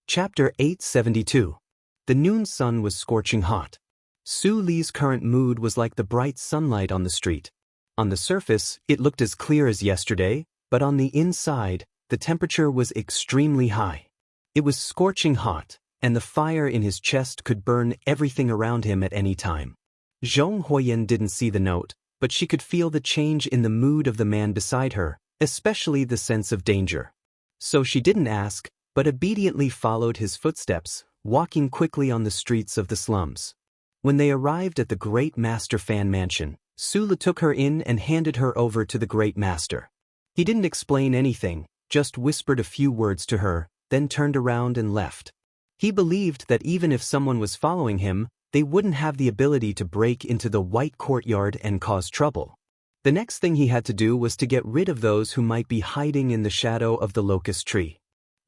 Chapter 872. The noon sun was scorching hot. Su Li's current mood was like the bright sunlight on the street. On the surface, it looked as clear as yesterday, but on the inside, the temperature was extremely high. It was scorching hot, and the fire in his chest could burn everything around him at any time. Zhong Huoyan didn't see the note, but she could feel the change in the mood of the man beside her, especially the sense of danger. So she didn't ask, but obediently followed his footsteps, walking quickly on the streets of the slums. When they arrived at the Great Master Fan Mansion, Su Li took her in and handed her over to the Great Master. He didn't explain anything, just whispered a few words to her, then turned around and left. He believed that even if someone was following him, they wouldn't have the ability to break into the White Courtyard and cause trouble. The next thing he had to do was to get rid of those who might be hiding in the shadow of the locust tree.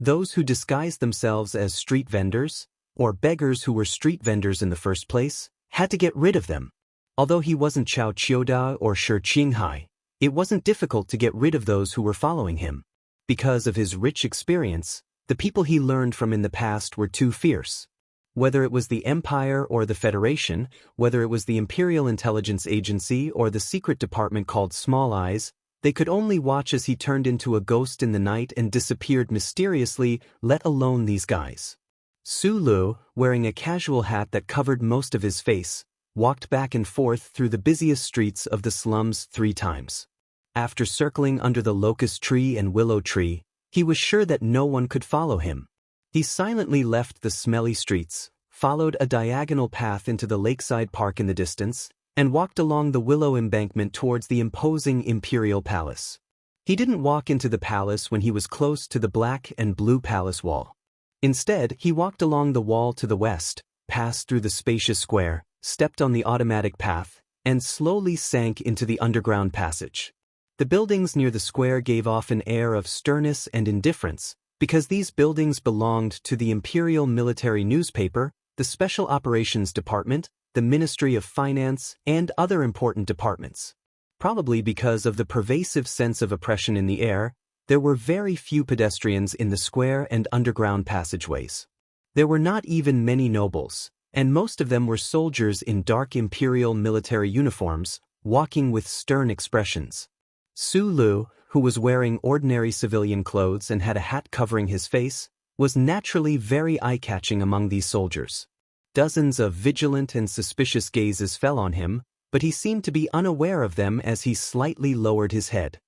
Those who disguised themselves as street vendors, or beggars who were street vendors in the first place, had to get rid of them. Although he wasn't Chao Qiuda or Shi Qinghai, it wasn't difficult to get rid of those who were following him. Because of his rich experience, the people he learned from in the past were too fierce. Whether it was the Empire or the Federation, whether it was the Imperial Intelligence Agency or the secret department called Small Eyes, they could only watch as he turned into a ghost in the night and disappeared mysteriously, let alone these guys. Su Lu, wearing a casual hat that covered most of his face, walked back and forth through the busiest streets of the slums 3 times. After circling under the locust tree and willow tree, he was sure that no one could follow him. He silently left the smelly streets, followed a diagonal path into the lakeside park in the distance, and walked along the willow embankment towards the imposing Imperial Palace. He didn't walk into the palace when he was close to the black and blue palace wall. Instead, he walked along the wall to the west, passed through the spacious square, stepped on the automatic path, and slowly sank into the underground passage. The buildings near the square gave off an air of sternness and indifference, because these buildings belonged to the Imperial Military Newspaper, the Special Operations Department, the Ministry of Finance, and other important departments. Probably because of the pervasive sense of oppression in the air, there were very few pedestrians in the square and underground passageways. There were not even many nobles, and most of them were soldiers in dark imperial military uniforms, walking with stern expressions. Su Lu, who was wearing ordinary civilian clothes and had a hat covering his face, was naturally very eye-catching among these soldiers. Dozens of vigilant and suspicious gazes fell on him, but he seemed to be unaware of them as he slightly lowered his head.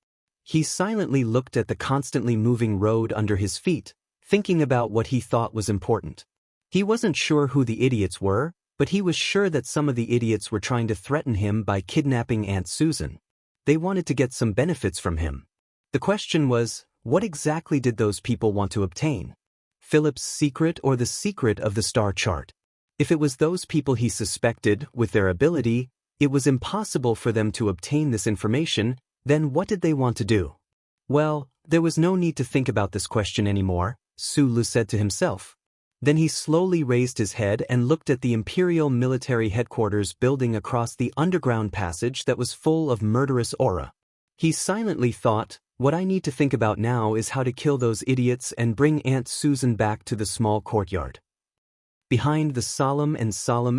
He silently looked at the constantly moving road under his feet, thinking about what he thought was important. He wasn't sure who the idiots were, but he was sure that some of the idiots were trying to threaten him by kidnapping Aunt Susan. They wanted to get some benefits from him. The question was, what exactly did those people want to obtain? Philip's secret or the secret of the star chart? If it was those people he suspected, with their ability, it was impossible for them to obtain this information, then what did they want to do? Well, there was no need to think about this question anymore, Su Lu said to himself. Then he slowly raised his head and looked at the Imperial Military Headquarters building across the underground passage that was full of murderous aura. He silently thought, what I need to think about now is how to kill those idiots and bring Aunt Susan back to the small courtyard. Behind the solemn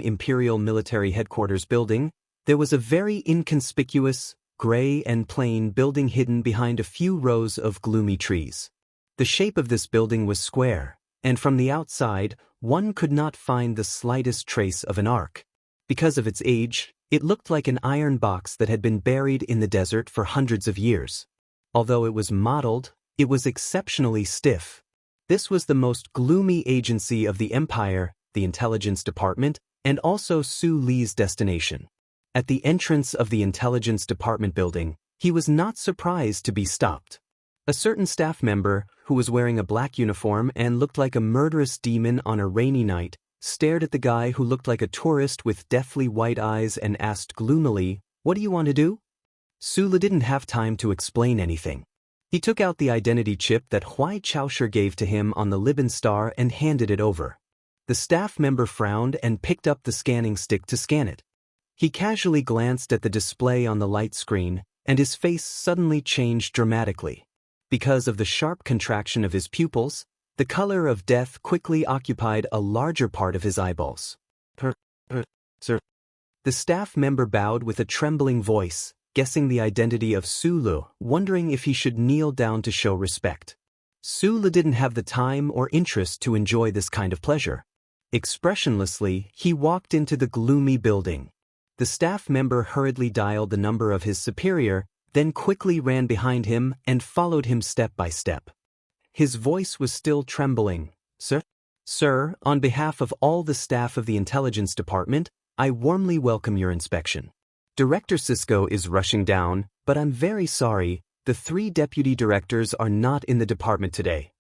Imperial Military Headquarters building, there was a very inconspicuous, gray and plain building hidden behind a few rows of gloomy trees. The shape of this building was square, and from the outside, one could not find the slightest trace of an arc. Because of its age, it looked like an iron box that had been buried in the desert for hundreds of years. Although it was modeled, it was exceptionally stiff. This was the most gloomy agency of the Empire, the Intelligence Department, and also Su Li's destination. At the entrance of the Intelligence Department building, he was not surprised to be stopped. A certain staff member, who was wearing a black uniform and looked like a murderous demon on a rainy night, stared at the guy who looked like a tourist with deathly white eyes and asked gloomily, "What do you want to do?" Su Li didn't have time to explain anything. He took out the identity chip that Huai Chaoshi gave to him on the Liban Star and handed it over. The staff member frowned and picked up the scanning stick to scan it. He casually glanced at the display on the light screen, and his face suddenly changed dramatically. Because of the sharp contraction of his pupils, The color of death quickly occupied a larger part of his eyeballs. Sir. The staff member bowed with a trembling voice, guessing the identity of Sulu, wondering if he should kneel down to show respect. Sulu didn't have the time or interest to enjoy this kind of pleasure. Expressionlessly, he walked into the gloomy building. The staff member hurriedly dialed the number of his superior, then quickly ran behind him and followed him step by step. His voice was still trembling. Sir, on behalf of all the staff of the intelligence department, I warmly welcome your inspection. Director Cisco is rushing down, but I'm very sorry, the 3 deputy directors are not in the department today.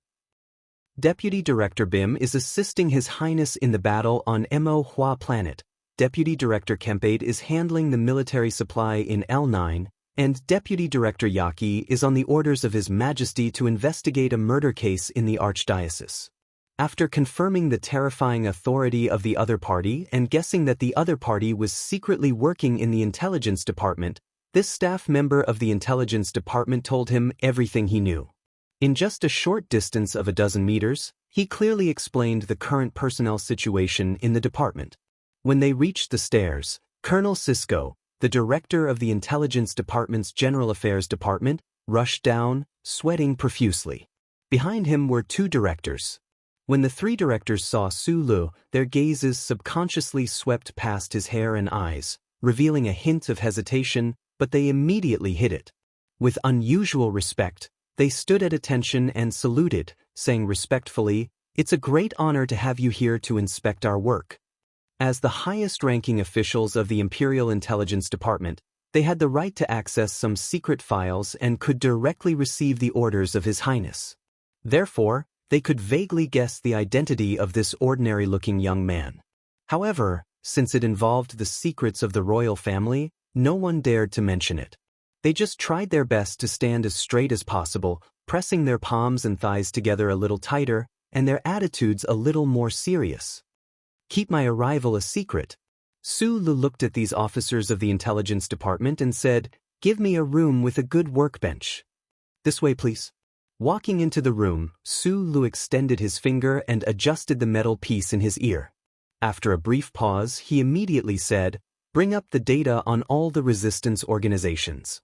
Deputy Director Bim is assisting His Highness in the battle on Mo Hua planet. Deputy Director Kempade is handling the military supply in L9, and Deputy Director Yaki is on the orders of His Majesty to investigate a murder case in the Archdiocese. After confirming the terrifying authority of the other party and guessing that the other party was secretly working in the intelligence department, this staff member of the intelligence department told him everything he knew. In just a short distance of a dozen meters, he clearly explained the current personnel situation in the department. When they reached the stairs, Colonel Cisco, the director of the intelligence department's general affairs department, rushed down, sweating profusely. Behind him were 2 directors. When the 3 directors saw Sulu, their gazes subconsciously swept past his hair and eyes, revealing a hint of hesitation, but they immediately hid it. With unusual respect, they stood at attention and saluted, saying respectfully, "It's a great honor to have you here to inspect our work." As the highest-ranking officials of the Imperial Intelligence Department, they had the right to access some secret files and could directly receive the orders of His Highness. Therefore, they could vaguely guess the identity of this ordinary-looking young man. However, since it involved the secrets of the royal family, no one dared to mention it. They just tried their best to stand as straight as possible, pressing their palms and thighs together a little tighter, and their attitudes a little more serious. "Keep my arrival a secret." Sulu looked at these officers of the intelligence department and said, "Give me a room with a good workbench." "This way, please." Walking into the room, Sulu extended his finger and adjusted the metal piece in his ear. After a brief pause, he immediately said, "Bring up the data on all the resistance organizations."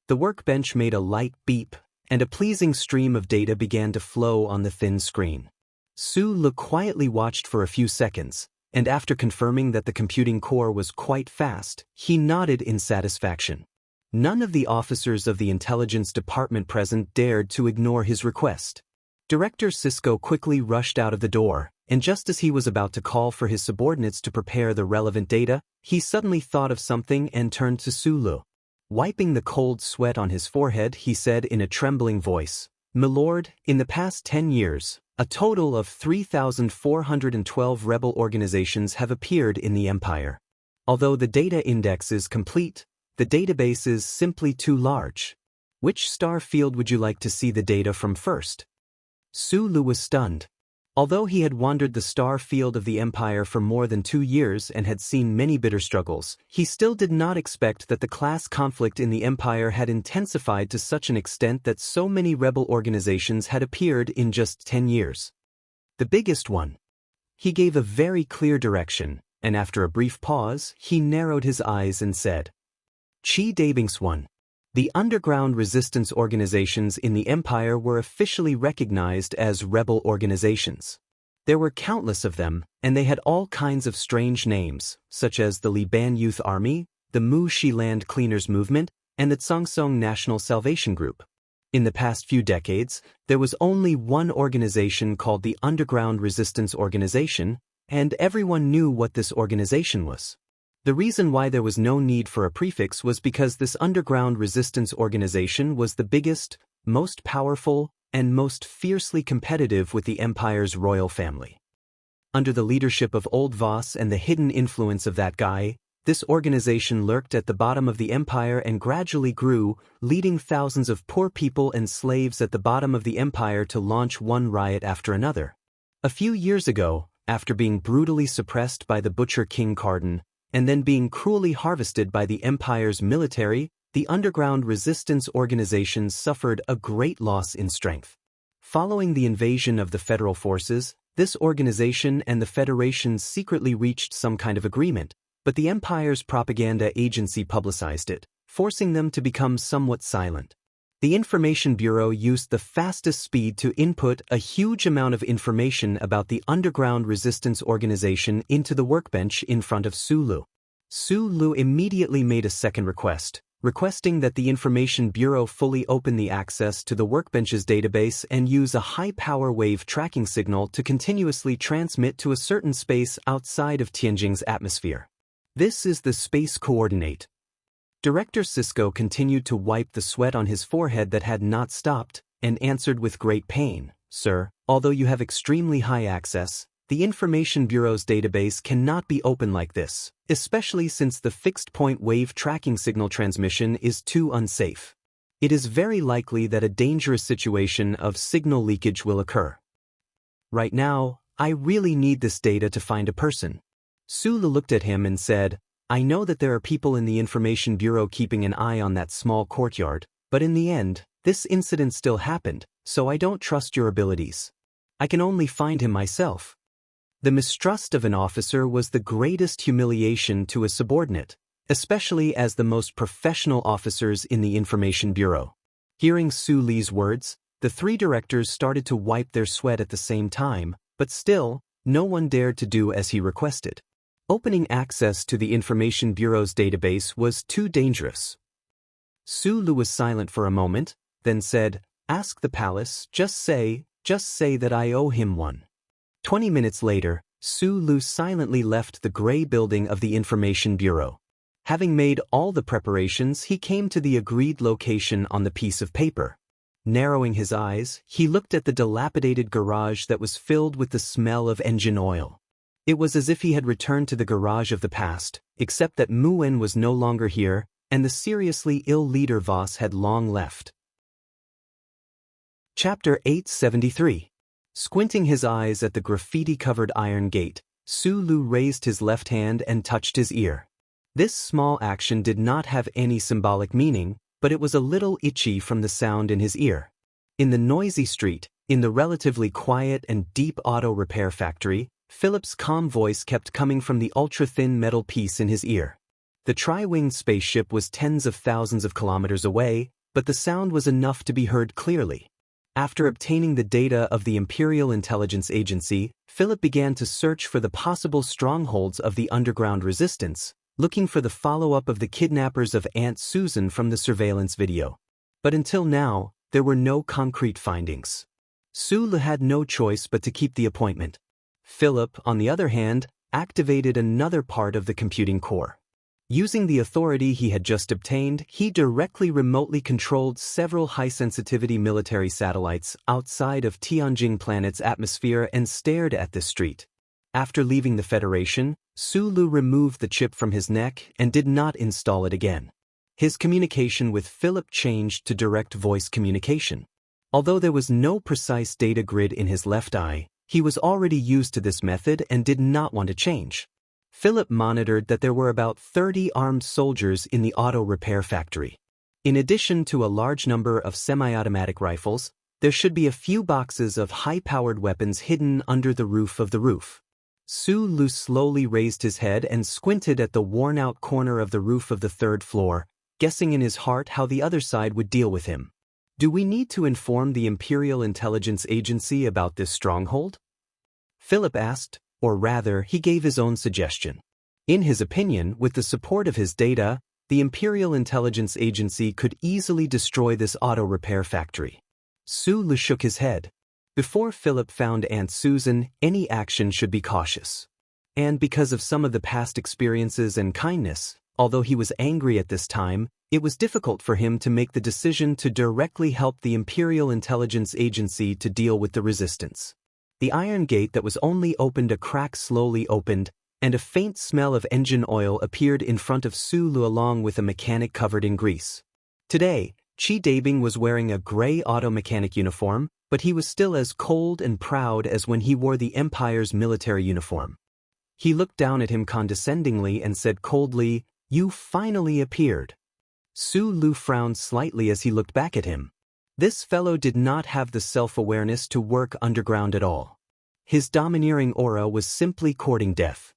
The workbench made a light beep, and a pleasing stream of data began to flow on the thin screen. Sulu quietly watched for a few seconds, and after confirming that the computing core was quite fast, he nodded in satisfaction. None of the officers of the intelligence department present dared to ignore his request. Director Cisco quickly rushed out of the door, and just as he was about to call for his subordinates to prepare the relevant data, he suddenly thought of something and turned to Sulu. Wiping the cold sweat on his forehead, he said in a trembling voice, "Milord, in the past 10 years, a total of 3,412 rebel organizations have appeared in the Empire. Although the data index is complete, the database is simply too large. Which star field would you like to see the data from first?" Sulu was stunned. Although he had wandered the star field of the Empire for more than 2 years and had seen many bitter struggles, he still did not expect that the class conflict in the Empire had intensified to such an extent that so many rebel organizations had appeared in just 10 years. The biggest one. He gave a very clear direction, and after a brief pause, he narrowed his eyes and said, "Chi Dabinks 1. The underground resistance organizations in the Empire were officially recognized as rebel organizations. There were countless of them, and they had all kinds of strange names, such as the Liban Youth Army, the Mu Shi Land Cleaners Movement, and the Tsongsong National Salvation Group. In the past few decades, there was only one organization called the Underground Resistance Organization, and everyone knew what this organization was. The reason why there was no need for a prefix was because this underground resistance organization was the biggest, most powerful, and most fiercely competitive with the Empire's royal family. Under the leadership of Old Voss and the hidden influence of that guy, this organization lurked at the bottom of the Empire and gradually grew, leading thousands of poor people and slaves at the bottom of the Empire to launch one riot after another. A few years ago, after being brutally suppressed by the Butcher King Carden, and then being cruelly harvested by the Empire's military, the underground resistance organizations suffered a great loss in strength. Following the invasion of the federal forces, this organization and the Federation secretly reached some kind of agreement, but the Empire's propaganda agency publicized it, forcing them to become somewhat silent. The Information Bureau used the fastest speed to input a huge amount of information about the underground resistance organization into the workbench in front of Sulu. Sulu immediately made a second request, requesting that the Information Bureau fully open the access to the workbench's database and use a high-power wave tracking signal to continuously transmit to a certain space outside of Tianjing's atmosphere. This is the space coordinate. Director Sisko continued to wipe the sweat on his forehead that had not stopped, and answered with great pain, "Sir, although you have extremely high access, the Information Bureau's database cannot be open like this, especially since the fixed-point wave tracking signal transmission is too unsafe. It is very likely that a dangerous situation of signal leakage will occur. Right now, I really need this data to find a person." Sulu looked at him and said, "I know that there are people in the Information Bureau keeping an eye on that small courtyard, but in the end, this incident still happened, so I don't trust your abilities. I can only find him myself." The mistrust of an officer was the greatest humiliation to a subordinate, especially as the most professional officers in the Information Bureau. Hearing Su Li's words, the three directors started to wipe their sweat at the same time, but still, no one dared to do as he requested. Opening access to the Information Bureau's database was too dangerous. Sulu was silent for a moment, then said, "Ask the palace, just say that I owe him one." 20 minutes later, Sulu silently left the gray building of the Information Bureau. Having made all the preparations, he came to the agreed location on the piece of paper. Narrowing his eyes, he looked at the dilapidated garage that was filled with the smell of engine oil. It was as if he had returned to the garage of the past, except that Muen was no longer here, and the seriously ill leader Voss had long left. Chapter 873. Squinting his eyes at the graffiti-covered iron gate, Sulu raised his left hand and touched his ear. This small action did not have any symbolic meaning, but it was a little itchy from the sound in his ear. In the noisy street, in the relatively quiet and deep auto repair factory, Philip's calm voice kept coming from the ultra-thin metal piece in his ear. The tri-winged spaceship was tens of thousands of kilometers away, but the sound was enough to be heard clearly. After obtaining the data of the Imperial Intelligence Agency, Philip began to search for the possible strongholds of the underground resistance, looking for the follow-up of the kidnappers of Aunt Susan from the surveillance video. But until now, there were no concrete findings. Sulu had no choice but to keep the appointment. Philip, on the other hand, activated another part of the computing core. Using the authority he had just obtained, he directly remotely controlled several high-sensitivity military satellites outside of Tianjing planet's atmosphere and stared at the street. After leaving the Federation, Sulu removed the chip from his neck and did not install it again. His communication with Philip changed to direct voice communication. Although there was no precise data grid in his left eye, he was already used to this method and did not want to change. Philip monitored that there were about 30 armed soldiers in the auto repair factory. In addition to a large number of semi-automatic rifles, there should be a few boxes of high-powered weapons hidden under the roof of the roof. Sulu slowly raised his head and squinted at the worn-out corner of the roof of the third floor, guessing in his heart how the other side would deal with him. Do we need to inform the Imperial Intelligence Agency about this stronghold? Philip asked, or rather, he gave his own suggestion. In his opinion, with the support of his data, the Imperial Intelligence Agency could easily destroy this auto repair factory. Sulu shook his head. Before Philip found Aunt Susan, any action should be cautious. And because of some of the past experiences and kindness, although he was angry at this time, it was difficult for him to make the decision to directly help the Imperial Intelligence Agency to deal with the resistance. The iron gate that was only opened a crack slowly opened, and a faint smell of engine oil appeared in front of Sulu along with a mechanic covered in grease. Today, Chi Dabing was wearing a gray auto mechanic uniform, but he was still as cold and proud as when he wore the Empire's military uniform. He looked down at him condescendingly and said coldly, "You finally appeared." Sulu frowned slightly as he looked back at him. This fellow did not have the self-awareness to work underground at all. His domineering aura was simply courting death.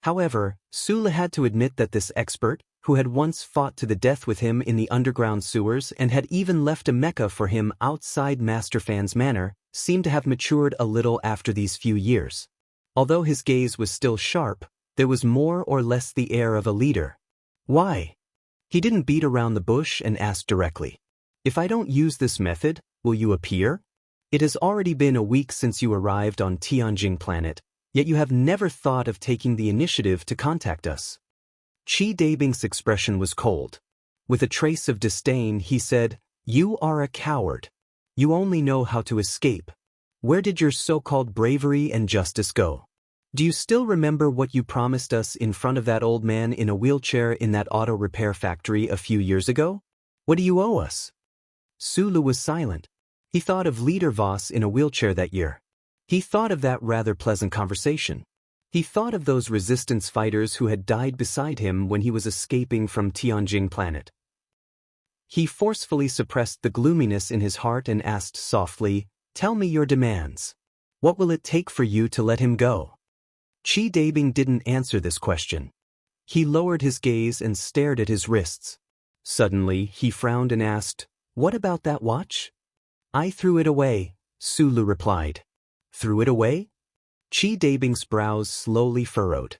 However, Sula had to admit that this expert, who had once fought to the death with him in the underground sewers and had even left a mecha for him outside Masterfan's manor, seemed to have matured a little after these few years. Although his gaze was still sharp, there was more or less the air of a leader. Why? He didn't beat around the bush and asked directly. If I don't use this method, will you appear? It has already been a week since you arrived on Tianjing planet, yet you have never thought of taking the initiative to contact us. Qi Dabing's expression was cold. With a trace of disdain, he said, "You are a coward. You only know how to escape. Where did your so-called bravery and justice go? Do you still remember what you promised us in front of that old man in a wheelchair in that auto repair factory a few years ago? What do you owe us?" Sulu was silent. He thought of Leader Voss in a wheelchair that year. He thought of that rather pleasant conversation. He thought of those resistance fighters who had died beside him when he was escaping from Tianjing planet. He forcefully suppressed the gloominess in his heart and asked softly, "Tell me your demands. What will it take for you to let him go?" Qi Dabing didn't answer this question. He lowered his gaze and stared at his wrists. Suddenly, he frowned and asked, "What about that watch?" "I threw it away," Sulu replied. "Threw it away?" Qi Dabing's brows slowly furrowed.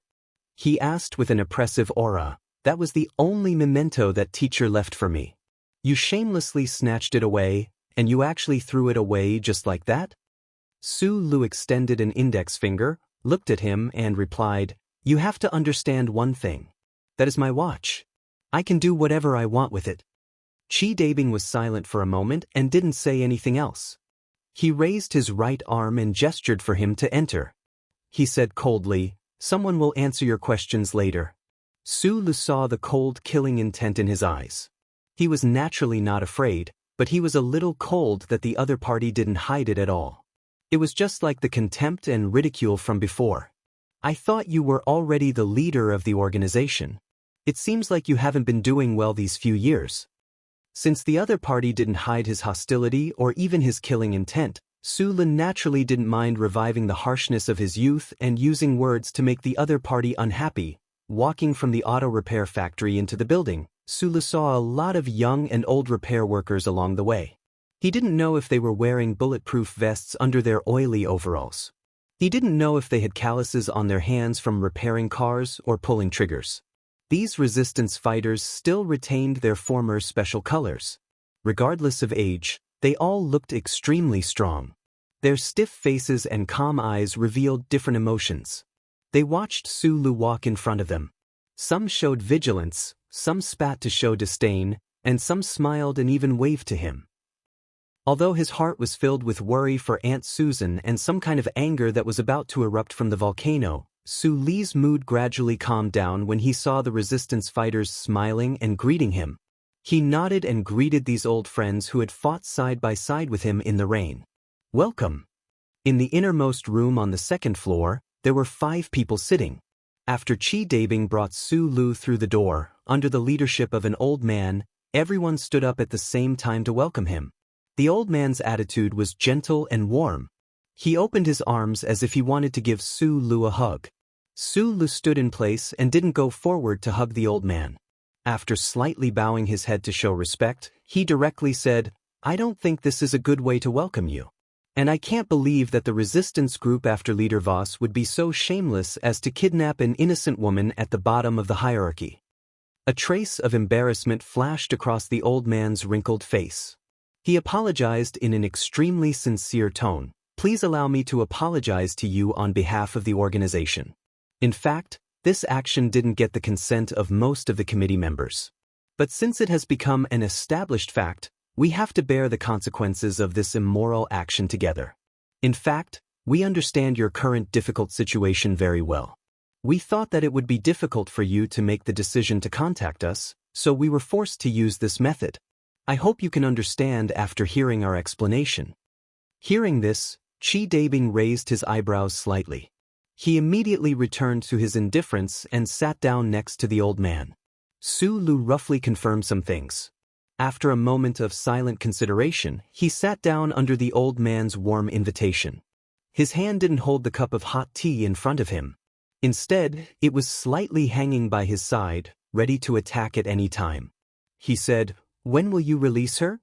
He asked with an oppressive aura, "That was the only memento that teacher left for me. You shamelessly snatched it away, and you actually threw it away just like that?" Sulu extended an index finger, looked at him, and replied, "You have to understand one thing. That is my watch. I can do whatever I want with it." Qi Dabing was silent for a moment and didn't say anything else. He raised his right arm and gestured for him to enter. He said coldly, "Someone will answer your questions later." Sulu saw the cold, killing intent in his eyes. He was naturally not afraid, but he was a little cold that the other party didn't hide it at all. It was just like the contempt and ridicule from before. "I thought you were already the leader of the organization. It seems like you haven't been doing well these few years." Since the other party didn't hide his hostility or even his killing intent, Sula naturally didn't mind reviving the harshness of his youth and using words to make the other party unhappy. Walking from the auto repair factory into the building, Sula saw a lot of young and old repair workers along the way. He didn't know if they were wearing bulletproof vests under their oily overalls. He didn't know if they had calluses on their hands from repairing cars or pulling triggers. These resistance fighters still retained their former special colors. Regardless of age, they all looked extremely strong. Their stiff faces and calm eyes revealed different emotions. They watched Sulu walk in front of them. Some showed vigilance, some spat to show disdain, and some smiled and even waved to him. Although his heart was filled with worry for Aunt Susan and some kind of anger that was about to erupt from the volcano, Su Li's mood gradually calmed down when he saw the resistance fighters smiling and greeting him. He nodded and greeted these old friends who had fought side by side with him in the rain. "Welcome." In the innermost room on the second floor, there were 5 people sitting. After Qi Dabing brought Su Lu through the door, under the leadership of an old man, everyone stood up at the same time to welcome him. The old man's attitude was gentle and warm. He opened his arms as if he wanted to give Su Lu a hug. Su Lu stood in place and didn't go forward to hug the old man. After slightly bowing his head to show respect, he directly said, "I don't think this is a good way to welcome you. And I can't believe that the resistance group after Leader Voss would be so shameless as to kidnap an innocent woman at the bottom of the hierarchy." A trace of embarrassment flashed across the old man's wrinkled face. He apologized in an extremely sincere tone. "Please allow me to apologize to you on behalf of the organization." In fact, this action didn't get the consent of most of the committee members. But since it has become an established fact, we have to bear the consequences of this immoral action together. In fact, we understand your current difficult situation very well. We thought that it would be difficult for you to make the decision to contact us, so we were forced to use this method. I hope you can understand after hearing our explanation. Hearing this, Qi Dabing raised his eyebrows slightly. He immediately returned to his indifference and sat down next to the old man. Su Lu roughly confirmed some things. After a moment of silent consideration, he sat down under the old man's warm invitation. His hand didn't hold the cup of hot tea in front of him. Instead, it was slightly hanging by his side, ready to attack at any time. He said, "When will you release her?"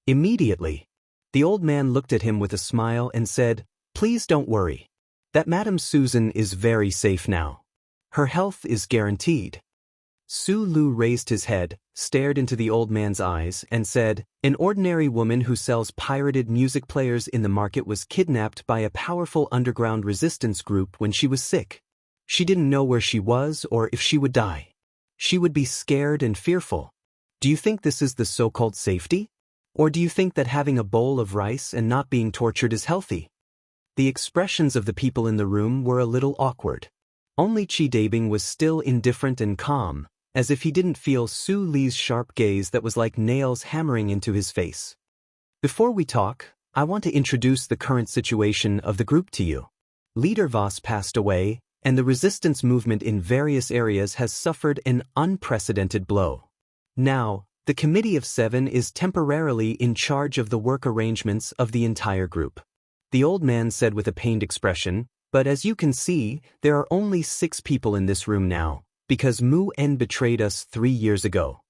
"Immediately." The old man looked at him with a smile and said, "Please don't worry. That Madame Susan is very safe now. Her health is guaranteed." Su Lu raised his head, stared into the old man's eyes, and said, "An ordinary woman who sells pirated music players in the market was kidnapped by a powerful underground resistance group when she was sick. She didn't know where she was or if she would die. She would be scared and fearful. Do you think this is the so-called safety? Or do you think that having a bowl of rice and not being tortured is healthy?" The expressions of the people in the room were a little awkward. Only Chi Dabing was still indifferent and calm, as if he didn't feel Su Li's sharp gaze that was like nails hammering into his face. "Before we talk, I want to introduce the current situation of the group to you. Leader Voss passed away, and the resistance movement in various areas has suffered an unprecedented blow. Now, the Committee of Seven is temporarily in charge of the work arrangements of the entire group." The old man said with a pained expression, "But as you can see, there are only 6 people in this room now, because Mu En betrayed us 3 years ago."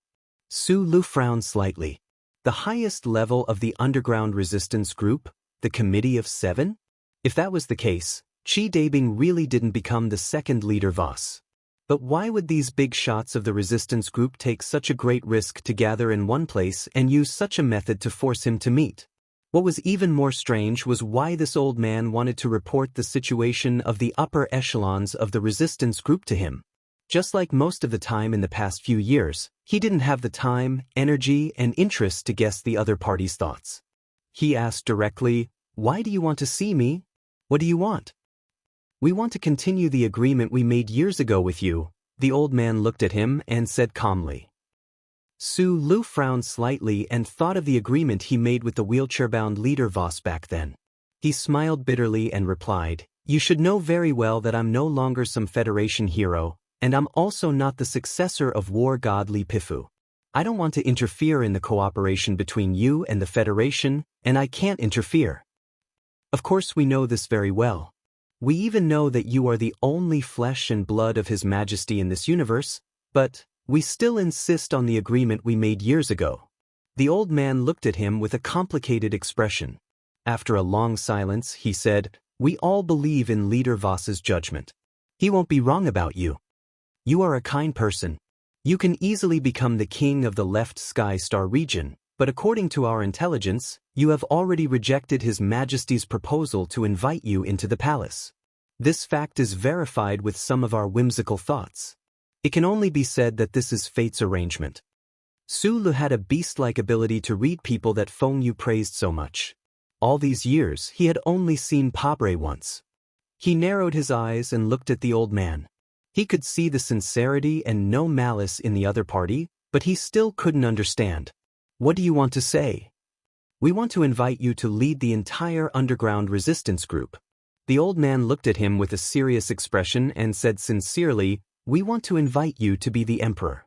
Su Lu frowned slightly. The highest level of the underground resistance group, the Committee of Seven? If that was the case, Chi Dabing really didn't become the second leader Voss. But why would these big shots of the resistance group take such a great risk to gather in one place and use such a method to force him to meet? What was even more strange was why this old man wanted to report the situation of the upper echelons of the resistance group to him. Just like most of the time in the past few years, he didn't have the time, energy, and interest to guess the other party's thoughts. He asked directly, "Why do you want to see me? What do you want?" "We want to continue the agreement we made years ago with you," the old man looked at him and said calmly. Su Lu frowned slightly and thought of the agreement he made with the wheelchair-bound leader Voss back then. He smiled bitterly and replied, "You should know very well that I'm no longer some Federation hero, and I'm also not the successor of war god Li Pifu. I don't want to interfere in the cooperation between you and the Federation, and I can't interfere. Of course we know this very well. We even know that you are the only flesh and blood of His Majesty in this universe, but we still insist on the agreement we made years ago." The old man looked at him with a complicated expression. After a long silence, he said, "We all believe in Leader Voss's judgment. He won't be wrong about you. You are a kind person. You can easily become the king of the left Sky Star region, but according to our intelligence, you have already rejected His Majesty's proposal to invite you into the palace. This fact is verified with some of our whimsical thoughts. It can only be said that this is fate's arrangement." Su Lu had a beast-like ability to read people that Feng Yu praised so much. All these years, he had only seen Pabre once. He narrowed his eyes and looked at the old man. He could see the sincerity and no malice in the other party, but he still couldn't understand. "What do you want to say?" "We want to invite you to lead the entire underground resistance group." The old man looked at him with a serious expression and said sincerely, "We want to invite you to be the emperor."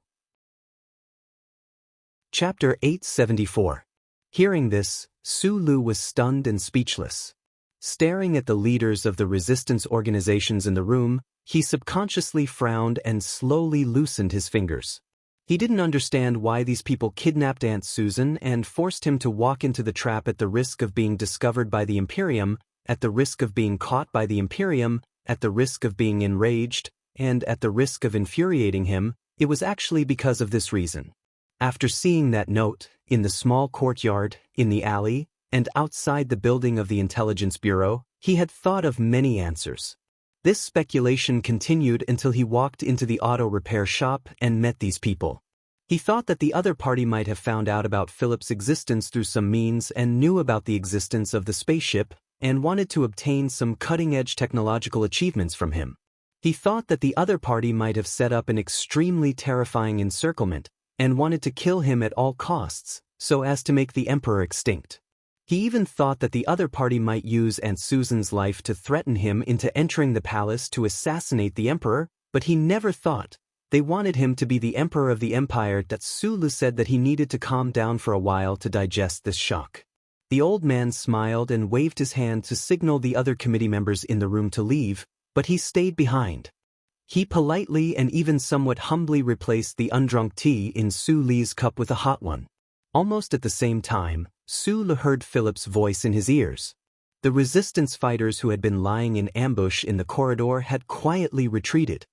Chapter 874. Hearing this, Su Lu was stunned and speechless. Staring at the leaders of the resistance organizations in the room, he subconsciously frowned and slowly loosened his fingers. He didn't understand why these people kidnapped Aunt Susan and forced him to walk into the trap at the risk of being discovered by the Imperium, at the risk of being caught by the Imperium, at the risk of being enraged, and at the risk of infuriating him. It was actually because of this reason. After seeing that note, in the small courtyard, in the alley, and outside the building of the Intelligence Bureau, he had thought of many answers. This speculation continued until he walked into the auto repair shop and met these people. He thought that the other party might have found out about Philip's existence through some means and knew about the existence of the spaceship, and wanted to obtain some cutting-edge technological achievements from him. He thought that the other party might have set up an extremely terrifying encirclement, and wanted to kill him at all costs, so as to make the Emperor extinct. He even thought that the other party might use Aunt Susan's life to threaten him into entering the palace to assassinate the Emperor, but he never thought They wanted him to be the emperor of the empire. Sulu said that he needed to calm down for a while to digest this shock. The old man smiled and waved his hand to signal the other committee members in the room to leave, but he stayed behind. He politely and even somewhat humbly replaced the undrunk tea in Su Li's cup with a hot one. Almost at the same time, Su Li heard Philip's voice in his ears. The resistance fighters who had been lying in ambush in the corridor had quietly retreated.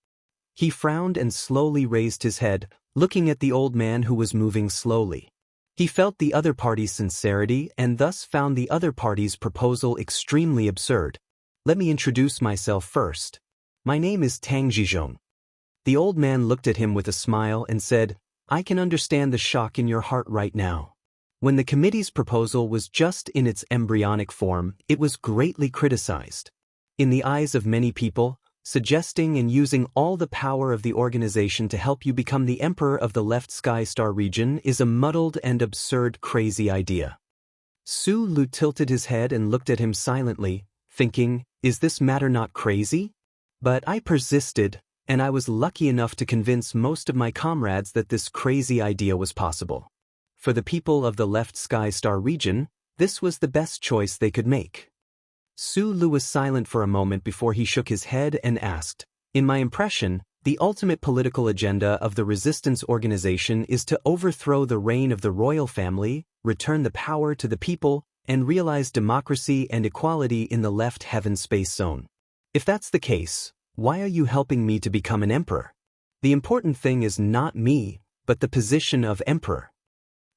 He frowned and slowly raised his head, looking at the old man who was moving slowly. He felt the other party's sincerity and thus found the other party's proposal extremely absurd. Let me introduce myself first. My name is Tang Zhizhong. The old man looked at him with a smile and said, I can understand the shock in your heart right now. When the committee's proposal was just in its embryonic form, it was greatly criticized. In the eyes of many people, suggesting and using all the power of the organization to help you become the emperor of the left Sky Star region is a muddled and absurd crazy idea. Su Lu tilted his head and looked at him silently, thinking, is this matter not crazy? But I persisted, and I was lucky enough to convince most of my comrades that this crazy idea was possible. For the people of the left Sky Star region, this was the best choice they could make. Su Lu was silent for a moment before he shook his head and asked, in my impression, the ultimate political agenda of the resistance organization is to overthrow the reign of the royal family, return the power to the people, and realize democracy and equality in the left heaven space zone. If that's the case, why are you helping me to become an emperor? The important thing is not me, but the position of emperor.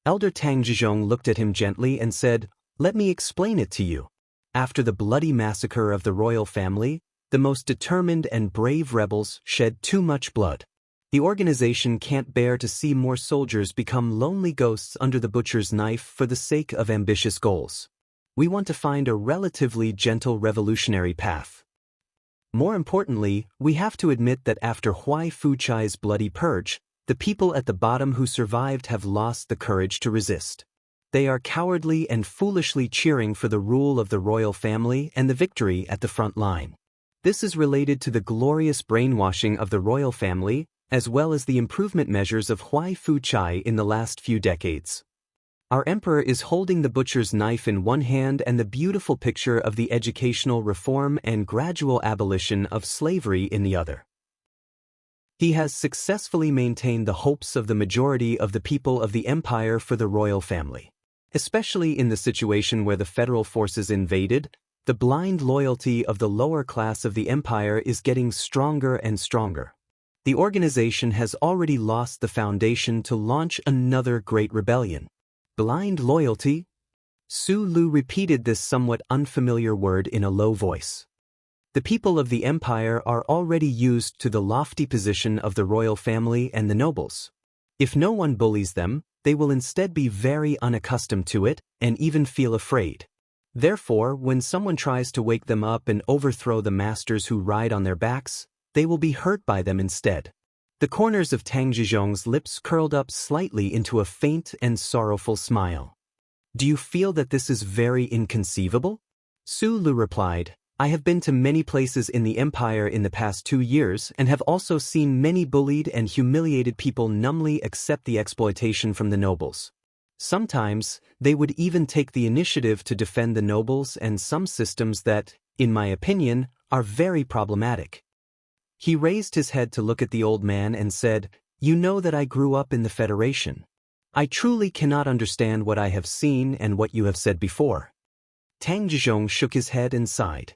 Elder Tang Zhizhong looked at him gently and said, let me explain it to you. After the bloody massacre of the royal family, the most determined and brave rebels shed too much blood. The organization can't bear to see more soldiers become lonely ghosts under the butcher's knife for the sake of ambitious goals. We want to find a relatively gentle revolutionary path. More importantly, we have to admit that after Huai Fuchai's bloody purge, the people at the bottom who survived have lost the courage to resist. They are cowardly and foolishly cheering for the rule of the royal family and the victory at the front line. This is related to the glorious brainwashing of the royal family, as well as the improvement measures of Huai Fuchai in the last few decades. Our emperor is holding the butcher's knife in one hand and the beautiful picture of the educational reform and gradual abolition of slavery in the other. He has successfully maintained the hopes of the majority of the people of the empire for the royal family. Especially in the situation where the federal forces invaded, the blind loyalty of the lower class of the empire is getting stronger and stronger. The organization has already lost the foundation to launch another great rebellion. Blind loyalty? Su Lu repeated this somewhat unfamiliar word in a low voice. The people of the empire are already used to the lofty position of the royal family and the nobles. If no one bullies them, they will instead be very unaccustomed to it and even feel afraid. Therefore, when someone tries to wake them up and overthrow the masters who ride on their backs, they will be hurt by them instead. The corners of Tang Zhizhong's lips curled up slightly into a faint and sorrowful smile. Do you feel that this is very inconceivable? Su Lu replied, I have been to many places in the empire in the past 2 years and have also seen many bullied and humiliated people numbly accept the exploitation from the nobles. Sometimes, they would even take the initiative to defend the nobles and some systems that, in my opinion, are very problematic. He raised his head to look at the old man and said, you know that I grew up in the Federation. I truly cannot understand what I have seen and what you have said before. Tang Zhizhong shook his head and sighed.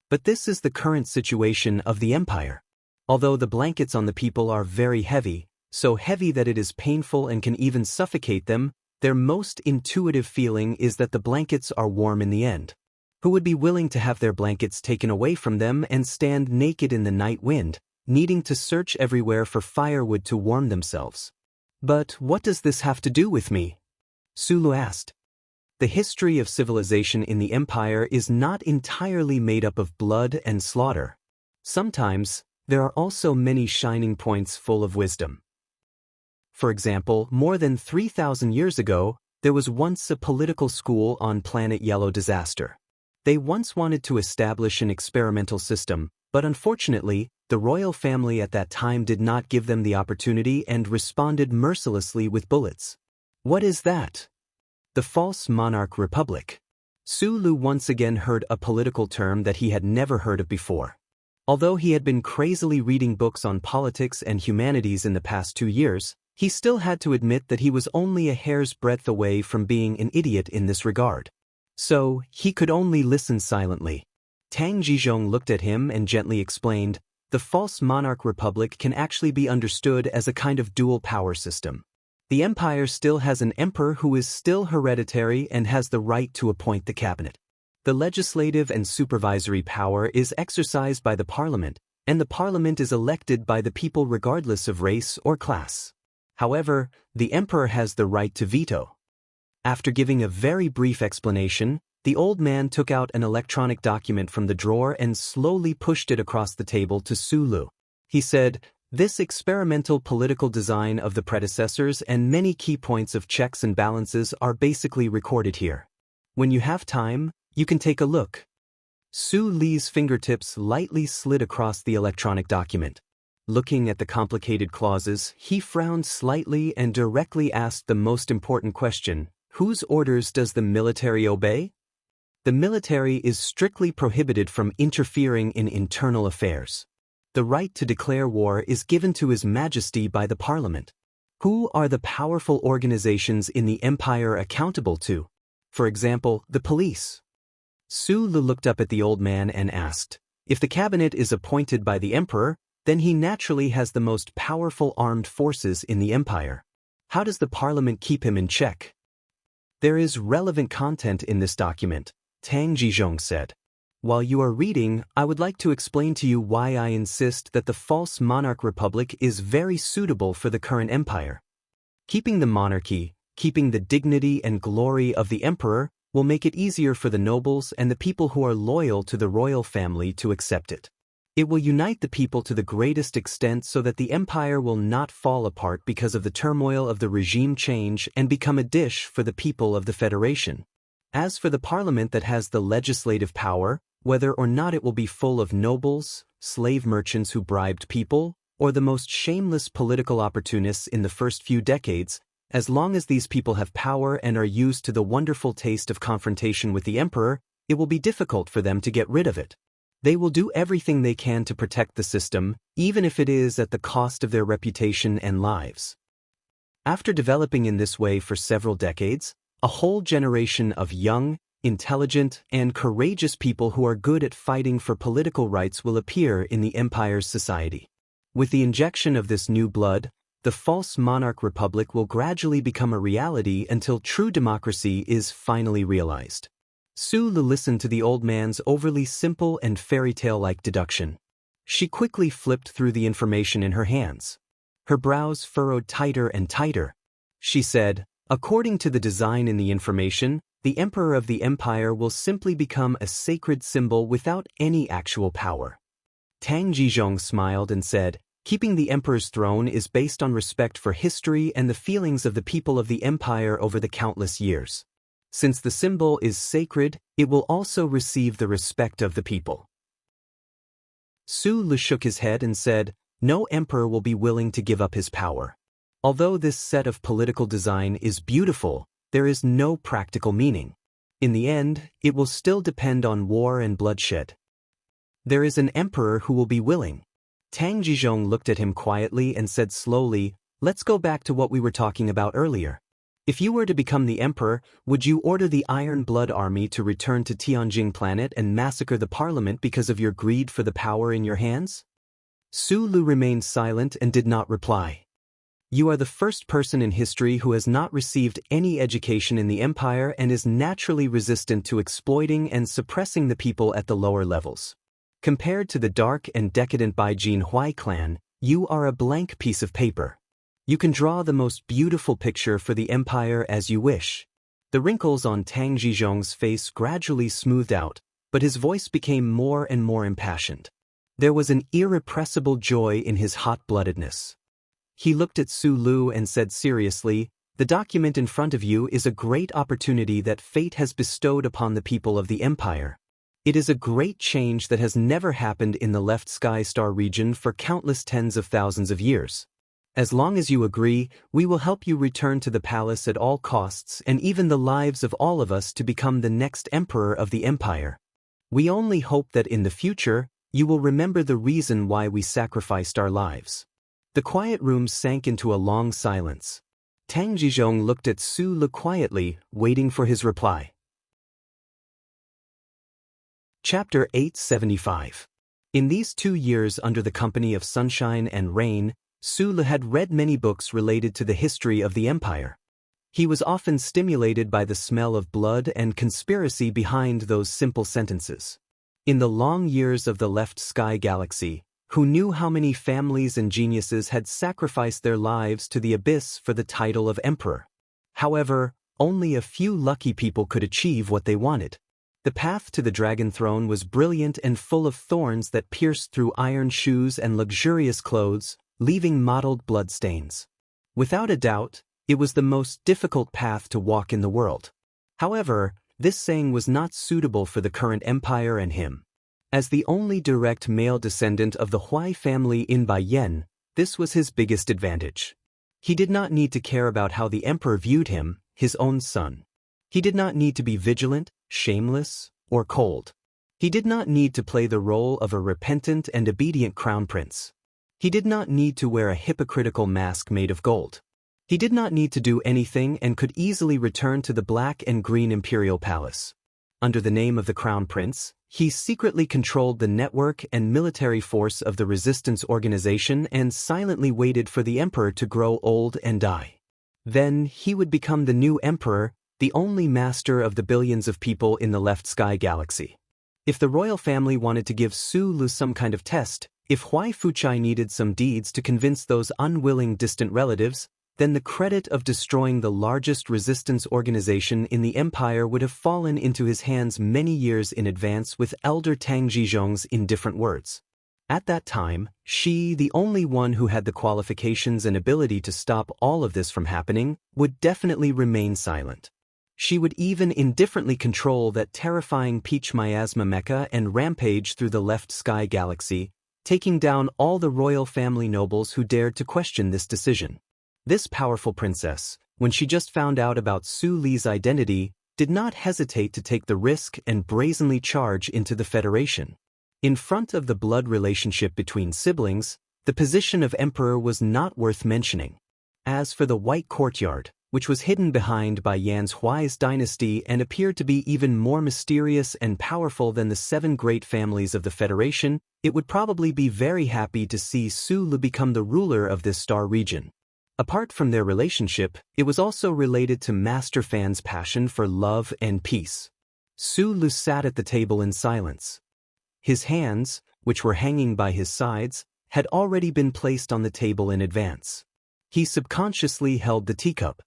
But this is the current situation of the empire. Although the blankets on the people are very heavy, so heavy that it is painful and can even suffocate them, their most intuitive feeling is that the blankets are warm in the end. Who would be willing to have their blankets taken away from them and stand naked in the night wind, needing to search everywhere for firewood to warm themselves? But what does this have to do with me? Su Lu asked. The history of civilization in the empire is not entirely made up of blood and slaughter. Sometimes, there are also many shining points full of wisdom. For example, more than 3,000 years ago, there was once a political school on planet Yellow Disaster. They once wanted to establish an experimental system, but unfortunately, The royal family at that time did not give them the opportunity and responded mercilessly with bullets. What is that? The false monarch republic. Su Lu once again heard a political term that he had never heard of before. Although he had been crazily reading books on politics and humanities in the past 2 years, he still had to admit that he was only a hair's breadth away from being an idiot in this regard. So, he could only listen silently. Tang Jizhong looked at him and gently explained, the false monarch republic can actually be understood as a kind of dual power system. The empire still has an emperor who is still hereditary and has the right to appoint the cabinet. The legislative and supervisory power is exercised by the parliament, and the parliament is elected by the people regardless of race or class. However, the emperor has the right to veto. After giving a very brief explanation, the old man took out an electronic document from the drawer and slowly pushed it across the table to Su Lu. He said, "This experimental political design of the predecessors and many key points of checks and balances are basically recorded here. When you have time, you can take a look." Su Li's fingertips lightly slid across the electronic document. Looking at the complicated clauses, he frowned slightly and directly asked the most important question, whose orders does the military obey? The military is strictly prohibited from interfering in internal affairs. The right to declare war is given to His Majesty by the Parliament. Who are the powerful organizations in the empire accountable to? For example, the police. Su Lu looked up at the old man and asked, if the cabinet is appointed by the emperor, then he naturally has the most powerful armed forces in the empire. How does the parliament keep him in check? There is relevant content in this document, Tang Jizhong said. While you are reading, I would like to explain to you why I insist that the false monarch republic is very suitable for the current empire. Keeping the monarchy, keeping the dignity and glory of the emperor, will make it easier for the nobles and the people who are loyal to the royal family to accept it. It will unite the people to the greatest extent so that the empire will not fall apart because of the turmoil of the regime change and become a dish for the people of the federation. As for the parliament that has the legislative power, whether or not it will be full of nobles, slave merchants who bribed people, or the most shameless political opportunists in the first few decades, as long as these people have power and are used to the wonderful taste of confrontation with the emperor, it will be difficult for them to get rid of it. They will do everything they can to protect the system, even if it is at the cost of their reputation and lives. After developing in this way for several decades, a whole generation of young, intelligent, and courageous people who are good at fighting for political rights will appear in the empire's society. With the injection of this new blood, the false monarch republic will gradually become a reality until true democracy is finally realized. Su Lu listened to the old man's overly simple and fairy tale-like deduction. She quickly flipped through the information in her hands. Her brows furrowed tighter and tighter. She said, according to the design in the information, the emperor of the empire will simply become a sacred symbol without any actual power. Tang Jizhong smiled and said, keeping the emperor's throne is based on respect for history and the feelings of the people of the empire over the countless years. Since the symbol is sacred, it will also receive the respect of the people. Su Lu shook his head and said, no emperor will be willing to give up his power. Although this set of political design is beautiful, there is no practical meaning. In the end, it will still depend on war and bloodshed. There is an emperor who will be willing. Tang Jizhong looked at him quietly and said slowly, let's go back to what we were talking about earlier. If you were to become the emperor, would you order the Iron Blood Army to return to Tianjing planet and massacre the parliament because of your greed for the power in your hands? Su Lu remained silent and did not reply. You are the first person in history who has not received any education in the empire and is naturally resistant to exploiting and suppressing the people at the lower levels. Compared to the dark and decadent Baijin Hui clan, you are a blank piece of paper. You can draw the most beautiful picture for the empire as you wish. The wrinkles on Tang Jizhong's face gradually smoothed out, but his voice became more and more impassioned. There was an irrepressible joy in his hot-bloodedness. He looked at Su Lu and said seriously, the document in front of you is a great opportunity that fate has bestowed upon the people of the empire. It is a great change that has never happened in the left sky star region for countless tens of thousands of years. As long as you agree, we will help you return to the palace at all costs and even the lives of all of us to become the next emperor of the empire. We only hope that in the future, you will remember the reason why we sacrificed our lives. The quiet room sank into a long silence. Tang Jizhong looked at Su Le quietly, waiting for his reply. Chapter 875. In these 2 years under the company of sunshine and rain, Su Le had read many books related to the history of the empire. He was often stimulated by the smell of blood and conspiracy behind those simple sentences. In the long years of the left sky galaxy, who knew how many families and geniuses had sacrificed their lives to the abyss for the title of emperor? However, only a few lucky people could achieve what they wanted. The path to the dragon throne was brilliant and full of thorns that pierced through iron shoes and luxurious clothes, leaving mottled bloodstains. Without a doubt, it was the most difficult path to walk in the world. However, this saying was not suitable for the current empire and him. As the only direct male descendant of the Huai family in Baiyan, this was his biggest advantage. He did not need to care about how the emperor viewed him, his own son. He did not need to be vigilant, shameless, or cold. He did not need to play the role of a repentant and obedient crown prince. He did not need to wear a hypocritical mask made of gold. He did not need to do anything and could easily return to the black and green imperial palace. Under the name of the crown prince, he secretly controlled the network and military force of the resistance organization and silently waited for the emperor to grow old and die. Then he would become the new emperor, the only master of the billions of people in the left sky galaxy. If the royal family wanted to give Su Le some kind of test, if Huai Fuchai needed some deeds to convince those unwilling distant relatives, then the credit of destroying the largest resistance organization in the empire would have fallen into his hands many years in advance with Elder Tang Jizhong's indifferent words. At that time, she, the only one who had the qualifications and ability to stop all of this from happening, would definitely remain silent. She would even indifferently control that terrifying peach miasma mecha and rampage through the left sky galaxy, taking down all the royal family nobles who dared to question this decision. This powerful princess, when she just found out about Su Le's identity, did not hesitate to take the risk and brazenly charge into the Federation. In front of the blood relationship between siblings, the position of emperor was not worth mentioning. As for the White Courtyard, which was hidden behind Baiyan's Huai's dynasty and appeared to be even more mysterious and powerful than the 7 great families of the Federation, it would probably be very happy to see Su Le become the ruler of this star region. Apart from their relationship, it was also related to Master Fan's passion for love and peace. Su Le sat at the table in silence. His hands, which were hanging by his sides, had already been placed on the table in advance. He subconsciously held the teacup.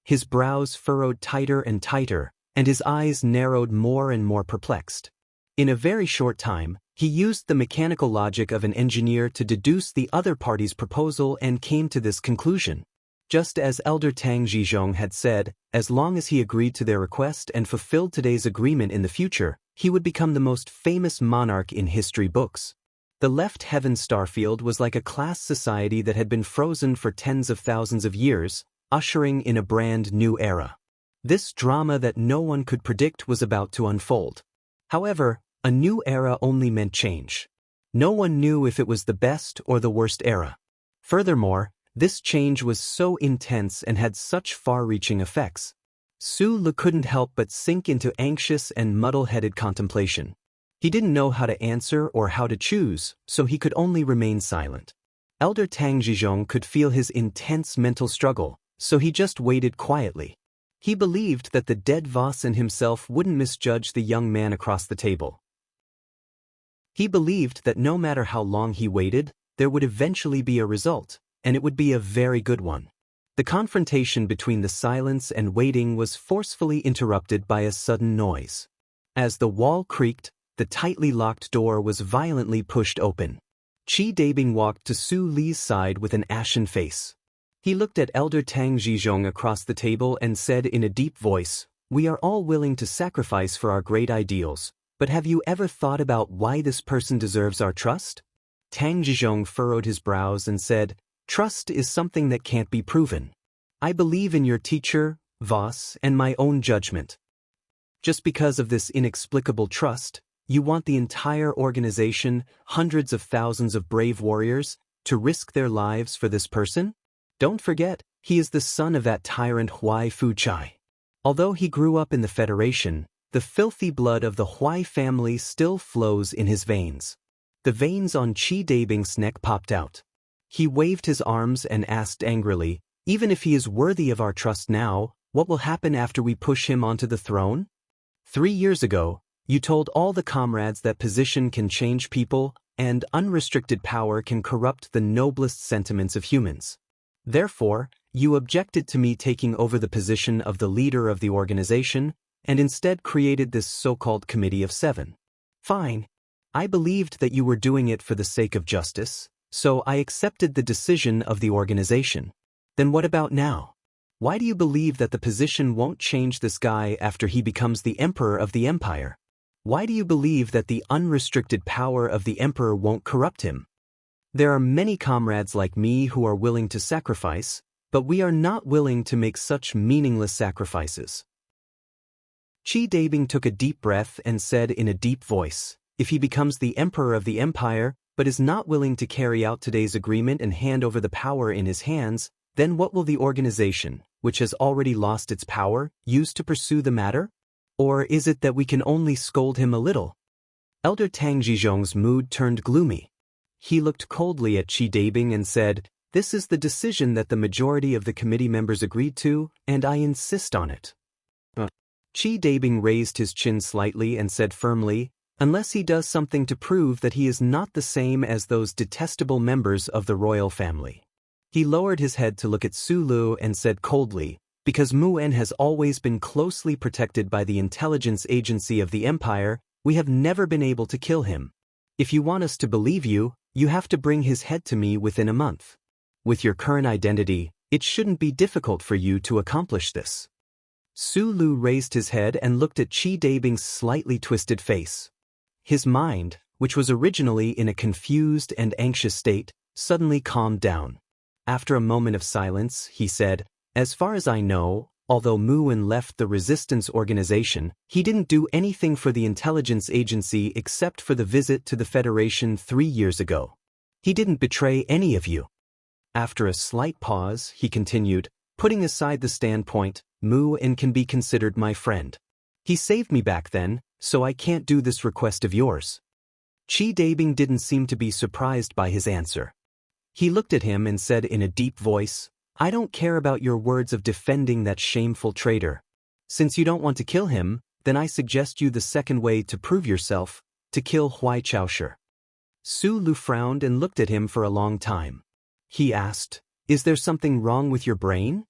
His brows furrowed tighter and tighter, and his eyes narrowed more and more perplexed. In a very short time, he used the mechanical logic of an engineer to deduce the other party's proposal and came to this conclusion. Just as Elder Tang Jizhong had said, as long as he agreed to their request and fulfilled today's agreement in the future, he would become the most famous monarch in history books. The left heaven starfield was like a class society that had been frozen for tens of thousands of years, ushering in a brand new era. This drama that no one could predict was about to unfold. However, a new era only meant change. No one knew if it was the best or the worst era. Furthermore, this change was so intense and had such far-reaching effects. Su Le couldn't help but sink into anxious and muddle-headed contemplation. He didn't know how to answer or how to choose, so he could only remain silent. Elder Tang Jizhong could feel his intense mental struggle, so he just waited quietly. He believed that the dead Vossen himself wouldn't misjudge the young man across the table. He believed that no matter how long he waited, there would eventually be a result, and it would be a very good one. The confrontation between the silence and waiting was forcefully interrupted by a sudden noise. As the wall creaked, the tightly locked door was violently pushed open. Qi Dabing walked to Su Le's side with an ashen face. He looked at Elder Tang Jizhong across the table and said in a deep voice, "We are all willing to sacrifice for our great ideals, But have you ever thought about why this person deserves our trust? Tang Zhizhong furrowed his brows and said, "Trust is something that can't be proven. I believe in your teacher, Voss, and my own judgment. Just because of this inexplicable trust, you want the entire organization, hundreds of thousands of brave warriors, to risk their lives for this person? Don't forget, he is the son of that tyrant Huai Fuchai. Although he grew up in the Federation, the filthy blood of the Huai family still flows in his veins." The veins on Qi Dabing's neck popped out. He waved his arms and asked angrily, "Even if he is worthy of our trust now, what will happen after we push him onto the throne? 3 years ago, you told all the comrades that position can change people, and unrestricted power can corrupt the noblest sentiments of humans. Therefore, you objected to me taking over the position of the leader of the organization, and instead created this so-called Committee of 7. Fine. I believed that you were doing it for the sake of justice, so I accepted the decision of the organization. Then what about now? Why do you believe that the position won't change this guy after he becomes the emperor of the empire? Why do you believe that the unrestricted power of the emperor won't corrupt him? There are many comrades like me who are willing to sacrifice, but we are not willing to make such meaningless sacrifices." Qi Dabing took a deep breath and said in a deep voice, "If he becomes the emperor of the empire, but is not willing to carry out today's agreement and hand over the power in his hands, then what will the organization, which has already lost its power, use to pursue the matter? Or is it that we can only scold him a little?" Elder Tang Zhizhong's mood turned gloomy. He looked coldly at Qi Dabing and said, "This is the decision that the majority of the committee members agreed to, and I insist on it." Qi Dabing raised his chin slightly and said firmly, "Unless he does something to prove that he is not the same as those detestable members of the royal family." He lowered his head to look at Su Lu and said coldly, "Because Mu En has always been closely protected by the intelligence agency of the empire, we have never been able to kill him. If you want us to believe you, you have to bring his head to me within a month. With your current identity, it shouldn't be difficult for you to accomplish this." Su Lu raised his head and looked at Qi Dabing's slightly twisted face. His mind, which was originally in a confused and anxious state, suddenly calmed down. After a moment of silence, he said, "As far as I know, although Mu En left the resistance organization, he didn't do anything for the intelligence agency except for the visit to the Federation 3 years ago. He didn't betray any of you." After a slight pause, he continued, "Putting aside the standpoint, Mu En can be considered my friend. He saved me back then, so I can't do this request of yours." Qi Dabing didn't seem to be surprised by his answer. He looked at him and said in a deep voice, "I don't care about your words of defending that shameful traitor. Since you don't want to kill him, then I suggest you the second way to prove yourself, to kill Huai Chaoshi." Su Lu frowned and looked at him for a long time. He asked, "Is there something wrong with your brain?"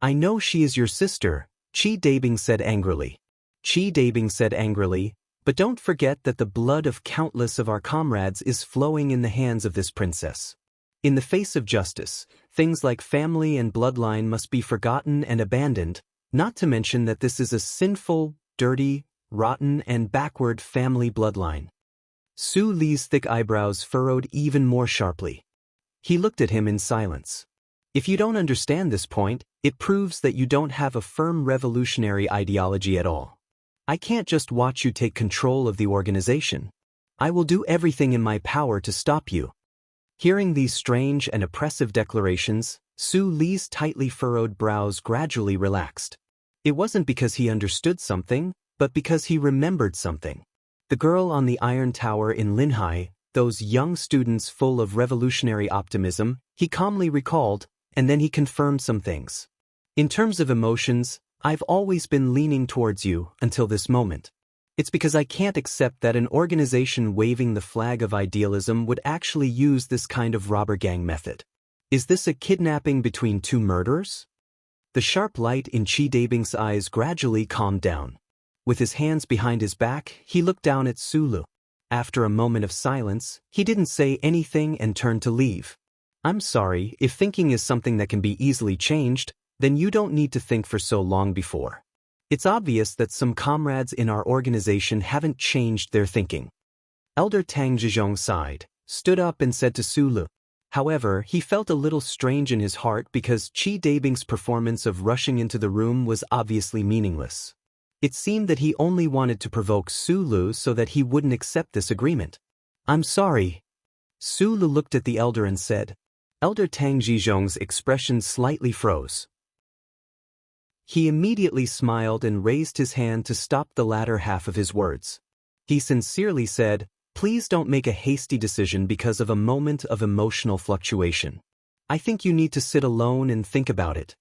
"I know she is your sister," Qi Dabing said angrily. Qi Dabing said angrily, "But don't forget that the blood of countless of our comrades is flowing in the hands of this princess. In the face of justice, things like family and bloodline must be forgotten and abandoned, not to mention that this is a sinful, dirty, rotten, and backward family bloodline." Su Li's thick eyebrows furrowed even more sharply. He looked at him in silence. "If you don't understand this point, it proves that you don't have a firm revolutionary ideology at all. I can't just watch you take control of the organization. I will do everything in my power to stop you." Hearing these strange and oppressive declarations, Su Li's tightly furrowed brows gradually relaxed. It wasn't because he understood something, but because he remembered something. The girl on the Iron Tower in Linhai, those young students full of revolutionary optimism, he calmly recalled, and then he confirmed some things. "In terms of emotions, I've always been leaning towards you until this moment. It's because I can't accept that an organization waving the flag of idealism would actually use this kind of robber gang method. Is this a kidnapping between two murderers?" The sharp light in Qi Dabing's eyes gradually calmed down. With his hands behind his back, he looked down at Su Lu. After a moment of silence, he didn't say anything and turned to leave. "I'm sorry, if thinking is something that can be easily changed, then you don't need to think for so long before. It's obvious that some comrades in our organization haven't changed their thinking. Elder Tang Zhizhong sighed, stood up and said to Su Lu. However, he felt a little strange in his heart because Qi Dabing's performance of rushing into the room was obviously meaningless. It seemed that he only wanted to provoke Su Lu so that he wouldn't accept this agreement. I'm sorry. Su Lu looked at the elder and said. Elder Tang Zhizhong's expression slightly froze. He immediately smiled and raised his hand to stop the latter half of his words. He sincerely said, Please don't make a hasty decision because of a moment of emotional fluctuation. I think you need to sit alone and think about it.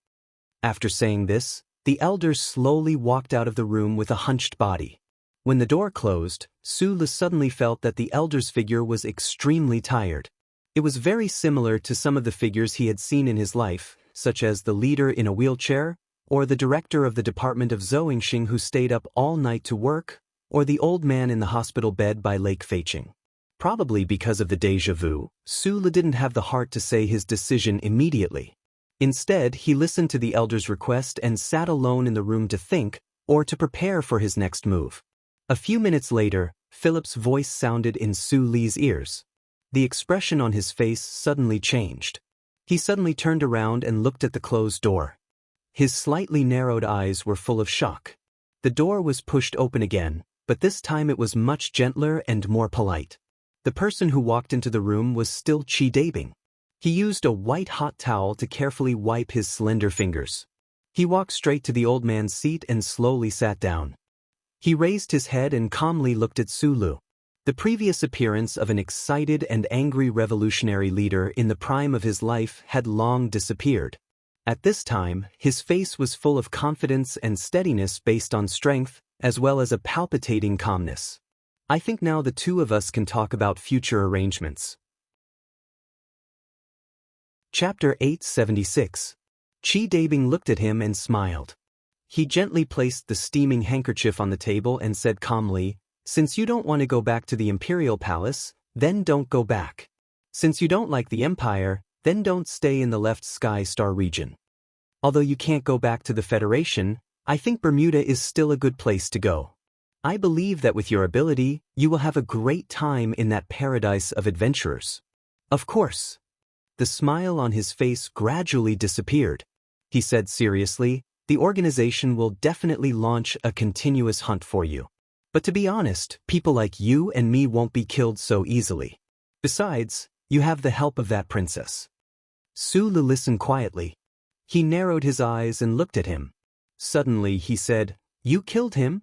After saying this, the elder slowly walked out of the room with a hunched body. When the door closed, Su Lu suddenly felt that the elder's figure was extremely tired. It was very similar to some of the figures he had seen in his life, such as the leader in a wheelchair, or the director of the department of Zhouxing who stayed up all night to work, or the old man in the hospital bed by Lake Feiqing. Probably because of the déjà vu, Su Lu didn't have the heart to say his decision immediately. Instead, he listened to the elder's request and sat alone in the room to think, or to prepare for his next move. A few minutes later, Philip's voice sounded in Su Li's ears. The expression on his face suddenly changed. He suddenly turned around and looked at the closed door. His slightly narrowed eyes were full of shock. The door was pushed open again, but this time it was much gentler and more polite. The person who walked into the room was still Qi Dabing. He used a white hot towel to carefully wipe his slender fingers. He walked straight to the old man's seat and slowly sat down. He raised his head and calmly looked at Su Lu. The previous appearance of an excited and angry revolutionary leader in the prime of his life had long disappeared. At this time, his face was full of confidence and steadiness based on strength, as well as a palpitating calmness. I think now the two of us can talk about future arrangements. Chapter 876. Qi Dabing looked at him and smiled. He gently placed the steaming handkerchief on the table and said calmly, Since you don't want to go back to the Imperial Palace, then don't go back. Since you don't like the Empire, then don't stay in the left Sky Star region. Although you can't go back to the Federation, I think Bermuda is still a good place to go. I believe that with your ability, you will have a great time in that paradise of adventurers. Of course. The smile on his face gradually disappeared. He said seriously, the organization will definitely launch a continuous hunt for you. But to be honest, people like you and me won't be killed so easily. Besides, you have the help of that princess. Su Lu listened quietly. He narrowed his eyes and looked at him. Suddenly he said, You killed him?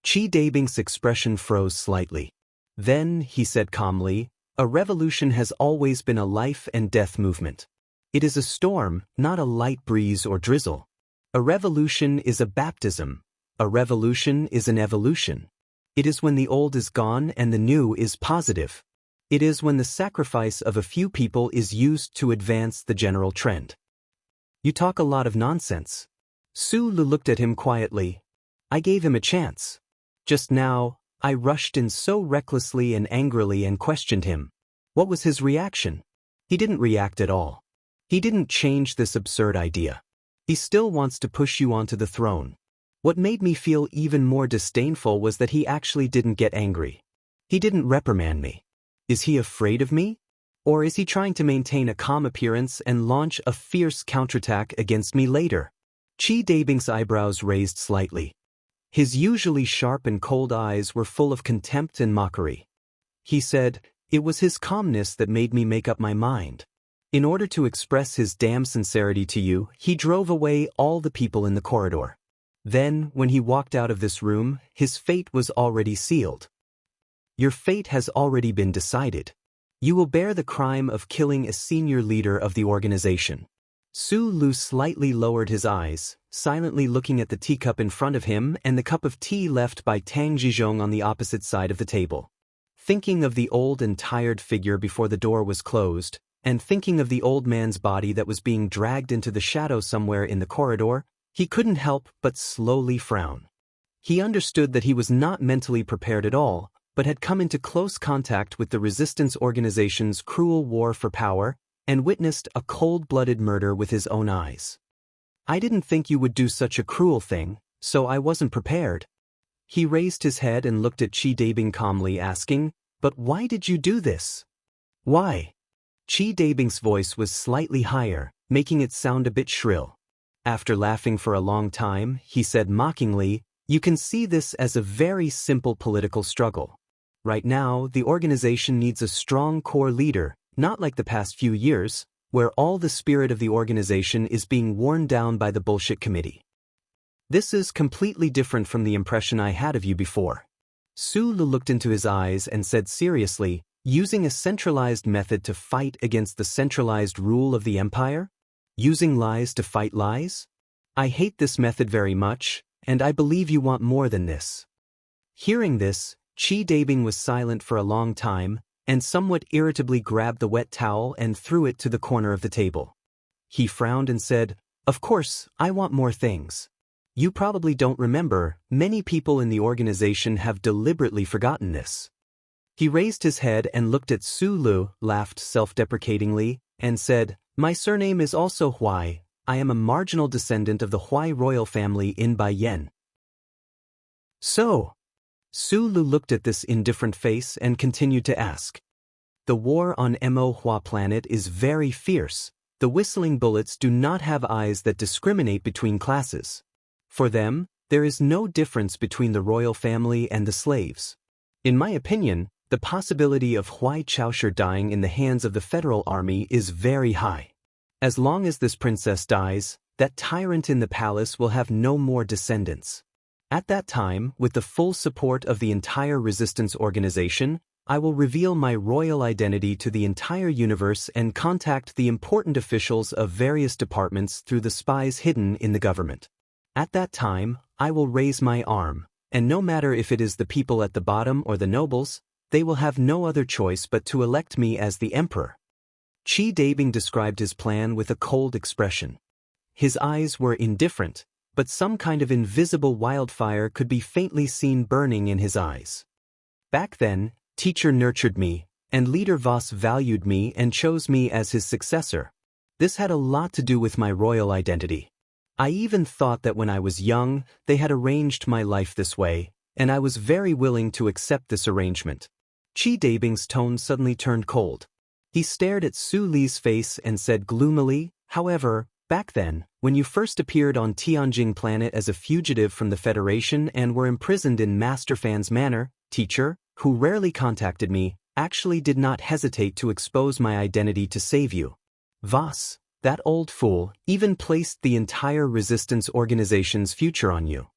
Qi Dabing's expression froze slightly. Then, he said calmly, a revolution has always been a life and death movement. It is a storm, not a light breeze or drizzle. A revolution is a baptism. A revolution is an evolution. It is when the old is gone and the new is positive. It is when the sacrifice of a few people is used to advance the general trend. You talk a lot of nonsense. Su Lu looked at him quietly. I gave him a chance. Just now, I rushed in so recklessly and angrily and questioned him. What was his reaction? He didn't react at all. He didn't change this absurd idea. He still wants to push you onto the throne. What made me feel even more disdainful was that he actually didn't get angry. He didn't reprimand me. Is he afraid of me? Or is he trying to maintain a calm appearance and launch a fierce counterattack against me later? Qi Dabing's eyebrows raised slightly. His usually sharp and cold eyes were full of contempt and mockery. He said, It was his calmness that made me make up my mind. In order to express his damn sincerity to you, he drove away all the people in the corridor. Then, when he walked out of this room, his fate was already sealed. Your fate has already been decided. You will bear the crime of killing a senior leader of the organization. Su Lu slightly lowered his eyes, silently looking at the teacup in front of him and the cup of tea left by Tang Zhizhong on the opposite side of the table. Thinking of the old and tired figure before the door was closed, and thinking of the old man's body that was being dragged into the shadow somewhere in the corridor, he couldn't help but slowly frown. He understood that he was not mentally prepared at all, but had come into close contact with the resistance organization's cruel war for power and witnessed a cold-blooded murder with his own eyes. I didn't think you would do such a cruel thing, So I wasn't prepared. He raised his head and looked at Chi Dabing calmly, asking, "But why did you do this?" "Why?" Chi Dabing's voice was slightly higher, making it sound a bit shrill. After laughing for a long time, he said mockingly, "You can see this as a very simple political struggle. Right now, the organization needs a strong core leader, not like the past few years, where all the spirit of the organization is being worn down by the bullshit committee. This is completely different from the impression I had of you before." Sulu looked into his eyes and said seriously, "Using a centralized method to fight against the centralized rule of the empire? Using lies to fight lies? I hate this method very much, and I believe you want more than this." Hearing this, Chi Dabing was silent for a long time, and somewhat irritably grabbed the wet towel and threw it to the corner of the table. He frowned and said, "Of course, I want more things. You probably don't remember, many people in the organization have deliberately forgotten this." He raised his head and looked at Sulu, laughed self-deprecatingly, and said, "My surname is also Huai. I am a marginal descendant of the Huai royal family in Baiyan." "So?" Sulu looked at this indifferent face and continued to ask. "The war on Mo Hua planet is very fierce. The whistling bullets do not have eyes that discriminate between classes. For them, there is no difference between the royal family and the slaves. In my opinion, the possibility of Huai Chaosher dying in the hands of the federal army is very high. As long as this princess dies, that tyrant in the palace will have no more descendants. At that time, with the full support of the entire resistance organization, I will reveal my royal identity to the entire universe and contact the important officials of various departments through the spies hidden in the government. At that time, I will raise my arm, and no matter if it is the people at the bottom or the nobles, they will have no other choice but to elect me as the emperor." Chi Dabing described his plan with a cold expression. His eyes were indifferent, but some kind of invisible wildfire could be faintly seen burning in his eyes. "Back then, teacher nurtured me, and leader Voss valued me and chose me as his successor. This had a lot to do with my royal identity. I even thought that when I was young, they had arranged my life this way, and I was very willing to accept this arrangement." Chi Dabing's tone suddenly turned cold. He stared at Su Li's face and said gloomily, "However, back then, when you first appeared on Tianjing planet as a fugitive from the Federation and were imprisoned in Master Fan's manor, teacher, who rarely contacted me, actually did not hesitate to expose my identity to save you. Voss, that old fool, even placed the entire resistance organization's future on you.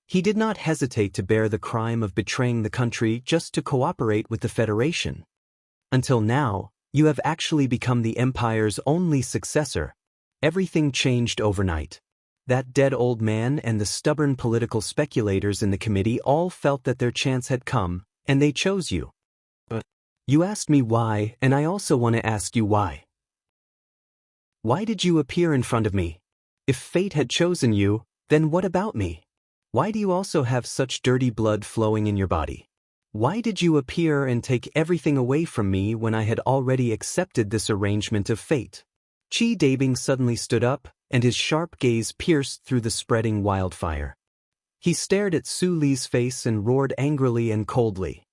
He did not hesitate to bear the crime of betraying the country just to cooperate with the Federation. Until now, you have actually become the Empire's only successor. Everything changed overnight. That dead old man and the stubborn political speculators in the committee all felt that their chance had come, and they chose you. But you asked me why, and I also want to ask you why. Why did you appear in front of me? If fate had chosen you, then what about me? Why do you also have such dirty blood flowing in your body? Why did you appear and take everything away from me when I had already accepted this arrangement of fate?" Chi Dabing suddenly stood up, and his sharp gaze pierced through the spreading wildfire. He stared at Su Li's face and roared angrily and coldly.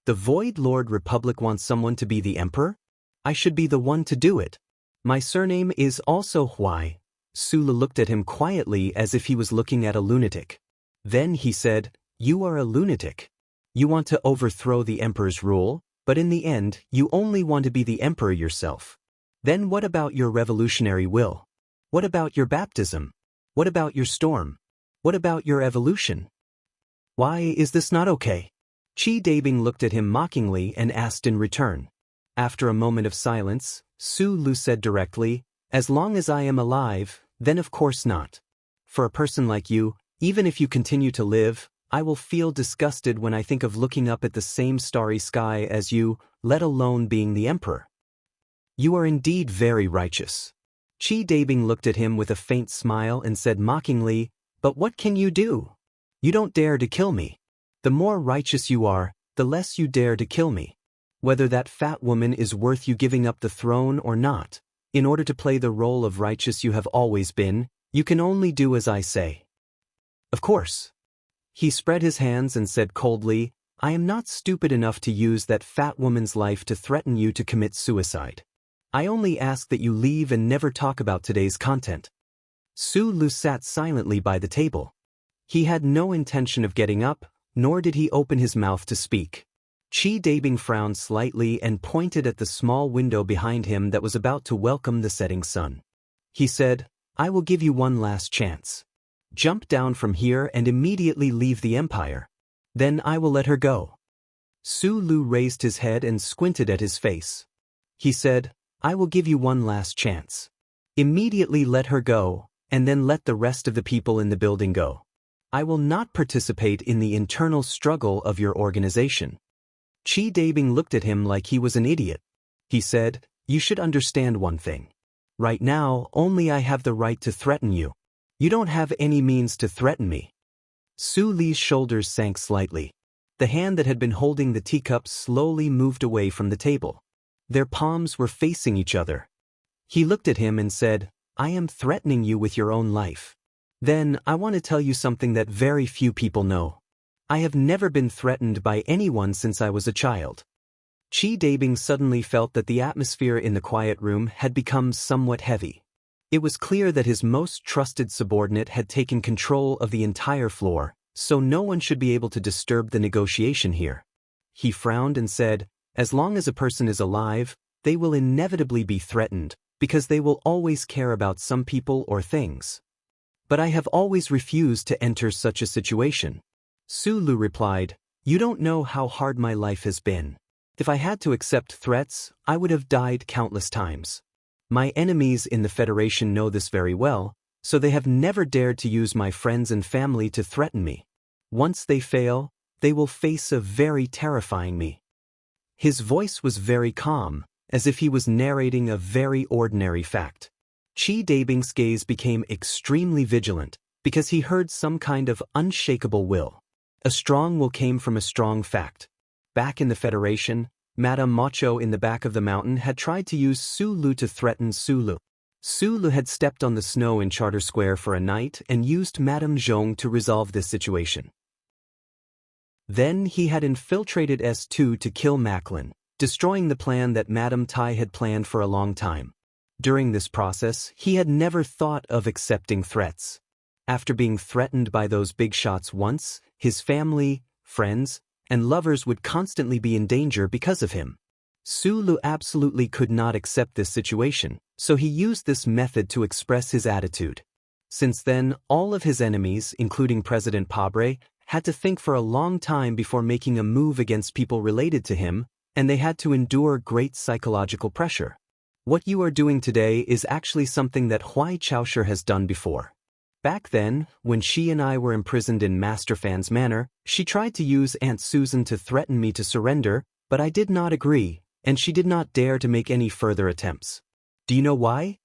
"The Void Lord Republic wants someone to be the emperor? I should be the one to do it. My surname is also Huai." Sula looked at him quietly as if he was looking at a lunatic. Then he said, "You are a lunatic. You want to overthrow the emperor's rule, but in the end, you only want to be the emperor yourself. Then what about your revolutionary will? What about your baptism? What about your storm? What about your evolution? Why is this not okay?" Chi Dabing looked at him mockingly and asked in return. After a moment of silence, Su Lu said directly, "As long as I am alive, then of course not. For a person like you, even if you continue to live, I will feel disgusted when I think of looking up at the same starry sky as you, let alone being the emperor. You are indeed very righteous." Chi Dabing looked at him with a faint smile and said mockingly, "But what can you do? You don't dare to kill me. The more righteous you are, the less you dare to kill me. Whether that fat woman is worth you giving up the throne or not, in order to play the role of righteous you have always been, you can only do as I say." Of course. He spread his hands and said coldly, I am not stupid enough to use that fat woman's life to threaten you to commit suicide. I only ask that you leave and never talk about today's content. Su Lu sat silently by the table. He had no intention of getting up, nor did he open his mouth to speak. Chi Dabing frowned slightly and pointed at the small window behind him that was about to welcome the setting sun. He said, I will give you one last chance. Jump down from here and immediately leave the empire. Then I will let her go. Su Lu raised his head and squinted at his face. He said, I will give you one last chance. Immediately let her go, and then let the rest of the people in the building go. I will not participate in the internal struggle of your organization. Chi Dabing looked at him like he was an idiot. He said, you should understand one thing. Right now, only I have the right to threaten you. You don't have any means to threaten me. Su Li's shoulders sank slightly. The hand that had been holding the teacup slowly moved away from the table. Their palms were facing each other. He looked at him and said, I am threatening you with your own life. Then, I want to tell you something that very few people know. I have never been threatened by anyone since I was a child. Chi Dabing suddenly felt that the atmosphere in the quiet room had become somewhat heavy. It was clear that his most trusted subordinate had taken control of the entire floor, so no one should be able to disturb the negotiation here. He frowned and said, as long as a person is alive, they will inevitably be threatened, because they will always care about some people or things. But I have always refused to enter such a situation. Su Lu replied, you don't know how hard my life has been. If I had to accept threats, I would have died countless times. My enemies in the Federation know this very well, so they have never dared to use my friends and family to threaten me. Once they fail, they will face a very terrifying me. His voice was very calm, as if he was narrating a very ordinary fact. Chi Dabing's gaze became extremely vigilant, because he heard some kind of unshakable will. A strong will came from a strong fact. Back in the Federation, Madame Macho in the back of the mountain had tried to use Su Lu to threaten Su Lu. Su Lu had stepped on the snow in Charter Square for a night and used Madame Zhong to resolve this situation. Then he had infiltrated S2 to kill Macklin, destroying the plan that Madame Tai had planned for a long time. During this process, he had never thought of accepting threats. After being threatened by those big shots once, his family, friends, and lovers would constantly be in danger because of him. Su Lu absolutely could not accept this situation, so he used this method to express his attitude. Since then, all of his enemies, including President Pabre, had to think for a long time before making a move against people related to him, and they had to endure great psychological pressure. What you are doing today is actually something that Huai Chaosher has done before. Back then, when she and I were imprisoned in Master Fan's manor, she tried to use Aunt Susan to threaten me to surrender, but I did not agree, and she did not dare to make any further attempts. Do you know why?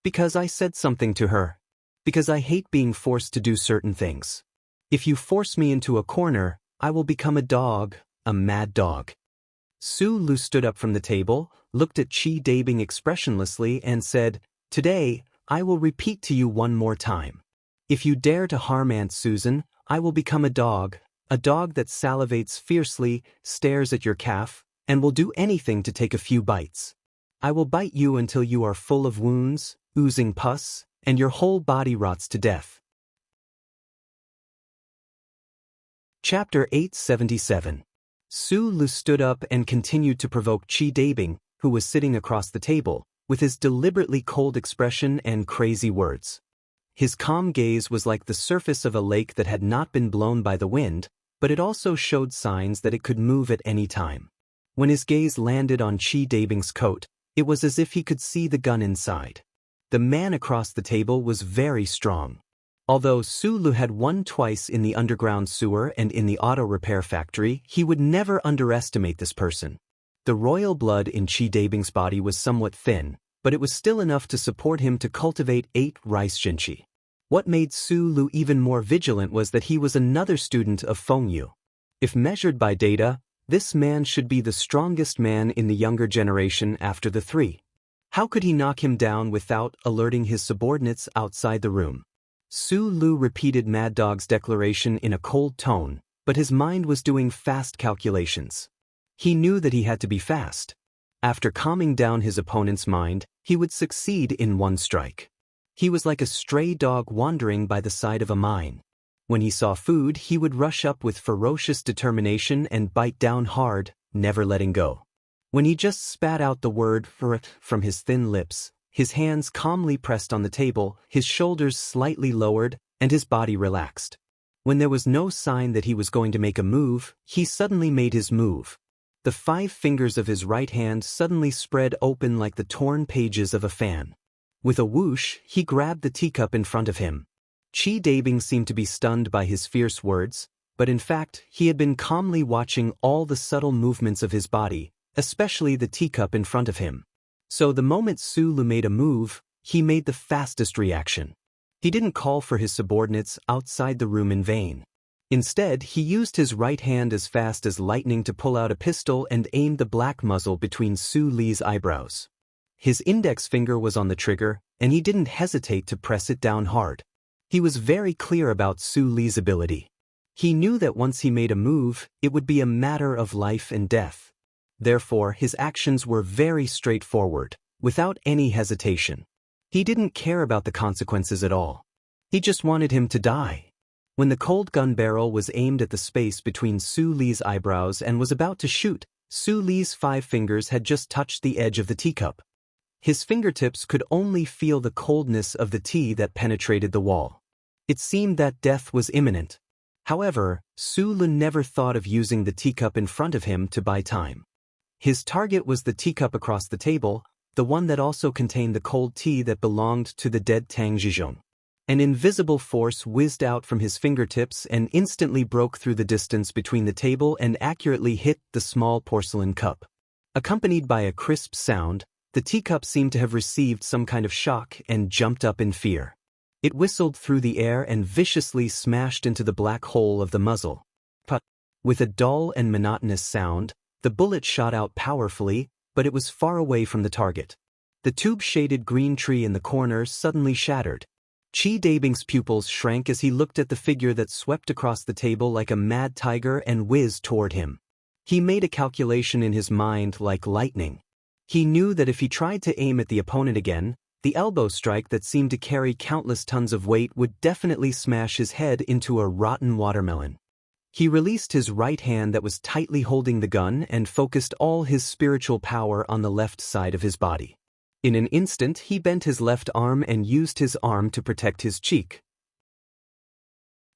Because I said something to her. Because I hate being forced to do certain things. If you force me into a corner, I will become a dog, a mad dog. Su Lu stood up from the table, looked at Chi Dabing expressionlessly and said, Today, I will repeat to you one more time. If you dare to harm Aunt Susan, I will become a dog that salivates fiercely, stares at your calf, and will do anything to take a few bites. I will bite you until you are full of wounds, oozing pus, and your whole body rots to death. Chapter 877. Su Lu stood up and continued to provoke Chi Dabing, who was sitting across the table, with his deliberately cold expression and crazy words. His calm gaze was like the surface of a lake that had not been blown by the wind, but it also showed signs that it could move at any time. When his gaze landed on Chi Dabing's coat, it was as if he could see the gun inside. The man across the table was very strong. Although Su Lu had won twice in the underground sewer and in the auto repair factory, he would never underestimate this person. The royal blood in Chi Dabing's body was somewhat thin, but it was still enough to support him to cultivate 8 rice jinchi. What made Su Lu even more vigilant was that he was another student of Fengyu. If measured by data, this man should be the strongest man in the younger generation after the 3. How could he knock him down without alerting his subordinates outside the room? Su Lu repeated Mad Dog's declaration in a cold tone, but his mind was doing fast calculations. He knew that he had to be fast. After calming down his opponent's mind, he would succeed in one strike. He was like a stray dog wandering by the side of a mine. When he saw food, he would rush up with ferocious determination and bite down hard, never letting go. When he just spat out the word "frit" from his thin lips, his hands calmly pressed on the table, his shoulders slightly lowered, and his body relaxed. When there was no sign that he was going to make a move, he suddenly made his move. The 5 fingers of his right hand suddenly spread open like the torn pages of a fan. With a whoosh, he grabbed the teacup in front of him. Chi Dabing seemed to be stunned by his fierce words, but in fact, he had been calmly watching all the subtle movements of his body, especially the teacup in front of him. So the moment Su Lu made a move, he made the fastest reaction. He didn't call for his subordinates outside the room in vain. Instead, he used his right hand as fast as lightning to pull out a pistol and aimed the black muzzle between Su Li's eyebrows. His index finger was on the trigger, and he didn't hesitate to press it down hard. He was very clear about Su Li's ability. He knew that once he made a move, it would be a matter of life and death. Therefore, his actions were very straightforward, without any hesitation. He didn't care about the consequences at all. He just wanted him to die. When the cold gun barrel was aimed at the space between Su Li's eyebrows and was about to shoot, Su Li's 5 fingers had just touched the edge of the teacup. His fingertips could only feel the coldness of the tea that penetrated the wall. It seemed that death was imminent. However, Su Lu never thought of using the teacup in front of him to buy time. His target was the teacup across the table, the one that also contained the cold tea that belonged to the dead Tang Zhizhong. An invisible force whizzed out from his fingertips and instantly broke through the distance between the table and accurately hit the small porcelain cup. Accompanied by a crisp sound, the teacup seemed to have received some kind of shock and jumped up in fear. It whistled through the air and viciously smashed into the black hole of the muzzle. But, with a dull and monotonous sound, the bullet shot out powerfully, but it was far away from the target. The tube-shaded green tree in the corner suddenly shattered. Chi Dabing's pupils shrank as he looked at the figure that swept across the table like a mad tiger and whizzed toward him. He made a calculation in his mind like lightning. He knew that if he tried to aim at the opponent again, the elbow strike that seemed to carry countless tons of weight would definitely smash his head into a rotten watermelon. He released his right hand that was tightly holding the gun and focused all his spiritual power on the left side of his body. In an instant, he bent his left arm and used his arm to protect his cheek.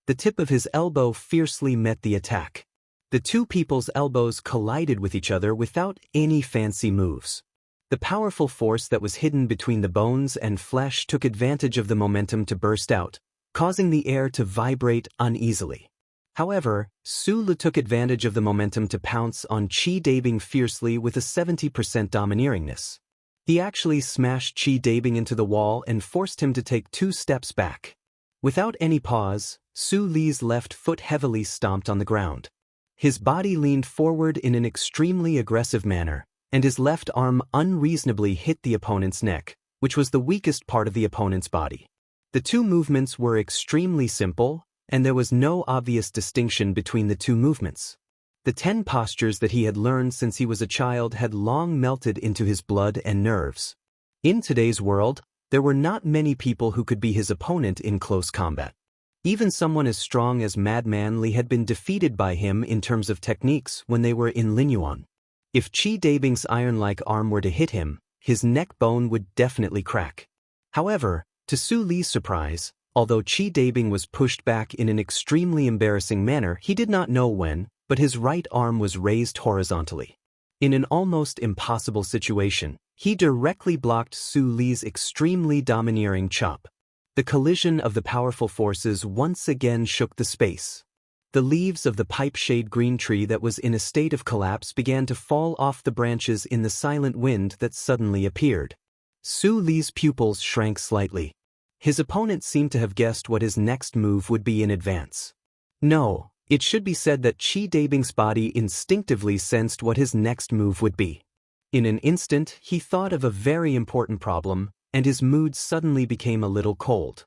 The tip of his elbow fiercely met the attack. The two people's elbows collided with each other without any fancy moves. The powerful force that was hidden between the bones and flesh took advantage of the momentum to burst out, causing the air to vibrate uneasily. However, Su Lu took advantage of the momentum to pounce on Chi Dabing fiercely with a 70% domineeringness. He actually smashed Chi Dabing into the wall and forced him to take 2 steps back. Without any pause, Su Li's left foot heavily stomped on the ground. His body leaned forward in an extremely aggressive manner, and his left arm unreasonably hit the opponent's neck, which was the weakest part of the opponent's body. The two movements were extremely simple, and there was no obvious distinction between the two movements. The 10 postures that he had learned since he was a child had long melted into his blood and nerves. In today's world, there were not many people who could be his opponent in close combat. Even someone as strong as Madman Li had been defeated by him in terms of techniques when they were in Linyuan. If Chi Dabing's iron-like arm were to hit him, his neck bone would definitely crack. However, to Su Li's surprise, although Chi Dabing was pushed back in an extremely embarrassing manner, he did not know when, but his right arm was raised horizontally. In an almost impossible situation, he directly blocked Su Li's extremely domineering chop. The collision of the powerful forces once again shook the space. The leaves of the pipe-shade green tree that was in a state of collapse began to fall off the branches in the silent wind that suddenly appeared. Su Li's pupils shrank slightly. His opponent seemed to have guessed what his next move would be in advance. No, it should be said that Chi Dabing's body instinctively sensed what his next move would be. In an instant, he thought of a very important problem, and his mood suddenly became a little cold.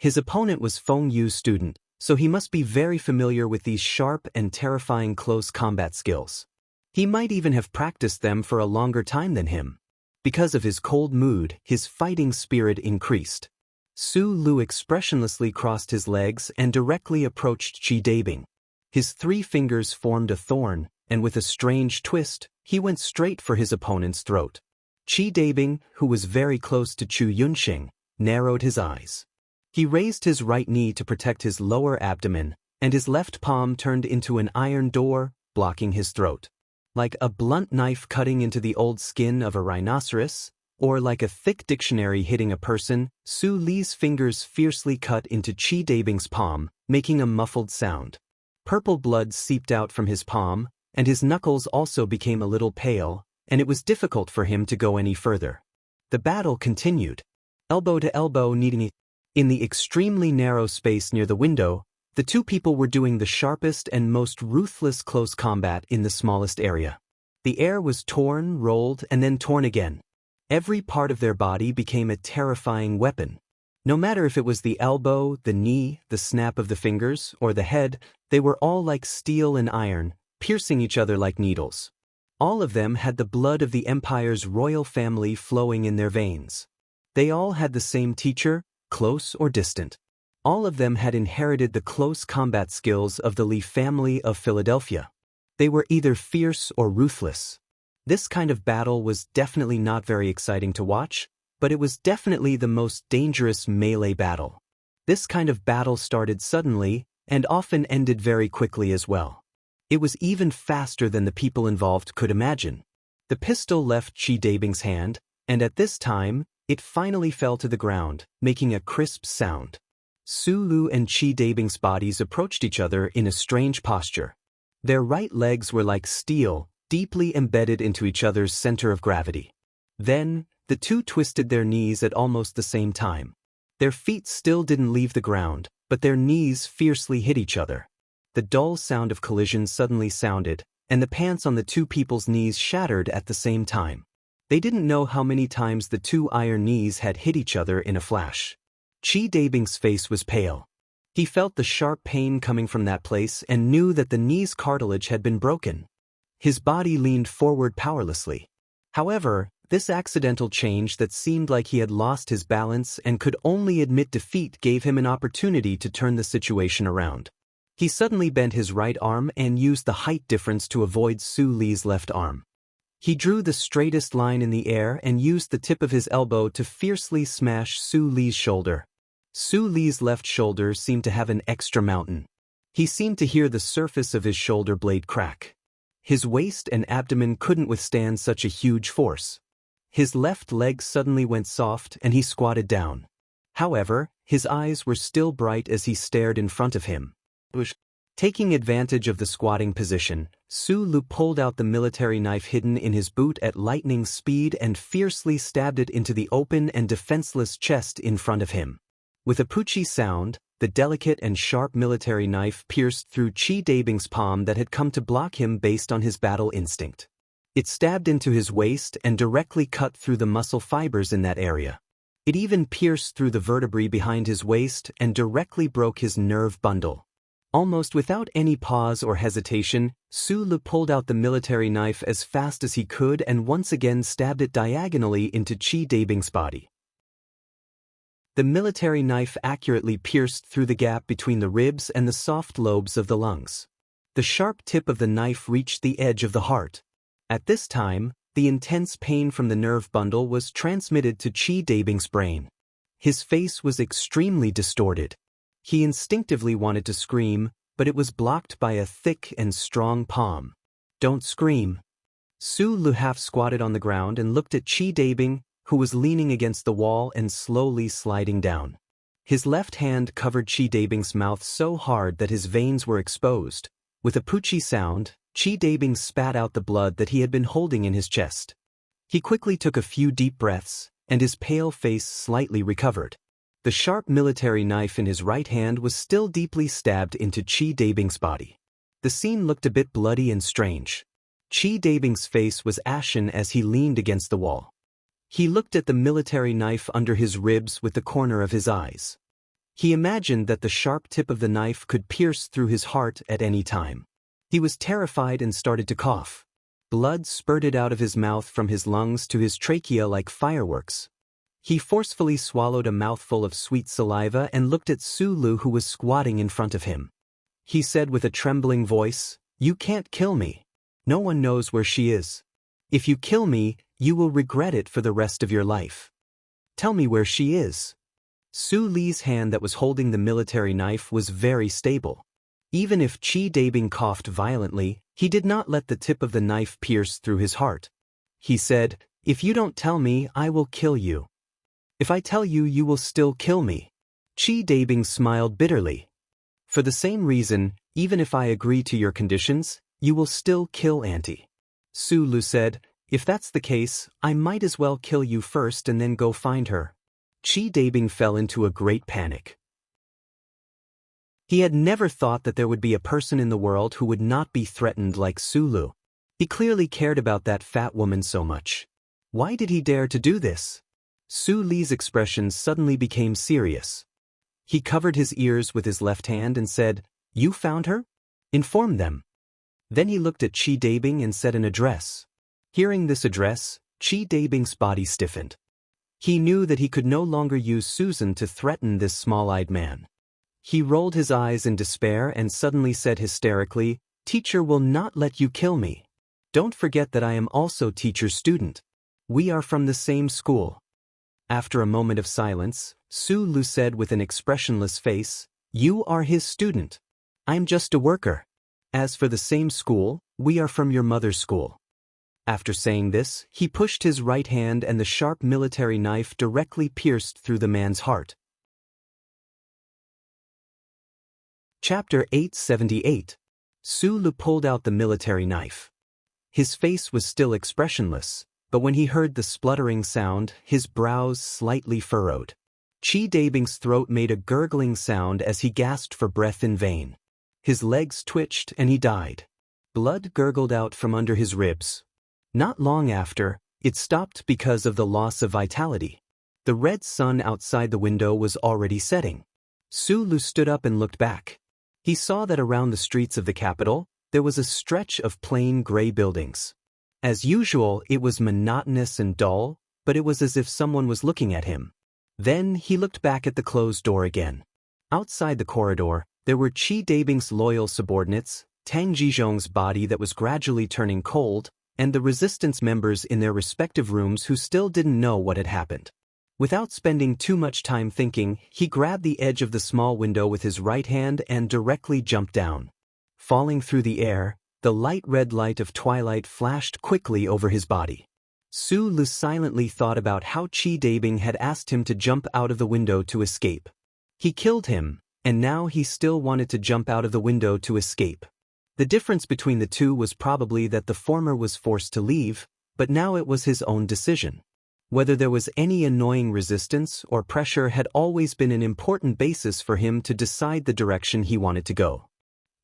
His opponent was Feng Yu's student, so he must be very familiar with these sharp and terrifying close combat skills. He might even have practiced them for a longer time than him. Because of his cold mood, his fighting spirit increased. Su Lu expressionlessly crossed his legs and directly approached Qi Dabing. His 3 fingers formed a thorn, and with a strange twist, he went straight for his opponent's throat. Qi Dabing, who was very close to Chu Yunxing, narrowed his eyes. He raised his right knee to protect his lower abdomen, and his left palm turned into an iron door, blocking his throat. Like a blunt knife cutting into the old skin of a rhinoceros, or like a thick dictionary hitting a person, Su Li's fingers fiercely cut into Qi Dabing's palm, making a muffled sound. Purple blood seeped out from his palm, and his knuckles also became a little pale, and it was difficult for him to go any further. The battle continued. Elbow to elbow, kneading. In the extremely narrow space near the window, the 2 people were doing the sharpest and most ruthless close combat in the smallest area. The air was torn, rolled, and then torn again. Every part of their body became a terrifying weapon. No matter if it was the elbow, the knee, the snap of the fingers, or the head, they were all like steel and iron, piercing each other like needles. All of them had the blood of the empire's royal family flowing in their veins. They all had the same teacher, close or distant. All of them had inherited the close combat skills of the Li family of Philadelphia. They were either fierce or ruthless. This kind of battle was definitely not very exciting to watch, but it was definitely the most dangerous melee battle. This kind of battle started suddenly, and often ended very quickly as well. It was even faster than the people involved could imagine. The pistol left Qi Dabing's hand, and at this time, it finally fell to the ground, making a crisp sound. Su Lu and Qi Dabing's bodies approached each other in a strange posture. Their right legs were like steel, deeply embedded into each other's center of gravity. Then, the 2 twisted their knees at almost the same time. Their feet still didn't leave the ground, but their knees fiercely hit each other. The dull sound of collision suddenly sounded, and the pants on the 2 people's knees shattered at the same time. They didn't know how many times the 2 iron knees had hit each other in a flash. Qi Dabing's face was pale. He felt the sharp pain coming from that place and knew that the knee's cartilage had been broken. His body leaned forward powerlessly. However, this accidental change that seemed like he had lost his balance and could only admit defeat gave him an opportunity to turn the situation around. He suddenly bent his right arm and used the height difference to avoid Su Li's left arm. He drew the straightest line in the air and used the tip of his elbow to fiercely smash Su Li's shoulder. Su Li's left shoulder seemed to have an extra mountain. He seemed to hear the surface of his shoulder blade crack. His waist and abdomen couldn't withstand such a huge force. His left leg suddenly went soft and he squatted down. However, his eyes were still bright as he stared in front of him. Taking advantage of the squatting position, Su Lu pulled out the military knife hidden in his boot at lightning speed and fiercely stabbed it into the open and defenseless chest in front of him. With a poochie sound, the delicate and sharp military knife pierced through Qi Dabing's palm that had come to block him based on his battle instinct. It stabbed into his waist and directly cut through the muscle fibers in that area. It even pierced through the vertebrae behind his waist and directly broke his nerve bundle. Almost without any pause or hesitation, Su Lu pulled out the military knife as fast as he could and once again stabbed it diagonally into Qi Dabing's body. The military knife accurately pierced through the gap between the ribs and the soft lobes of the lungs. The sharp tip of the knife reached the edge of the heart. At this time, the intense pain from the nerve bundle was transmitted to Qi Dabing's brain. His face was extremely distorted. He instinctively wanted to scream, but it was blocked by a thick and strong palm. "Don't scream." Su Lu half squatted on the ground and looked at Qi Dabing, who was leaning against the wall and slowly sliding down. His left hand covered Qi Dabing's mouth so hard that his veins were exposed. With a poochie sound, Qi Dabing spat out the blood that he had been holding in his chest. He quickly took a few deep breaths, and his pale face slightly recovered. The sharp military knife in his right hand was still deeply stabbed into Qi Dabing's body. The scene looked a bit bloody and strange. Qi Dabing's face was ashen as he leaned against the wall. He looked at the military knife under his ribs with the corner of his eyes. He imagined that the sharp tip of the knife could pierce through his heart at any time. He was terrified and started to cough. Blood spurted out of his mouth from his lungs to his trachea like fireworks. He forcefully swallowed a mouthful of sweet saliva and looked at Sulu, who was squatting in front of him. He said with a trembling voice, "You can't kill me. No one knows where she is. If you kill me, you will regret it for the rest of your life. Tell me where she is." Su Li's hand that was holding the military knife was very stable. Even if Chi Dabing coughed violently, he did not let the tip of the knife pierce through his heart. He said, "If you don't tell me, I will kill you. If I tell you, you will still kill me." Chi Dabing smiled bitterly. "For the same reason, even if I agree to your conditions, you will still kill Auntie." Su Lu said, "If that's the case, I might as well kill you first and then go find her." Chi Dabing fell into a great panic. He had never thought that there would be a person in the world who would not be threatened like Sulu. He clearly cared about that fat woman so much. Why did he dare to do this? Su Li's expression suddenly became serious. He covered his ears with his left hand and said, "You found her? Inform them." Then he looked at Chi Dabing and said an address. Hearing this address, Chi Dabing's body stiffened. He knew that he could no longer use Susan to threaten this small-eyed man. He rolled his eyes in despair and suddenly said hysterically, "Teacher will not let you kill me. Don't forget that I am also teacher's student. We are from the same school." After a moment of silence, Su Lu said with an expressionless face, "You are his student. I'm just a worker. As for the same school, we are from your mother's school." After saying this, he pushed his right hand and the sharp military knife directly pierced through the man's heart. Chapter 878. Su Lu pulled out the military knife. His face was still expressionless, but when he heard the spluttering sound, his brows slightly furrowed. Chi Dabing's throat made a gurgling sound as he gasped for breath in vain. His legs twitched and he died. Blood gurgled out from under his ribs. Not long after, it stopped because of the loss of vitality. The red sun outside the window was already setting. Su Lu stood up and looked back. He saw that around the streets of the capital, there was a stretch of plain gray buildings. As usual, it was monotonous and dull, but it was as if someone was looking at him. Then he looked back at the closed door again. Outside the corridor, there were Chi Dabing's loyal subordinates, Tang Jizhong's body that was gradually turning cold, and the resistance members in their respective rooms who still didn't know what had happened. Without spending too much time thinking, he grabbed the edge of the small window with his right hand and directly jumped down. Falling through the air, the light red light of twilight flashed quickly over his body. Su Lu silently thought about how Chi Dabing had asked him to jump out of the window to escape. He killed him, and now he still wanted to jump out of the window to escape. The difference between the two was probably that the former was forced to leave, but now it was his own decision. Whether there was any annoying resistance or pressure had always been an important basis for him to decide the direction he wanted to go.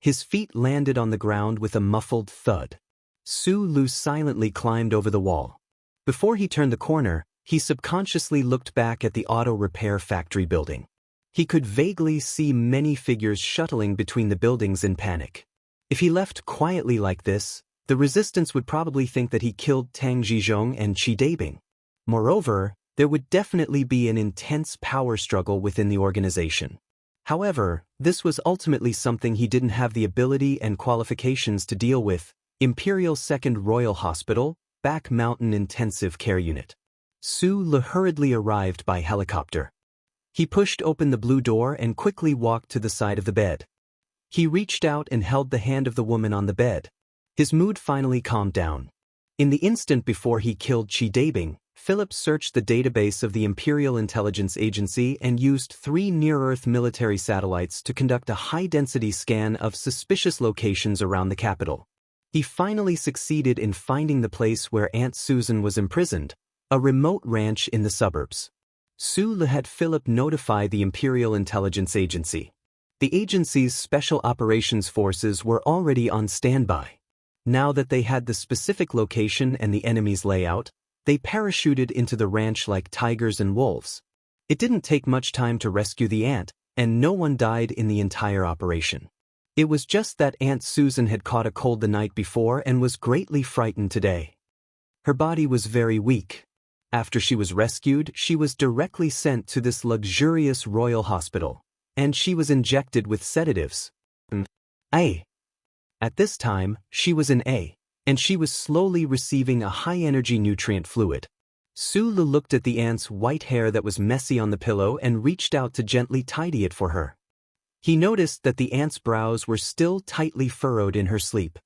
His feet landed on the ground with a muffled thud. Su Lu silently climbed over the wall. Before he turned the corner, he subconsciously looked back at the auto repair factory building. He could vaguely see many figures shuttling between the buildings in panic. If he left quietly like this, the resistance would probably think that he killed Tang Jizhong and Chi Dabing. Moreover, there would definitely be an intense power struggle within the organization. However, this was ultimately something he didn't have the ability and qualifications to deal with. Imperial 2nd Royal Hospital, Back Mountain Intensive Care Unit. Su Lu hurriedly arrived by helicopter. He pushed open the blue door and quickly walked to the side of the bed. He reached out and held the hand of the woman on the bed. His mood finally calmed down. In the instant before he killed Chi Dabing, Philip searched the database of the Imperial Intelligence Agency and used 3 near-Earth military satellites to conduct a high-density scan of suspicious locations around the capital. He finally succeeded in finding the place where Aunt Susan was imprisoned, a remote ranch in the suburbs. Su Lu had Philip notify the Imperial Intelligence Agency. The agency's special operations forces were already on standby. Now that they had the specific location and the enemy's layout, they parachuted into the ranch like tigers and wolves. It didn't take much time to rescue the aunt, and no one died in the entire operation. It was just that Aunt Susan had caught a cold the night before and was greatly frightened today. Her body was very weak. After she was rescued, she was directly sent to this luxurious royal hospital, and she was injected with sedatives. A. At this time, she was in A, and she was slowly receiving a high-energy nutrient fluid. Sulu looked at the aunt's white hair that was messy on the pillow and reached out to gently tidy it for her. He noticed that the aunt's brows were still tightly furrowed in her sleep.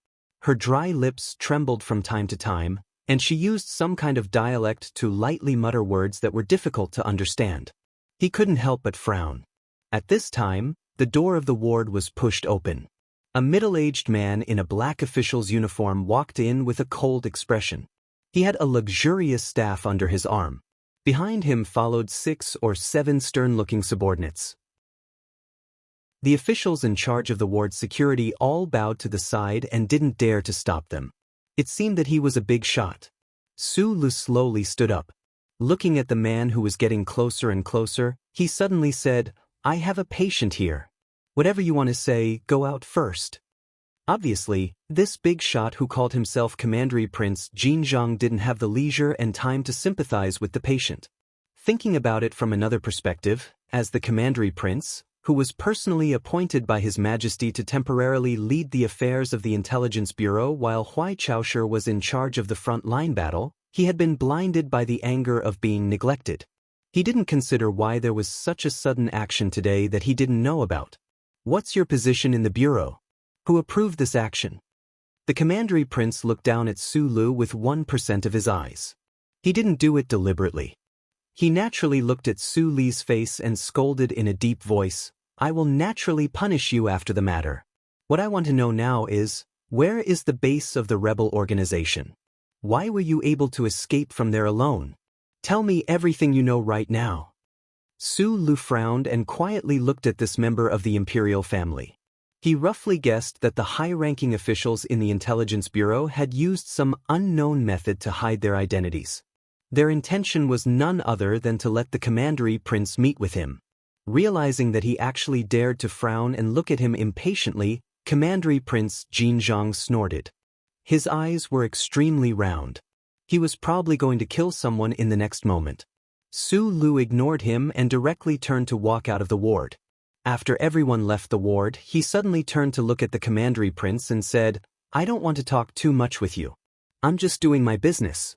Her dry lips trembled from time to time, and she used some kind of dialect to lightly mutter words that were difficult to understand. He couldn't help but frown. At this time, the door of the ward was pushed open. A middle-aged man in a black official's uniform walked in with a cold expression. He had a luxurious staff under his arm. Behind him followed 6 or 7 stern-looking subordinates. The officials in charge of the ward's security all bowed to the side and didn't dare to stop them. It seemed that he was a big shot. Sulu slowly stood up. Looking at the man who was getting closer and closer, he suddenly said, "I have a patient here. Whatever you want to say, go out first." Obviously, this big shot who called himself Commandery Prince Jinzhong didn't have the leisure and time to sympathize with the patient. Thinking about it from another perspective, as the Commandery Prince, who was personally appointed by His Majesty to temporarily lead the affairs of the Intelligence Bureau while Huai Chaosher was in charge of the front-line battle, he had been blinded by the anger of being neglected. He didn't consider why there was such a sudden action today that he didn't know about. "What's your position in the Bureau? Who approved this action?" The Commandery Prince looked down at Sulu with 1% of his eyes. He didn't do it deliberately. He naturally looked at Su Li's face and scolded in a deep voice, "I will naturally punish you after the matter. What I want to know now is, where is the base of the rebel organization? Why were you able to escape from there alone? Tell me everything you know right now." Su Lu frowned and quietly looked at this member of the imperial family. He roughly guessed that the high-ranking officials in the Intelligence Bureau had used some unknown method to hide their identities. Their intention was none other than to let the Commandery Prince meet with him. Realizing that he actually dared to frown and look at him impatiently, Commandery Prince Jinzhong snorted. His eyes were extremely round. He was probably going to kill someone in the next moment. Su Lu ignored him and directly turned to walk out of the ward. After everyone left the ward, he suddenly turned to look at the Commandery Prince and said, "I don't want to talk too much with you. I'm just doing my business.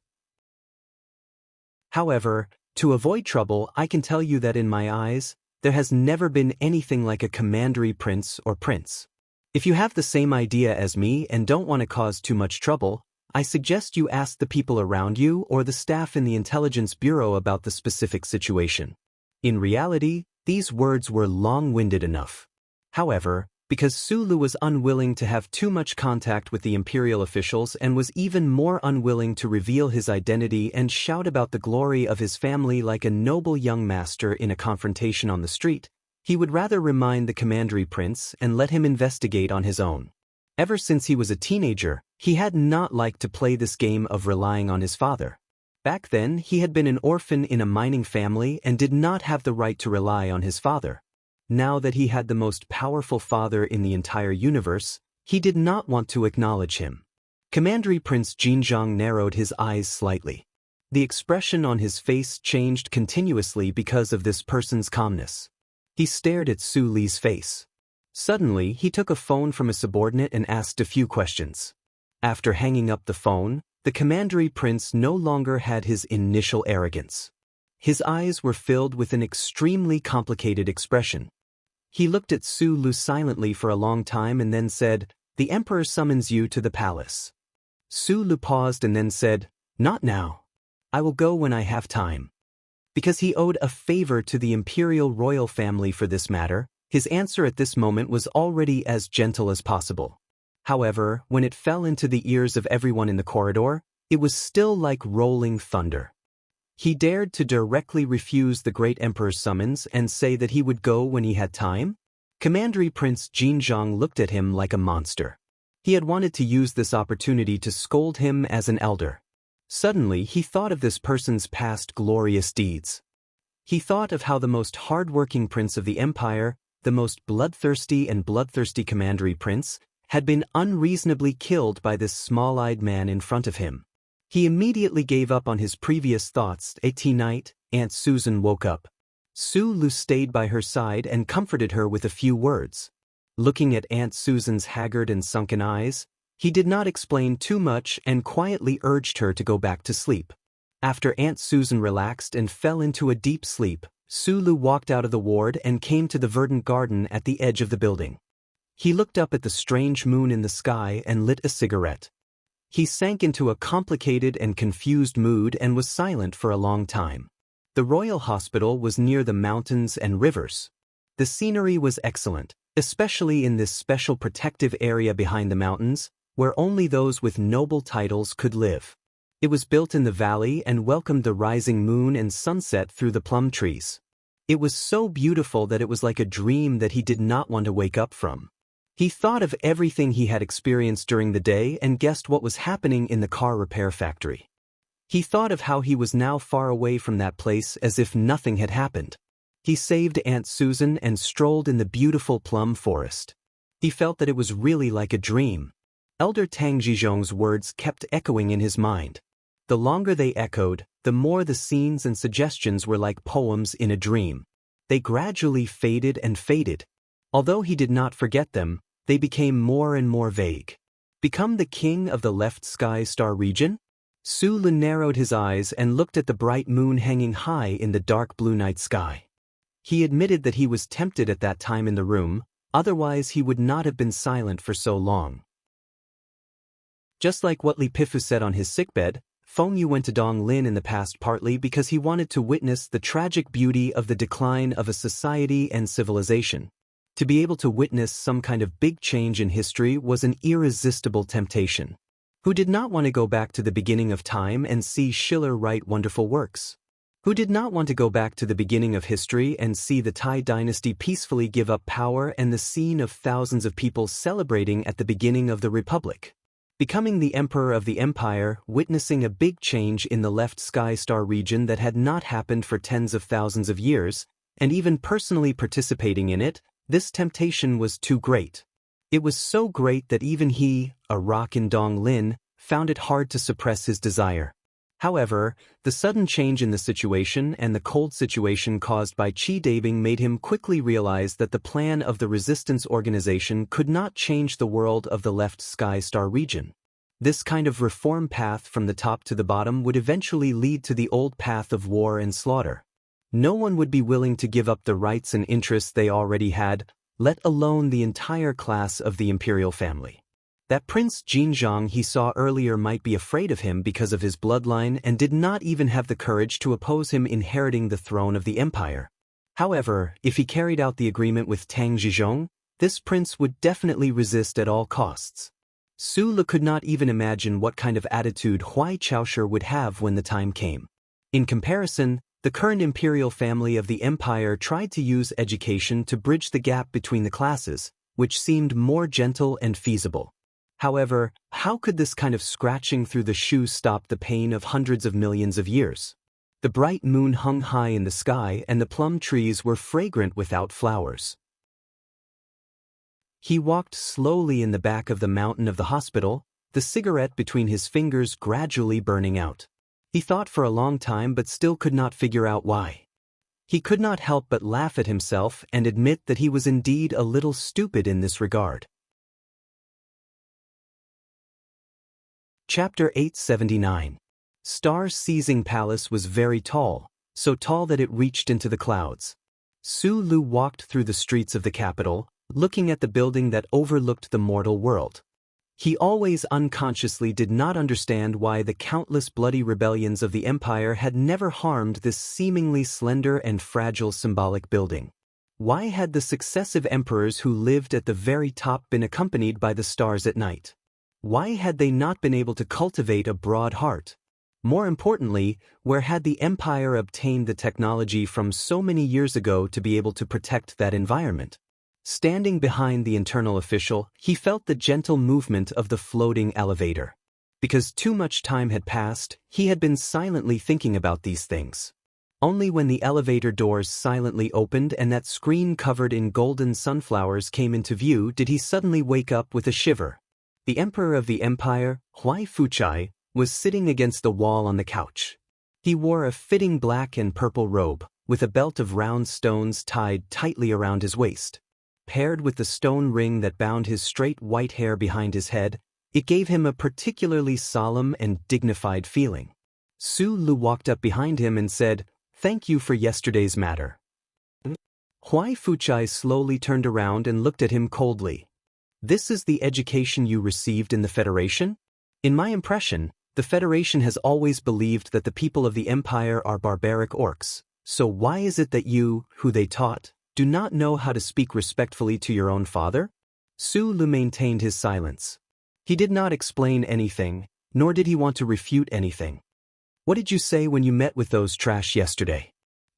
However, to avoid trouble, I can tell you that in my eyes, there has never been anything like a Commandery Prince or Prince. If you have the same idea as me and don't want to cause too much trouble, I suggest you ask the people around you or the staff in the Intelligence Bureau about the specific situation." In reality, these words were long-winded enough. However, because Sulu was unwilling to have too much contact with the imperial officials and was even more unwilling to reveal his identity and shout about the glory of his family like a noble young master in a confrontation on the street, he would rather remind the Commandery Prince and let him investigate on his own. Ever since he was a teenager, he had not liked to play this game of relying on his father. Back then, he had been an orphan in a mining family and did not have the right to rely on his father. Now that he had the most powerful father in the entire universe, he did not want to acknowledge him. Commandery Prince Jinzhong narrowed his eyes slightly. The expression on his face changed continuously because of this person's calmness. He stared at Su Li's face. Suddenly, he took a phone from a subordinate and asked a few questions. After hanging up the phone, the Commandery Prince no longer had his initial arrogance. His eyes were filled with an extremely complicated expression. He looked at Su Lu silently for a long time and then said, "The Emperor summons you to the palace." Su Lu paused and then said, "Not now. I will go when I have time." Because he owed a favor to the imperial royal family for this matter, his answer at this moment was already as gentle as possible. However, when it fell into the ears of everyone in the corridor, it was still like rolling thunder. He dared to directly refuse the great emperor's summons and say that he would go when he had time? Commandery Prince Jinzhong looked at him like a monster. He had wanted to use this opportunity to scold him as an elder. Suddenly, he thought of this person's past glorious deeds. He thought of how the most hard-working prince of the empire, the most bloodthirsty commandery prince, had been unreasonably killed by this small-eyed man in front of him. He immediately gave up on his previous thoughts. At night, Aunt Susan woke up. Su Lu stayed by her side and comforted her with a few words. Looking at Aunt Susan's haggard and sunken eyes, he did not explain too much and quietly urged her to go back to sleep. After Aunt Susan relaxed and fell into a deep sleep, Su Lu walked out of the ward and came to the verdant garden at the edge of the building. He looked up at the strange moon in the sky and lit a cigarette. He sank into a complicated and confused mood and was silent for a long time. The Royal Hospital was near the mountains and rivers. The scenery was excellent, especially in this special protective area behind the mountains, where only those with noble titles could live. It was built in the valley and welcomed the rising moon and sunset through the plum trees. It was so beautiful that it was like a dream that he did not want to wake up from. He thought of everything he had experienced during the day and guessed what was happening in the car repair factory. He thought of how he was now far away from that place as if nothing had happened. He saved Aunt Susan and strolled in the beautiful plum forest. He felt that it was really like a dream. Elder Tang Jizhong's words kept echoing in his mind. The longer they echoed, the more the scenes and suggestions were like poems in a dream. They gradually faded and faded. Although he did not forget them, they became more and more vague. Become the king of the left sky star region? Su Lin narrowed his eyes and looked at the bright moon hanging high in the dark blue night sky. He admitted that he was tempted at that time in the room, otherwise he would not have been silent for so long. Just like what Li Pifu said on his sickbed, Feng Yu went to Dong Lin in the past partly because he wanted to witness the tragic beauty of the decline of a society and civilization. To be able to witness some kind of big change in history was an irresistible temptation. Who did not want to go back to the beginning of time and see Schiller write wonderful works? Who did not want to go back to the beginning of history and see the Tai dynasty peacefully give up power and the scene of thousands of people celebrating at the beginning of the Republic? Becoming the emperor of the empire, witnessing a big change in the left sky star region that had not happened for tens of thousands of years, and even personally participating in it, this temptation was too great. It was so great that even he, a rock in Dong Lin, found it hard to suppress his desire. However, the sudden change in the situation and the cold situation caused by Qi Dabing made him quickly realize that the plan of the resistance organization could not change the world of the left sky star region. This kind of reform path from the top to the bottom would eventually lead to the old path of war and slaughter. No one would be willing to give up the rights and interests they already had, let alone the entire class of the imperial family. That Prince Jinzhong he saw earlier might be afraid of him because of his bloodline and did not even have the courage to oppose him inheriting the throne of the empire. However, if he carried out the agreement with Tang Jizhong, this prince would definitely resist at all costs. Su Le could not even imagine what kind of attitude Huai Chaosher would have when the time came. In comparison, the current imperial family of the empire tried to use education to bridge the gap between the classes, which seemed more gentle and feasible. However, how could this kind of scratching through the shoe stop the pain of hundreds of millions of years? The bright moon hung high in the sky and the plum trees were fragrant without flowers. He walked slowly in the back of the mountain of the hospital, the cigarette between his fingers gradually burning out. He thought for a long time but still could not figure out why. He could not help but laugh at himself and admit that he was indeed a little stupid in this regard. Chapter 879. Star-seizing palace was very tall, so tall that it reached into the clouds. Su Lu walked through the streets of the capital, looking at the building that overlooked the mortal world. He always unconsciously did not understand why the countless bloody rebellions of the empire had never harmed this seemingly slender and fragile symbolic building. Why had the successive emperors who lived at the very top been accompanied by the stars at night? Why had they not been able to cultivate a broad heart? More importantly, where had the empire obtained the technology from so many years ago to be able to protect that environment? Standing behind the internal official, he felt the gentle movement of the floating elevator. Because too much time had passed, he had been silently thinking about these things. Only when the elevator doors silently opened and that screen covered in golden sunflowers came into view did he suddenly wake up with a shiver. The Emperor of the Empire, Huai Fuchai, was sitting against the wall on the couch. He wore a fitting black and purple robe, with a belt of round stones tied tightly around his waist. Paired with the stone ring that bound his straight white hair behind his head, it gave him a particularly solemn and dignified feeling. Su Lu walked up behind him and said, "Thank you for yesterday's matter." Huai Fuchai slowly turned around and looked at him coldly. "This is the education you received in the Federation? In my impression, the Federation has always believed that the people of the Empire are barbaric orcs. So why is it that you, who they taught, do not know how to speak respectfully to your own father?" Su Lu maintained his silence. He did not explain anything, nor did he want to refute anything. "What did you say when you met with those trash yesterday?"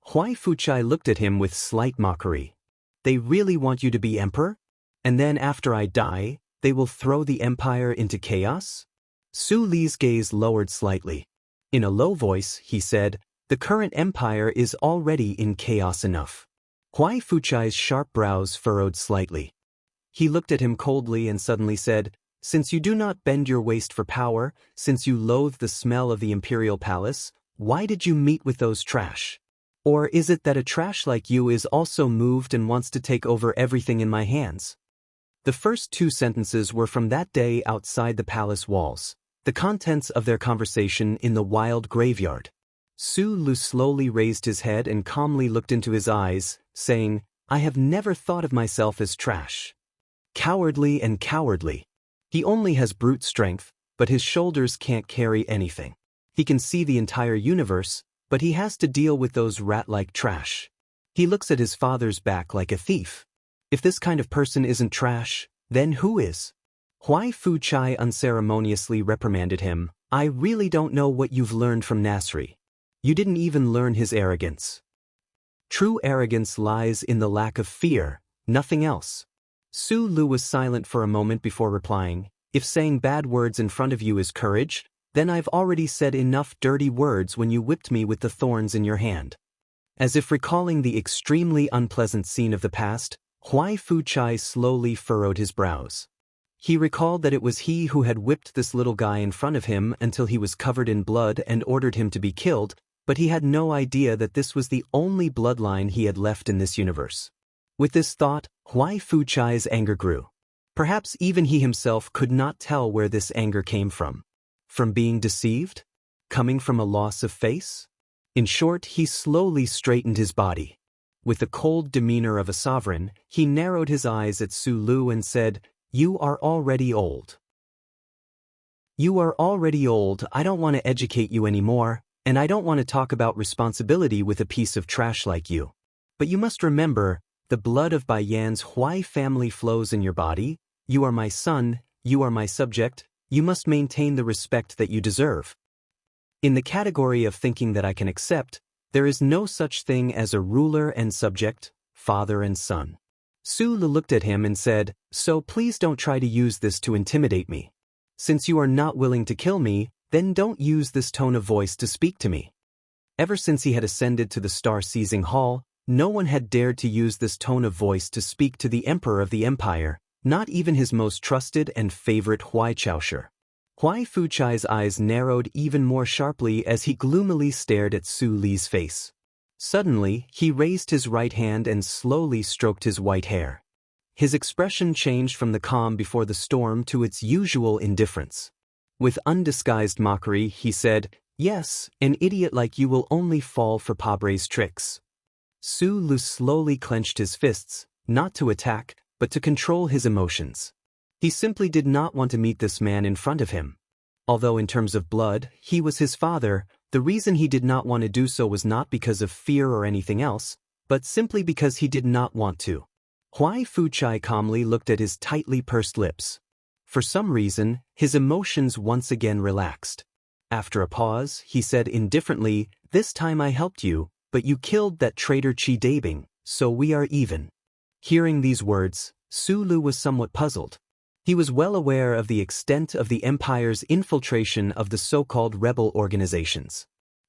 Huai Fuchai looked at him with slight mockery. "They really want you to be emperor? And then after I die, they will throw the empire into chaos?" Su Li's gaze lowered slightly. In a low voice, he said, "The current empire is already in chaos enough." Huai Fuchai's sharp brows furrowed slightly. He looked at him coldly and suddenly said, "Since you do not bend your waist for power, since you loathe the smell of the imperial palace, why did you meet with those trash? Or is it that a trash like you is also moved and wants to take over everything in my hands?" The first two sentences were from that day outside the palace walls, the contents of their conversation in the wild graveyard. Su Lu slowly raised his head and calmly looked into his eyes, saying, "I have never thought of myself as trash. Cowardly and cowardly. He only has brute strength, but his shoulders can't carry anything. He can see the entire universe, but he has to deal with those rat-like trash. He looks at his father's back like a thief. If this kind of person isn't trash, then who is?" Huai Fuchai unceremoniously reprimanded him, "I really don't know what you've learned from Nasri. You didn't even learn his arrogance. True arrogance lies in the lack of fear, nothing else." Su Lu was silent for a moment before replying, "If saying bad words in front of you is courage, then I've already said enough dirty words when you whipped me with the thorns in your hand." As if recalling the extremely unpleasant scene of the past, Huai Fuchai slowly furrowed his brows. He recalled that it was he who had whipped this little guy in front of him until he was covered in blood and ordered him to be killed, but he had no idea that this was the only bloodline he had left in this universe. With this thought, Huai Fuchai's anger grew. Perhaps even he himself could not tell where this anger came from. From being deceived? Coming from a loss of face? In short, he slowly straightened his body. With the cold demeanor of a sovereign, he narrowed his eyes at Su Lu and said, "You are already old. You are already old. I don't want to educate you anymore, and I don't want to talk about responsibility with a piece of trash like you. But you must remember, the blood of Bai Yan's Huai family flows in your body. You are my son, you are my subject, you must maintain the respect that you deserve. In the category of thinking that I can accept, there is no such thing as a ruler and subject, father and son." Su Lu looked at him and said, "So please don't try to use this to intimidate me. Since you are not willing to kill me, then don't use this tone of voice to speak to me." Ever since he had ascended to the star-seizing hall, no one had dared to use this tone of voice to speak to the Emperor of the Empire, not even his most trusted and favorite Huai Chaosher. Huai Fuchai's eyes narrowed even more sharply as he gloomily stared at Su Li's face. Suddenly, he raised his right hand and slowly stroked his white hair. His expression changed from the calm before the storm to its usual indifference. With undisguised mockery, he said, "Yes, an idiot like you will only fall for Pabre's tricks." Su Lu slowly clenched his fists, not to attack, but to control his emotions. He simply did not want to meet this man in front of him. Although in terms of blood, he was his father, the reason he did not want to do so was not because of fear or anything else, but simply because he did not want to. Huai Fuchai calmly looked at his tightly pursed lips. For some reason, his emotions once again relaxed. After a pause, he said indifferently, "This time I helped you, but you killed that traitor Chi Dabing, so we are even." Hearing these words, Su Lu was somewhat puzzled. He was well aware of the extent of the Empire's infiltration of the so-called rebel organizations.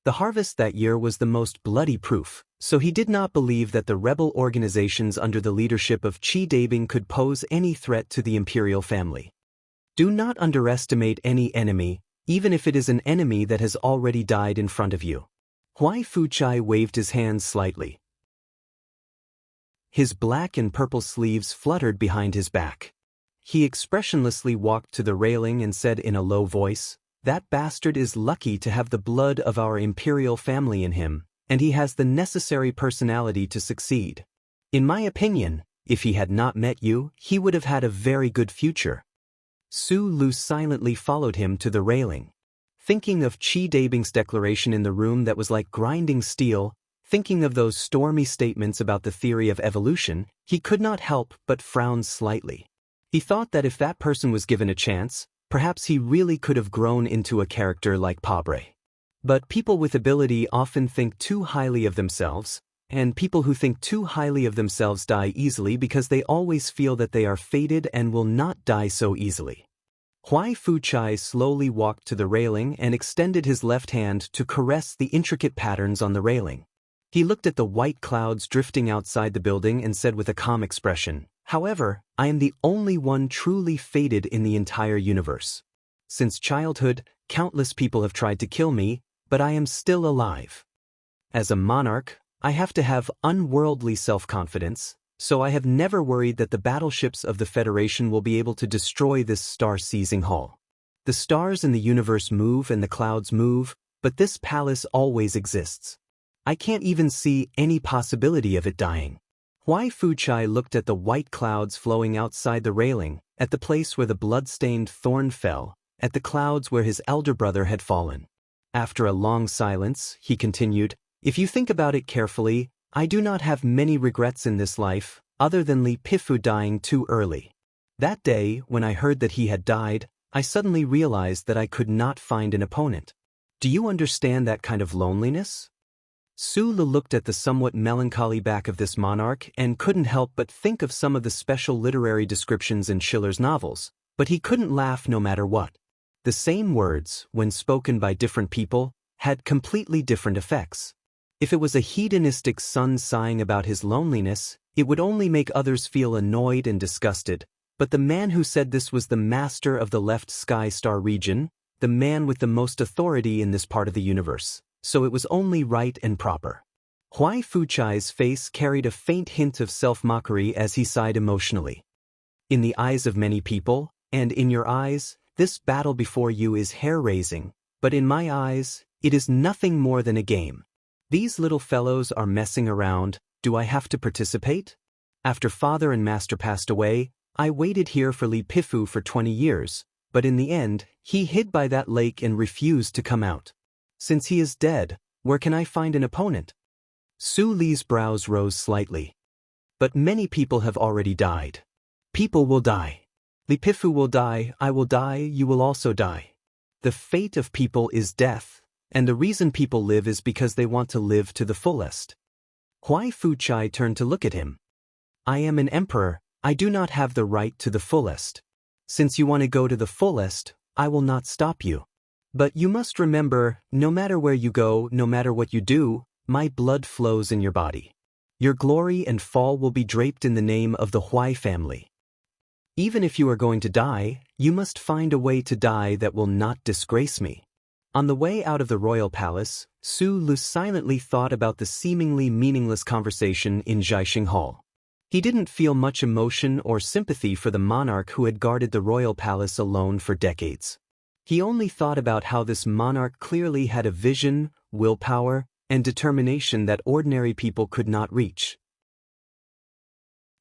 The harvest that year was the most bloody proof, so he did not believe that the rebel organizations under the leadership of Chi Dabing could pose any threat to the imperial family. Do not underestimate any enemy, even if it is an enemy that has already died in front of you. Huai Fuchai waved his hands slightly. His black and purple sleeves fluttered behind his back. He expressionlessly walked to the railing and said in a low voice, "That bastard is lucky to have the blood of our imperial family in him, and he has the necessary personality to succeed. In my opinion, if he had not met you, he would have had a very good future." Su Lu silently followed him to the railing. Thinking of Chi Dabing's declaration in the room that was like grinding steel, thinking of those stormy statements about the theory of evolution, he could not help but frown slightly. He thought that if that person was given a chance, perhaps he really could have grown into a character like Pabre. But people with ability often think too highly of themselves, and people who think too highly of themselves die easily because they always feel that they are fated and will not die so easily. Huai Fuchai slowly walked to the railing and extended his left hand to caress the intricate patterns on the railing. He looked at the white clouds drifting outside the building and said with a calm expression, "However, I am the only one truly fated in the entire universe. Since childhood, countless people have tried to kill me, but I am still alive. As a monarch, I have to have unworldly self-confidence, so I have never worried that the battleships of the Federation will be able to destroy this star-seizing hull. The stars in the universe move and the clouds move, but this palace always exists. I can't even see any possibility of it dying." Huai Fuchai looked at the white clouds flowing outside the railing, at the place where the blood-stained thorn fell, at the clouds where his elder brother had fallen. After a long silence, he continued, "If you think about it carefully, I do not have many regrets in this life, other than Li Pifu dying too early. That day, when I heard that he had died, I suddenly realized that I could not find an opponent. Do you understand that kind of loneliness?" Su Lu looked at the somewhat melancholy back of this monarch and couldn't help but think of some of the special literary descriptions in Schiller's novels, but he couldn't laugh no matter what. The same words, when spoken by different people, had completely different effects. If it was a hedonistic son sighing about his loneliness, it would only make others feel annoyed and disgusted, but the man who said this was the master of the left sky star region, the man with the most authority in this part of the universe, so it was only right and proper. Huai Fuchai's face carried a faint hint of self-mockery as he sighed emotionally. "In the eyes of many people, and in your eyes, this battle before you is hair-raising, but in my eyes, it is nothing more than a game. These little fellows are messing around. Do I have to participate? After father and master passed away, I waited here for Li Pifu for 20 years, but in the end, he hid by that lake and refused to come out. Since he is dead, where can I find an opponent?" Su Li's brows rose slightly. "But many people have already died. People will die. Li Pifu will die, I will die, you will also die. The fate of people is death, and the reason people live is because they want to live to the fullest." Huai Fuchai turned to look at him. "I am an emperor, I do not have the right to the fullest. Since you want to go to the fullest, I will not stop you. But you must remember, no matter where you go, no matter what you do, my blood flows in your body. Your glory and fall will be draped in the name of the Huai family. Even if you are going to die, you must find a way to die that will not disgrace me." On the way out of the royal palace, Su Lu silently thought about the seemingly meaningless conversation in Jiaxing Hall. He didn't feel much emotion or sympathy for the monarch who had guarded the royal palace alone for decades. He only thought about how this monarch clearly had a vision, willpower, and determination that ordinary people could not reach.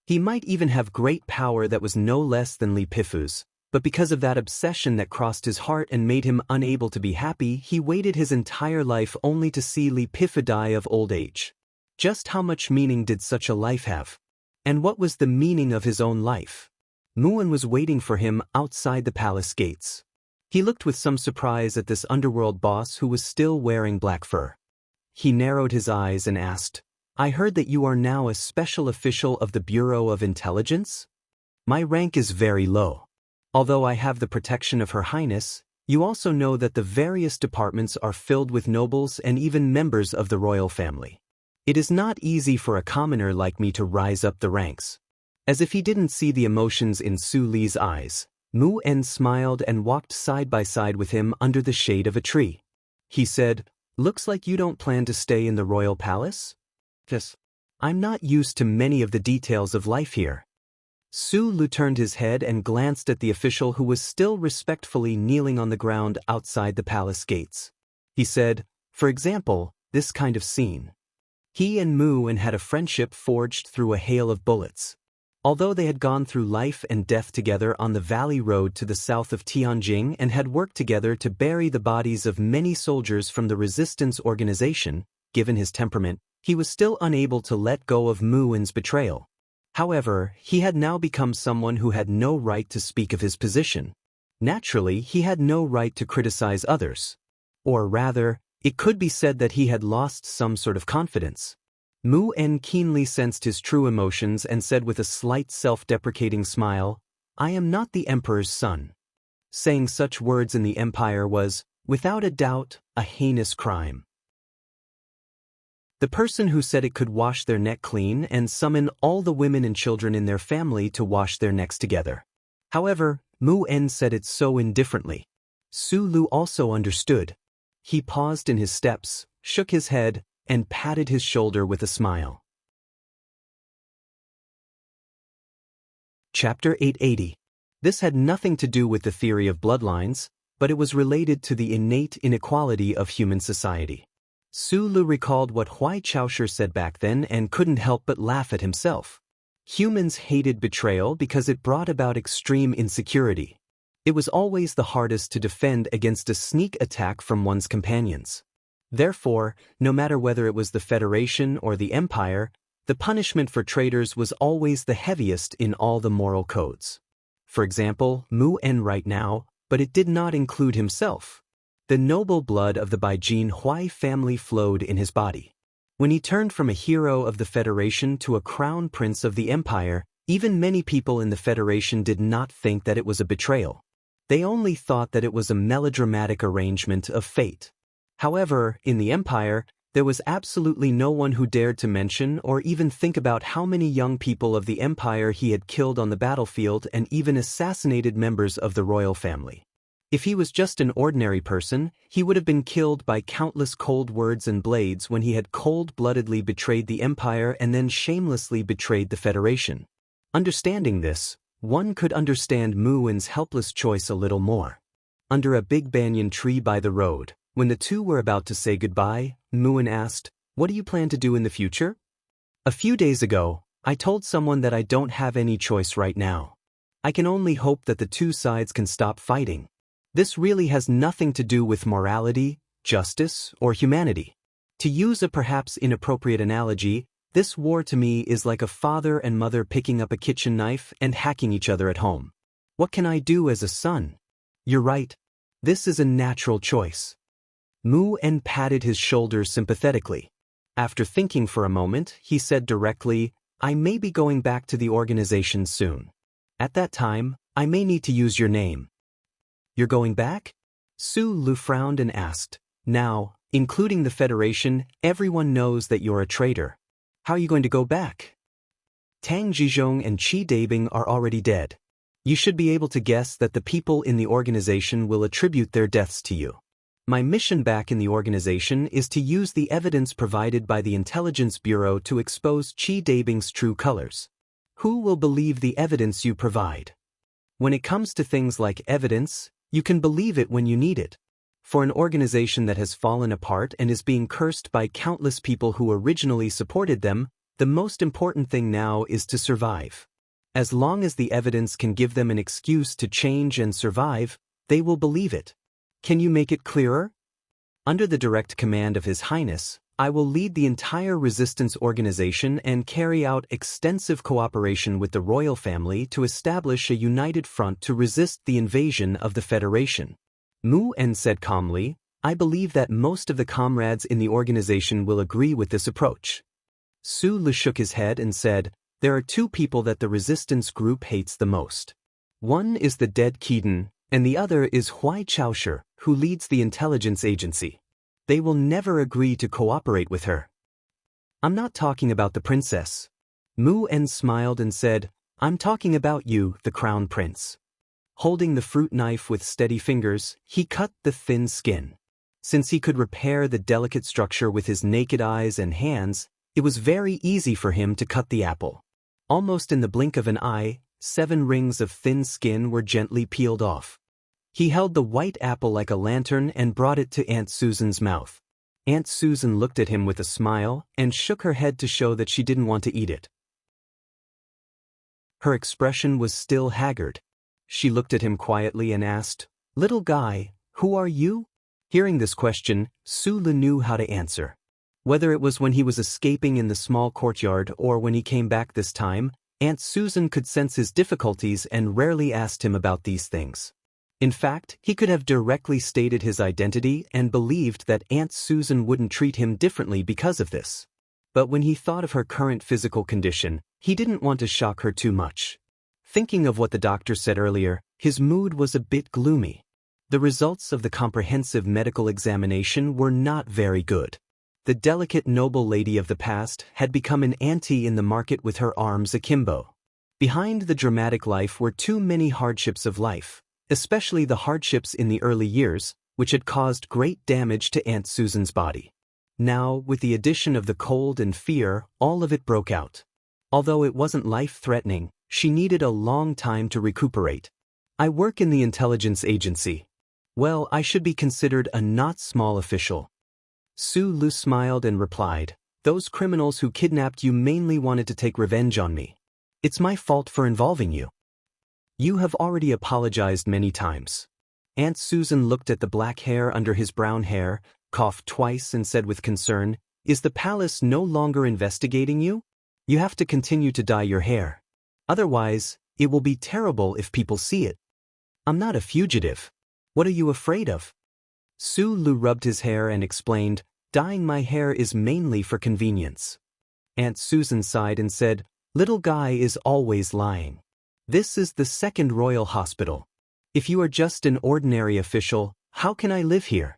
He might even have great power that was no less than Li Pifu's, but because of that obsession that crossed his heart and made him unable to be happy, he waited his entire life only to see Li Pifu die of old age. Just how much meaning did such a life have? And what was the meaning of his own life? Muan was waiting for him outside the palace gates. He looked with some surprise at this underworld boss who was still wearing black fur. He narrowed his eyes and asked, "I heard that you are now a special official of the Bureau of Intelligence? My rank is very low. Although I have the protection of Her Highness, You also know that the various departments are filled with nobles and even members of the royal family. It is not easy for a commoner like me to rise up the ranks. As if he didn't see the emotions in Su Li's eyes, Mu En smiled and walked side by side with him under the shade of a tree. He said, "Looks like you don't plan to stay in the royal palace?" "Yes. I'm not used to many of the details of life here." Su Lu turned his head and glanced at the official who was still respectfully kneeling on the ground outside the palace gates. He said, "For example, this kind of scene." He and Mu En had a friendship forged through a hail of bullets. Although they had gone through life and death together on the valley road to the south of Tianjing and had worked together to bury the bodies of many soldiers from the resistance organization, given his temperament, he was still unable to let go of Mu En's betrayal. However, he had now become someone who had no right to speak of his position. Naturally, he had no right to criticize others. Or rather, it could be said that he had lost some sort of confidence. Mu En keenly sensed his true emotions and said with a slight self-deprecating smile, "I am not the emperor's son." Saying such words in the empire was, without a doubt, a heinous crime. The person who said it could wash their neck clean and summon all the women and children in their family to wash their necks together. However, Mu En said it so indifferently. Su Lu also understood. He paused in his steps, shook his head, and patted his shoulder with a smile. Chapter 880. This had nothing to do with the theory of bloodlines, but it was related to the innate inequality of human society. Su Lu recalled what Huai Chaoshi said back then and couldn't help but laugh at himself. Humans hated betrayal because it brought about extreme insecurity. It was always the hardest to defend against a sneak attack from one's companions. Therefore, no matter whether it was the Federation or the Empire, the punishment for traitors was always the heaviest in all the moral codes. For example, Mu En right now, but it did not include himself. The noble blood of the Baijin Huai family flowed in his body. When he turned from a hero of the Federation to a crown prince of the Empire, even many people in the Federation did not think that it was a betrayal. They only thought that it was a melodramatic arrangement of fate. However, in the Empire, there was absolutely no one who dared to mention or even think about how many young people of the Empire he had killed on the battlefield and even assassinated members of the royal family. If he was just an ordinary person, he would have been killed by countless cold words and blades when he had cold-bloodedly betrayed the Empire and then shamelessly betrayed the Federation. Understanding this, one could understand Mu En's helpless choice a little more. Under a big banyan tree by the road, when the two were about to say goodbye, Mu En asked, "What do you plan to do in the future?" "A few days ago, I told someone that I don't have any choice right now. I can only hope that the two sides can stop fighting. This really has nothing to do with morality, justice, or humanity. To use a perhaps inappropriate analogy, this war to me is like a father and mother picking up a kitchen knife and hacking each other at home. What can I do as a son?" "You're right. This is a natural choice." Mu En patted his shoulders sympathetically. After thinking for a moment, he said directly, "I may be going back to the organization soon. At that time, I may need to use your name." "You're going back?" Su Lu frowned and asked. "Now, including the Federation, everyone knows that you're a traitor. How are you going to go back? Tang Zhizhong and Qi Dabing are already dead. You should be able to guess that the people in the organization will attribute their deaths to you. My mission back in the organization is to use the evidence provided by the Intelligence Bureau to expose Qi Dabing's true colors. Who will believe the evidence you provide? When it comes to things like evidence, you can believe it when you need it. For an organization that has fallen apart and is being cursed by countless people who originally supported them, the most important thing now is to survive. As long as the evidence can give them an excuse to change and survive, they will believe it. Can you make it clearer? Under the direct command of His Highness, I will lead the entire resistance organization and carry out extensive cooperation with the royal family to establish a united front to resist the invasion of the Federation. Mu En said calmly, "I believe that most of the comrades in the organization will agree with this approach." Su Lu shook his head and said, "There are two people that the resistance group hates the most. One is the dead Keaton, and the other is Hui Chaosher, who leads the intelligence agency. They will never agree to cooperate with her. I'm not talking about the princess. Mu En smiled and said, I'm talking about you, the crown prince. Holding the fruit knife with steady fingers, he cut the thin skin. Since he could repair the delicate structure with his naked eyes and hands, it was very easy for him to cut the apple. Almost in the blink of an eye, 7 rings of thin skin were gently peeled off. He held the white apple like a lantern and brought it to Aunt Susan's mouth. Aunt Susan looked at him with a smile and shook her head to show that she didn't want to eat it. Her expression was still haggard. She looked at him quietly and asked, Little guy, who are you? Hearing this question, Su Lu knew how to answer. Whether it was when he was escaping in the small courtyard or when he came back this time, Aunt Susan could sense his difficulties and rarely asked him about these things. In fact, he could have directly stated his identity and believed that Aunt Susan wouldn't treat him differently because of this. But when he thought of her current physical condition, he didn't want to shock her too much. Thinking of what the doctor said earlier, his mood was a bit gloomy. The results of the comprehensive medical examination were not very good. The delicate noble lady of the past had become an auntie in the market with her arms akimbo. Behind the dramatic life were too many hardships of life, especially the hardships in the early years, which had caused great damage to Aunt Susan's body. Now, with the addition of the cold and fear, all of it broke out. Although it wasn't life-threatening, she needed a long time to recuperate. I work in the intelligence agency. Well, I should be considered a not small official. Su Lu smiled and replied, Those criminals who kidnapped you mainly wanted to take revenge on me. It's my fault for involving you. You have already apologized many times. Aunt Susan looked at the black hair under his brown hair, coughed twice and said with concern, Is the palace no longer investigating you? You have to continue to dye your hair. Otherwise, it will be terrible if people see it. I'm not a fugitive. What are you afraid of? Su Lu rubbed his hair and explained, Dyeing my hair is mainly for convenience. Aunt Susan sighed and said, Little guy is always lying. This is the second royal hospital. If you are just an ordinary official, how can I live here?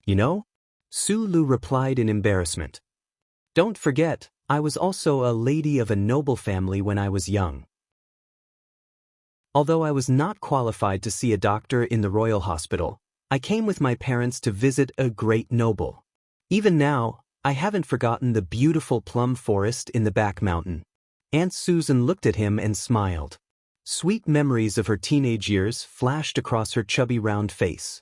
You know? Su Lu replied in embarrassment. Don't forget, I was also a lady of a noble family when I was young. Although I was not qualified to see a doctor in the royal hospital, I came with my parents to visit a great noble. Even now, I haven't forgotten the beautiful plum forest in the back mountain. Aunt Susan looked at him and smiled. Sweet memories of her teenage years flashed across her chubby round face.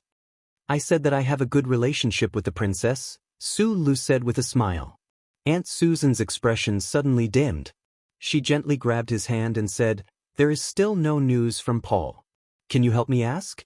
I said that I have a good relationship with the princess, Su Lu said with a smile. Aunt Susan's expression suddenly dimmed. She gently grabbed his hand and said, There is still no news from Paul. Can you help me ask?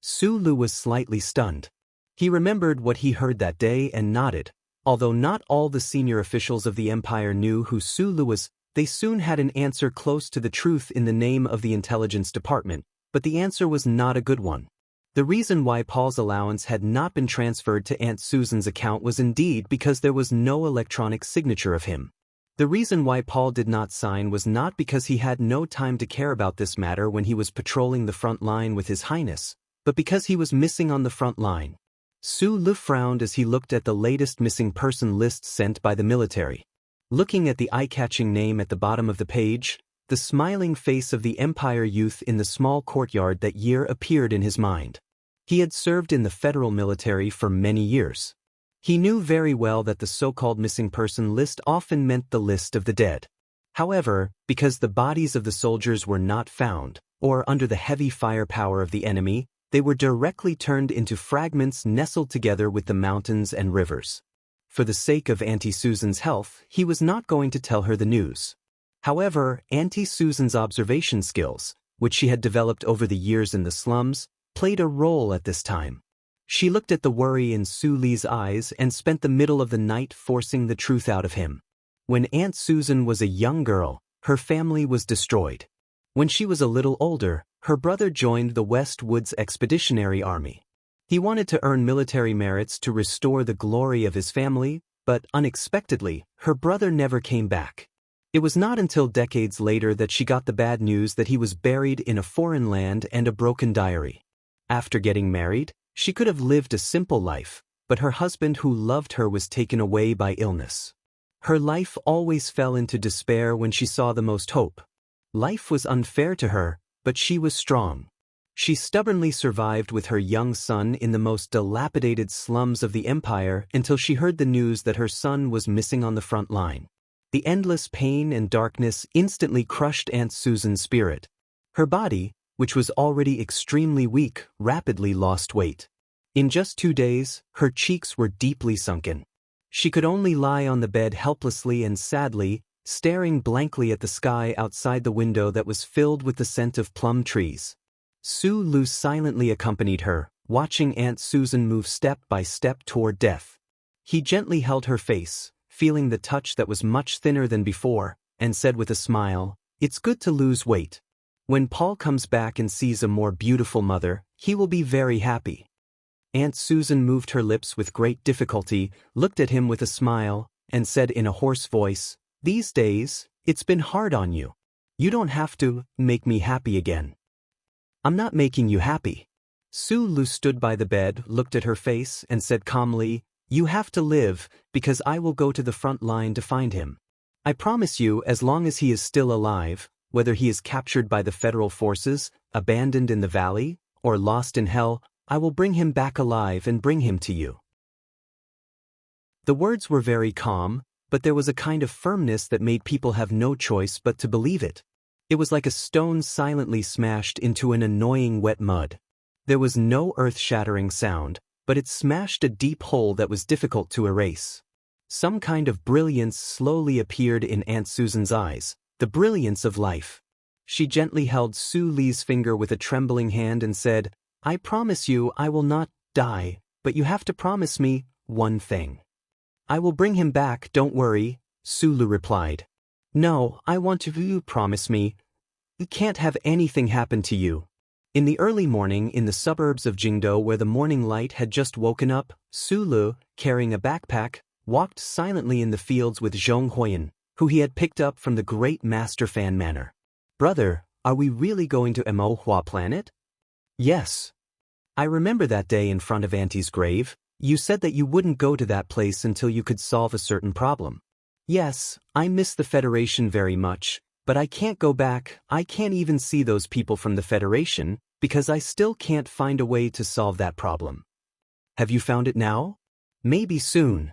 Su Lu was slightly stunned. He remembered what he heard that day and nodded. Although not all the senior officials of the empire knew who Su Lu was, they soon had an answer close to the truth in the name of the intelligence department, but the answer was not a good one. The reason why Paul's allowance had not been transferred to Aunt Susan's account was indeed because there was no electronic signature of him. The reason why Paul did not sign was not because he had no time to care about this matter when he was patrolling the front line with His Highness, but because he was missing on the front line. Su Lu frowned as he looked at the latest missing person list sent by the military. Looking at the eye-catching name at the bottom of the page, the smiling face of the Empire youth in the small courtyard that year appeared in his mind. He had served in the federal military for many years. He knew very well that the so-called missing person list often meant the list of the dead. However, because the bodies of the soldiers were not found, or under the heavy firepower of the enemy, they were directly turned into fragments nestled together with the mountains and rivers. For the sake of Auntie Susan's health, he was not going to tell her the news. However, Auntie Susan's observation skills, which she had developed over the years in the slums, played a role at this time. She looked at the worry in Su Li's eyes and spent the middle of the night forcing the truth out of him. When Aunt Susan was a young girl, her family was destroyed. When she was a little older, her brother joined the West Woods Expeditionary Army. He wanted to earn military merits to restore the glory of his family, but unexpectedly, her brother never came back. It was not until decades later that she got the bad news that he was buried in a foreign land and a broken diary. After getting married, she could have lived a simple life, but her husband who loved her was taken away by illness. Her life always fell into despair when she saw the most hope. Life was unfair to her, but she was strong. She stubbornly survived with her young son in the most dilapidated slums of the empire until she heard the news that her son was missing on the front line. The endless pain and darkness instantly crushed Aunt Susan's spirit. Her body, which was already extremely weak, rapidly lost weight. In just 2 days, her cheeks were deeply sunken. She could only lie on the bed helplessly and sadly, staring blankly at the sky outside the window that was filled with the scent of plum trees. Su Lu silently accompanied her, watching Aunt Susan move step by step toward death. He gently held her face, feeling the touch that was much thinner than before, and said with a smile, "It's good to lose weight. When Paul comes back and sees a more beautiful mother, he will be very happy." Aunt Susan moved her lips with great difficulty, looked at him with a smile, and said in a hoarse voice, "These days, it's been hard on you. You don't have to make me happy again." "I'm not making you happy." Su Lu stood by the bed, looked at her face, and said calmly, "You have to live, because I will go to the front line to find him. I promise you, as long as he is still alive, whether he is captured by the federal forces, abandoned in the valley, or lost in hell, I will bring him back alive and bring him to you." The words were very calm, but there was a kind of firmness that made people have no choice but to believe it. It was like a stone silently smashed into an annoying wet mud. There was no earth-shattering sound, but it smashed a deep hole that was difficult to erase. Some kind of brilliance slowly appeared in Aunt Susan's eyes, the brilliance of life. She gently held Su Li's finger with a trembling hand and said, "I promise you I will not die, but you have to promise me one thing." "I will bring him back, don't worry," Su Lu replied. "No, I want you to promise me. You can't have anything happen to you." In the early morning in the suburbs of Jingdo where the morning light had just woken up, Su Lu, carrying a backpack, walked silently in the fields with Zhong Huiyan, who he had picked up from the great Master Fan Manor. "Brother, are we really going to Mo Hua planet?" "Yes. I remember that day in front of Auntie's grave. You said that you wouldn't go to that place until you could solve a certain problem." "Yes, I miss the Federation very much, but I can't go back. I can't even see those people from the Federation, because I still can't find a way to solve that problem." "Have you found it now?" "Maybe soon.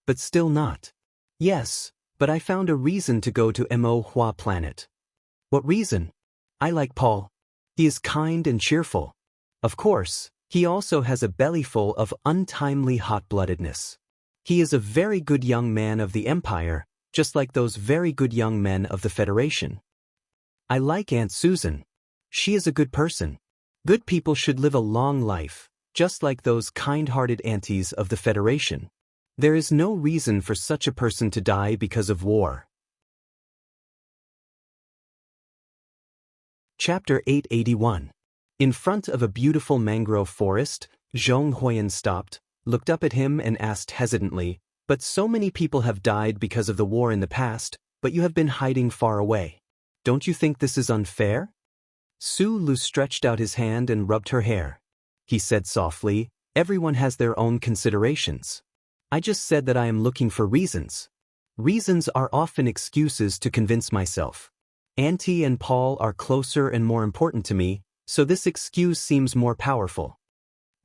But still not." "Yes, but I found a reason to go to Mo Hua planet." "What reason?" "I like Paul. He is kind and cheerful. Of course, he also has a bellyful of untimely hot-bloodedness. He is a very good young man of the Empire, just like those very good young men of the Federation. I like Aunt Susan. She is a good person. Good people should live a long life, just like those kind-hearted aunties of the Federation. There is no reason for such a person to die because of war." Chapter 881. In front of a beautiful mangrove forest, Zhong Huiyan stopped, looked up at him and asked hesitantly, "But so many people have died because of the war in the past, but you have been hiding far away. Don't you think this is unfair?" Su Lu stretched out his hand and rubbed her hair. He said softly, "Everyone has their own considerations. I just said that I am looking for reasons. Reasons are often excuses to convince myself. Auntie and Paul are closer and more important to me, so this excuse seems more powerful."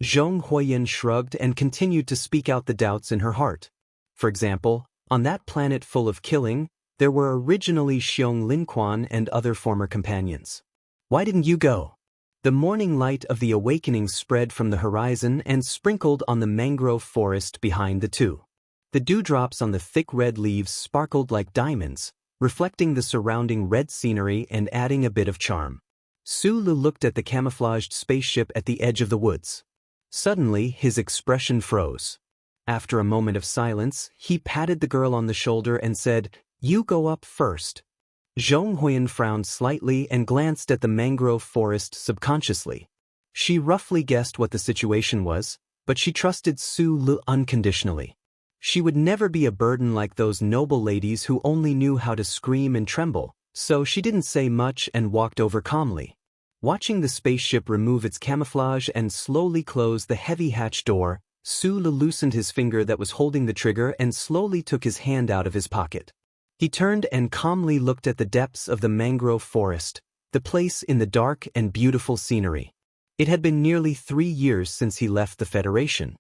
Zhong Huiyan shrugged and continued to speak out the doubts in her heart. For example, on that planet full of killing, there were originally Xiong Linquan and other former companions. Why didn't you go? The morning light of the awakening spread from the horizon and sprinkled on the mangrove forest behind the two. The dewdrops on the thick red leaves sparkled like diamonds, reflecting the surrounding red scenery and adding a bit of charm. Su Lu looked at the camouflaged spaceship at the edge of the woods. Suddenly, his expression froze. After a moment of silence, he patted the girl on the shoulder and said, "You go up first." Zhong Huiyan frowned slightly and glanced at the mangrove forest subconsciously. She roughly guessed what the situation was, but she trusted Su Lu unconditionally. She would never be a burden like those noble ladies who only knew how to scream and tremble, so she didn't say much and walked over calmly. Watching the spaceship remove its camouflage and slowly close the heavy hatch door, Sulu loosened his finger that was holding the trigger and slowly took his hand out of his pocket. He turned and calmly looked at the depths of the mangrove forest, the place in the dark and beautiful scenery. It had been nearly 3 years since he left the Federation.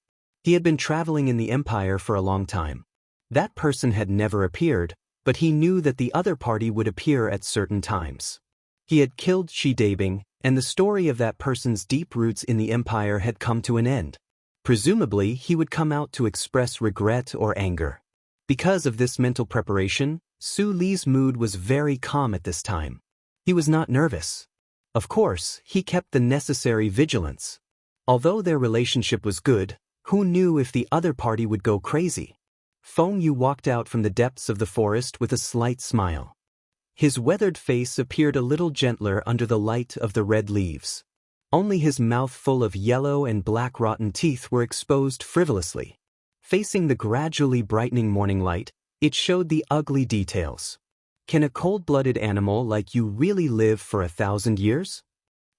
He had been traveling in the Empire for a long time. That person had never appeared, but he knew that the other party would appear at certain times. He had killed Shi Dabing, and the story of that person's deep roots in the Empire had come to an end. Presumably, he would come out to express regret or anger. Because of this mental preparation, Su Li's mood was very calm at this time. He was not nervous. Of course, he kept the necessary vigilance. Although their relationship was good, who knew if the other party would go crazy? Feng Yu walked out from the depths of the forest with a slight smile. His weathered face appeared a little gentler under the light of the red leaves. Only his mouth full of yellow and black rotten teeth were exposed frivolously. Facing the gradually brightening morning light, it showed the ugly details. Can a cold-blooded animal like you really live for 1,000 years?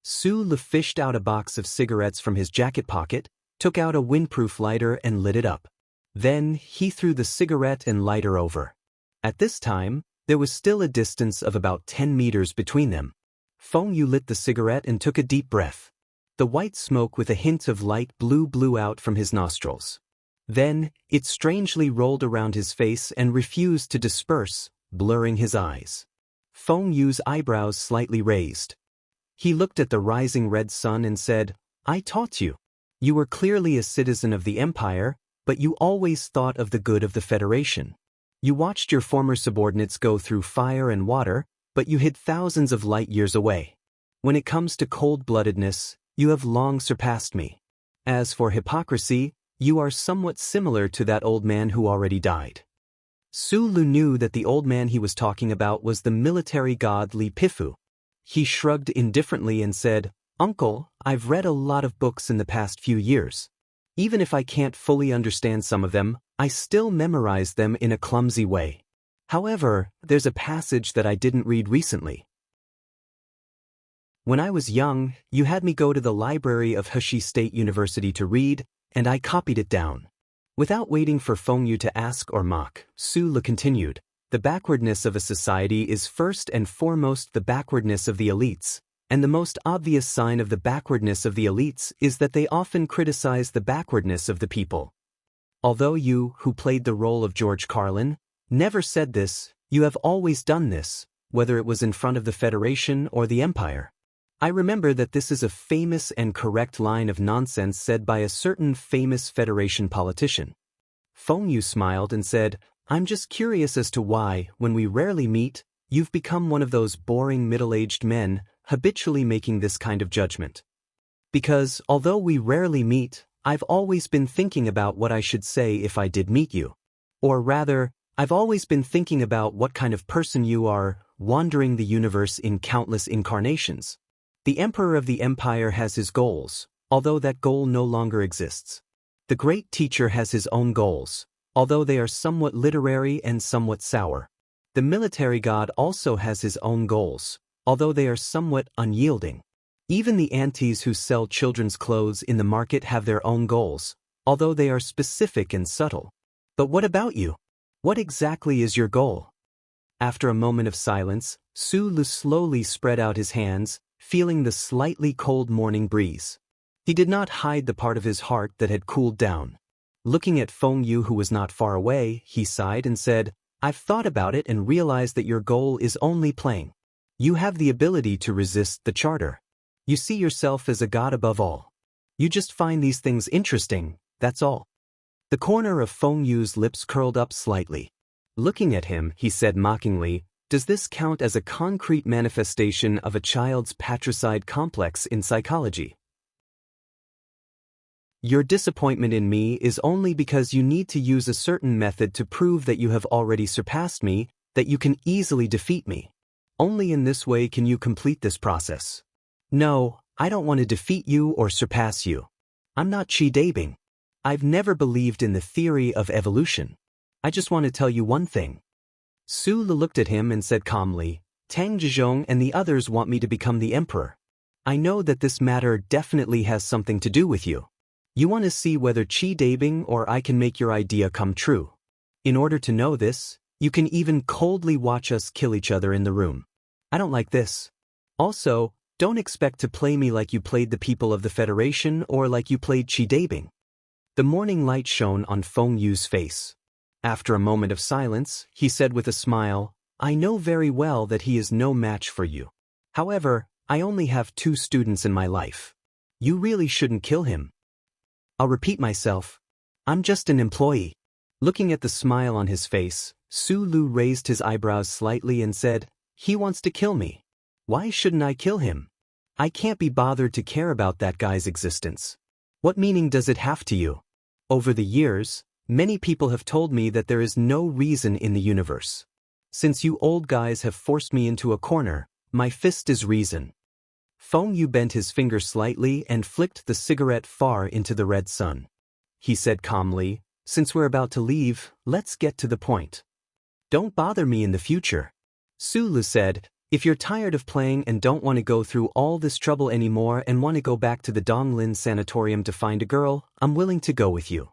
Su fished out a box of cigarettes from his jacket pocket, took out a windproof lighter and lit it up. Then, he threw the cigarette and lighter over. At this time, there was still a distance of about 10 meters between them. Feng Yu lit the cigarette and took a deep breath. The white smoke with a hint of light blue blew out from his nostrils. Then, it strangely rolled around his face and refused to disperse, blurring his eyes. Feng Yu's eyebrows slightly raised. He looked at the rising red sun and said, "I taught you. You were clearly a citizen of the Empire, but you always thought of the good of the Federation. You watched your former subordinates go through fire and water, but you hid thousands of light years away. When it comes to cold-bloodedness, you have long surpassed me. As for hypocrisy, you are somewhat similar to that old man who already died." Sulu knew that the old man he was talking about was the military god Li Pifu. He shrugged indifferently and said, "Uncle, I've read a lot of books in the past few years. Even if I can't fully understand some of them, I still memorize them in a clumsy way. However, there's a passage that I didn't read recently. When I was young, you had me go to the library of Heshi State University to read, and I copied it down." Without waiting for Feng Yu to ask or mock, Su continued, "The backwardness of a society is first and foremost the backwardness of the elites, and the most obvious sign of the backwardness of the elites is that they often criticize the backwardness of the people. Although you, who played the role of George Carlin, never said this, you have always done this, whether it was in front of the Federation or the Empire. I remember that this is a famous and correct line of nonsense said by a certain famous Federation politician." Feng Yu smiled and said, "I'm just curious as to why, when we rarely meet, you've become one of those boring middle-aged men, habitually making this kind of judgment. Because, although we rarely meet, I've always been thinking about what I should say if I did meet you. Or rather, I've always been thinking about what kind of person you are, wandering the universe in countless incarnations. The Emperor of the Empire has his goals, although that goal no longer exists. The great teacher has his own goals, although they are somewhat literary and somewhat sour. The military god also has his own goals, although they are somewhat unyielding. Even the aunties who sell children's clothes in the market have their own goals, although they are specific and subtle. But what about you? What exactly is your goal?" After a moment of silence, Su slowly spread out his hands, feeling the slightly cold morning breeze. He did not hide the part of his heart that had cooled down. Looking at Feng Yu, who was not far away, he sighed and said, "I've thought about it and realized that your goal is only playing. You have the ability to resist the charter. You see yourself as a god above all. You just find these things interesting, that's all." The corner of Feng Yu's lips curled up slightly. Looking at him, he said mockingly, "Does this count as a concrete manifestation of a child's patricide complex in psychology? Your disappointment in me is only because you need to use a certain method to prove that you have already surpassed me, that you can easily defeat me. Only in this way can you complete this process. No, I don't want to defeat you or surpass you. I'm not Chi Dabing. I've never believed in the theory of evolution. I just want to tell you one thing. Su Lu looked at him and said calmly, Tang Zhizhong and the others want me to become the emperor. I know that this matter definitely has something to do with you. You want to see whether Qi Dabing or I can make your idea come true. In order to know this, you can even coldly watch us kill each other in the room. I don't like this. Also, don't expect to play me like you played the people of the Federation or like you played Qi Dabing. The morning light shone on Feng Yu's face. After a moment of silence, he said with a smile, I know very well that he is no match for you. However, I only have 2 students in my life. You really shouldn't kill him. I'll repeat myself. I'm just an employee. Looking at the smile on his face, Su Lu raised his eyebrows slightly and said, He wants to kill me. Why shouldn't I kill him? I can't be bothered to care about that guy's existence. What meaning does it have to you? Over the years, many people have told me that there is no reason in the universe. Since you old guys have forced me into a corner, my fist is reason. Feng Yu bent his finger slightly and flicked the cigarette far into the red sun. He said calmly, Since we're about to leave, let's get to the point. Don't bother me in the future. Su Lu said, If you're tired of playing and don't want to go through all this trouble anymore and want to go back to the Donglin Sanatorium to find a girl, I'm willing to go with you.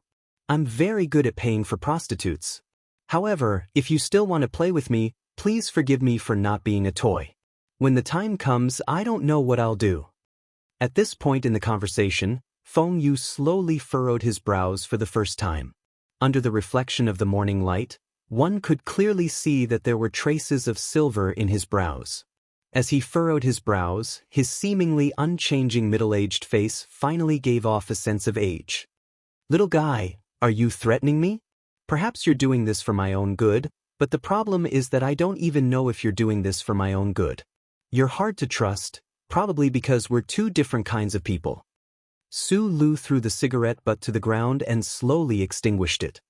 I'm very good at paying for prostitutes. However, if you still want to play with me, please forgive me for not being a toy. When the time comes, I don't know what I'll do. At this point in the conversation, Feng Yu slowly furrowed his brows for the first time. Under the reflection of the morning light, one could clearly see that there were traces of silver in his brows. As he furrowed his brows, his seemingly unchanging middle-aged face finally gave off a sense of age. Little guy, are you threatening me? Perhaps you're doing this for my own good, but the problem is that I don't even know if you're doing this for my own good. You're hard to trust, probably because we're 2 different kinds of people. Su Lu threw the cigarette butt to the ground and slowly extinguished it.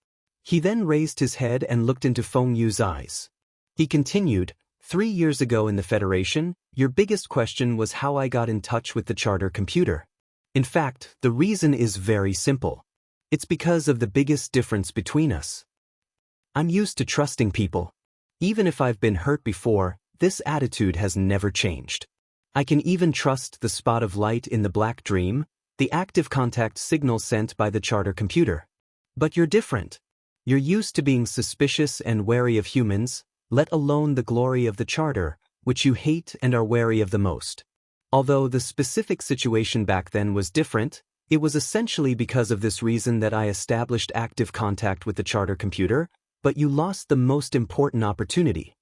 He then raised his head and looked into Feng Yu's eyes. He continued, 3 years ago in the Federation, your biggest question was how I got in touch with the charter computer. In fact, the reason is very simple. It's because of the biggest difference between us. I'm used to trusting people. Even if I've been hurt before, this attitude has never changed. I can even trust the spot of light in the black dream, the active contact signal sent by the charter computer. But you're different. You're used to being suspicious and wary of humans, let alone the glory of the charter, which you hate and are wary of the most. Although the specific situation back then was different, it was essentially because of this reason that I established active contact with the charter computer, but you lost the most important opportunity.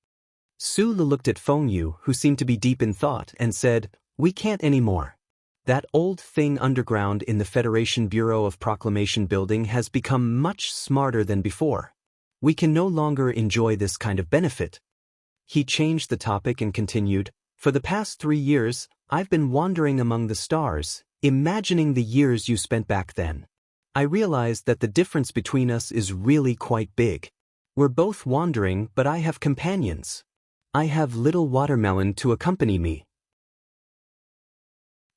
Su Lu looked at Feng Yu, who seemed to be deep in thought, and said, We can't anymore. That old thing underground in the Federation Bureau of Proclamation building has become much smarter than before. We can no longer enjoy this kind of benefit. He changed the topic and continued, For the past 3 years, I've been wandering among the stars, imagining the years you spent back then. I realized that the difference between us is really quite big. We're both wandering, but I have companions. I have little watermelon to accompany me.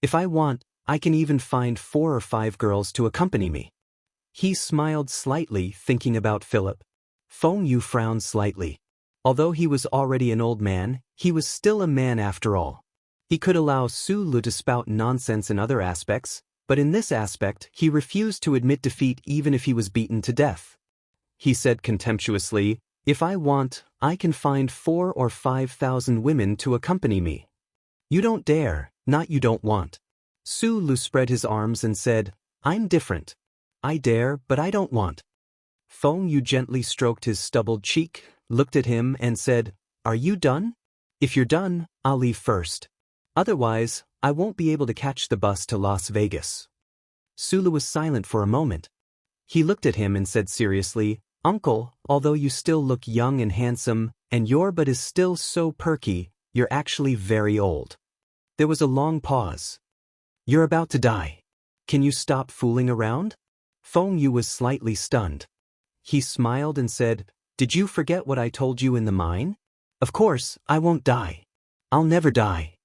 If I want, I can even find 4 or 5 girls to accompany me. He smiled slightly, thinking about Philip. Feng Yu frowned slightly. Although he was already an old man, he was still a man after all. He could allow Su Lu to spout nonsense in other aspects, but in this aspect he refused to admit defeat even if he was beaten to death. He said contemptuously, If I want, I can find 4 or 5,000 women to accompany me. You don't dare, not you don't want. Su Lu spread his arms and said, I'm different. I dare, but I don't want. Feng Yu gently stroked his stubbled cheek, looked at him and said, Are you done? If you're done, I'll leave first. Otherwise, I won't be able to catch the bus to Las Vegas. Su Lu was silent for a moment. He looked at him and said seriously, Uncle, although you still look young and handsome, and your butt is still so perky, you're actually very old. There was a long pause. You're about to die. Can you stop fooling around? Feng Yu was slightly stunned. He smiled and said, Did you forget what I told you in the mine? Of course, I won't die. I'll never die.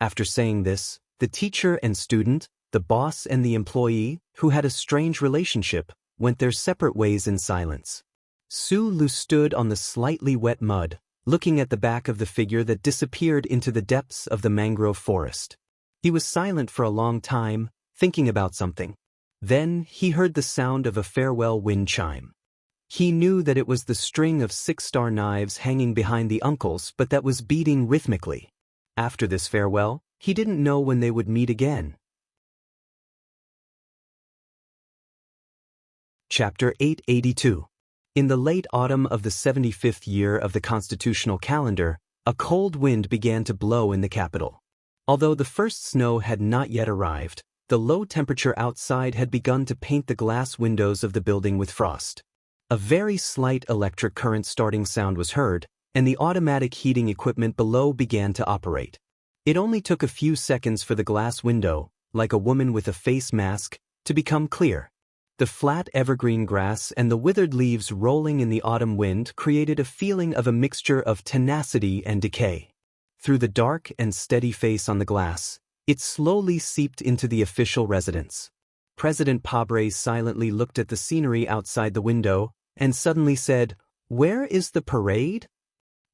After saying this, the teacher and student, The boss and the employee, who had a strange relationship, went their separate ways in silence. Su stood on the slightly wet mud, looking at the back of the figure that disappeared into the depths of the mangrove forest. He was silent for a long time, thinking about something. Then he heard the sound of a farewell wind chime. He knew that it was the string of 6-star knives hanging behind the uncles, but that was beating rhythmically. After this farewell, he didn't know when they would meet again. Chapter 882. In the late autumn of the 75th year of the constitutional calendar, a cold wind began to blow in the capital. Although the first snow had not yet arrived, the low temperature outside had begun to paint the glass windows of the building with frost. A very slight electric current starting sound was heard, and the automatic heating equipment below began to operate. It only took a few seconds for the glass window, like a woman with a face mask, to become clear. The flat evergreen grass and the withered leaves rolling in the autumn wind created a feeling of a mixture of tenacity and decay. Through the dark and steady face on the glass, it slowly seeped into the official residence. President Pabre silently looked at the scenery outside the window and suddenly said, "Where is the parade?"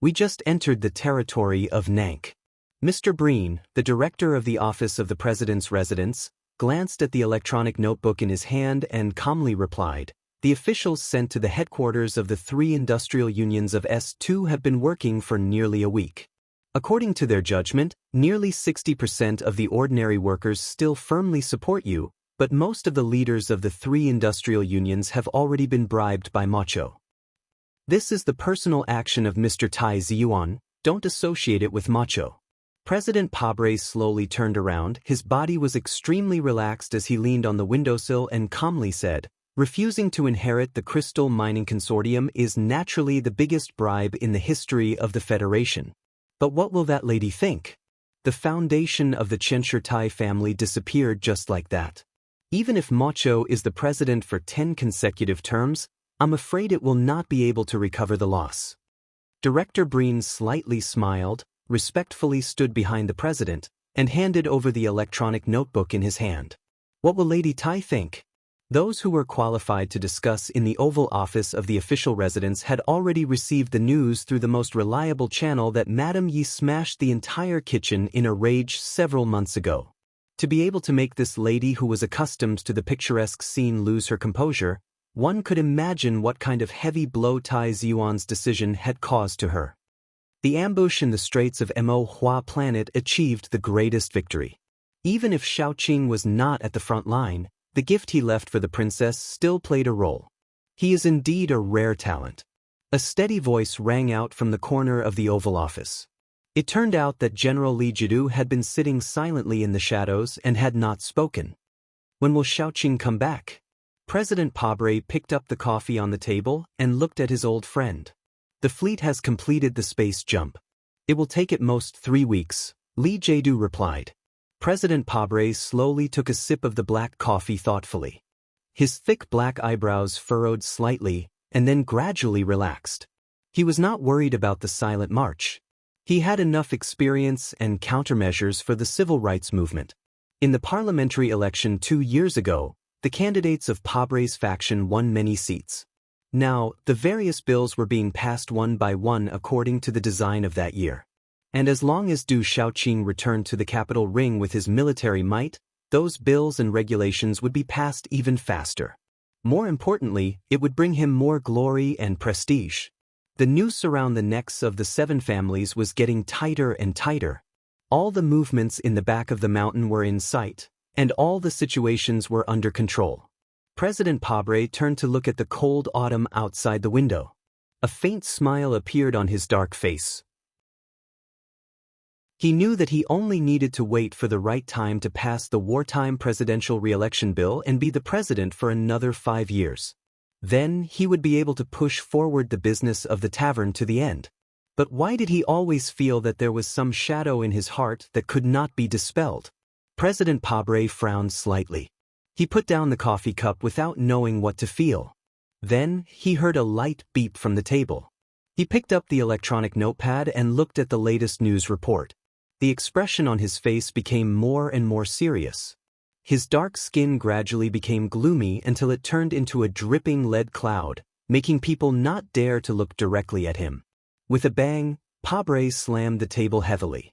"We just entered the territory of Nank." Mr. Breen, the director of the office of the president's residence, glanced at the electronic notebook in his hand and calmly replied, "The officials sent to the headquarters of the 3 industrial unions of S2 have been working for nearly a week. According to their judgment, nearly 60% of the ordinary workers still firmly support you, but most of the leaders of the 3 industrial unions have already been bribed by Macho. This is the personal action of Mr. Tai Ziyuan, don't associate it with Macho." President Pabre slowly turned around. His body was extremely relaxed as he leaned on the windowsill and calmly said, "Refusing to inherit the Crystal Mining Consortium is naturally the biggest bribe in the history of the Federation. But what will that lady think? The foundation of the Chenshur Tai family disappeared just like that. Even if Macho is the president for 10 consecutive terms, I'm afraid it will not be able to recover the loss." Director Breen slightly smiled, respectfully stood behind the president, and handed over the electronic notebook in his hand. "What will Lady Tai think?" Those who were qualified to discuss in the Oval Office of the official residence had already received the news through the most reliable channel that Madame Yi smashed the entire kitchen in a rage several months ago. To be able to make this lady who was accustomed to the picturesque scene lose her composure, one could imagine what kind of heavy blow Tai Ziyuan's decision had caused to her. The ambush in the Straits of Mo Hua Planet achieved the greatest victory. Even if Shaoqing was not at the front line, the gift he left for the princess still played a role. He is indeed a rare talent. A steady voice rang out from the corner of the Oval Office. It turned out that General Li Jidu had been sitting silently in the shadows and had not spoken. "When will Shaoqing come back?" President Pabre picked up the coffee on the table and looked at his old friend. "The fleet has completed the space jump. It will take at most 3 weeks, Li Jidu replied. President Pabre slowly took a sip of the black coffee thoughtfully. His thick black eyebrows furrowed slightly and then gradually relaxed. He was not worried about the silent march. He had enough experience and countermeasures for the civil rights movement. In the parliamentary election 2 years ago, the candidates of Pabre's faction won many seats. Now, the various bills were being passed one by one according to the design of that year. And as long as Du Shaoqing returned to the capital ring with his military might, those bills and regulations would be passed even faster. More importantly, it would bring him more glory and prestige. The noose around the necks of the 7 families was getting tighter and tighter. All the movements in the back of the mountain were in sight, and all the situations were under control. President Pabre turned to look at the cold autumn outside the window. A faint smile appeared on his dark face. He knew that he only needed to wait for the right time to pass the wartime presidential re-election bill and be the president for another 5 years. Then he would be able to push forward the business of the tavern to the end. But why did he always feel that there was some shadow in his heart that could not be dispelled? President Pabre frowned slightly. He put down the coffee cup without knowing what to feel. Then he heard a light beep from the table. He picked up the electronic notepad and looked at the latest news report. The expression on his face became more and more serious. His dark skin gradually became gloomy until it turned into a dripping lead cloud, making people not dare to look directly at him. With a bang, Pabre slammed the table heavily.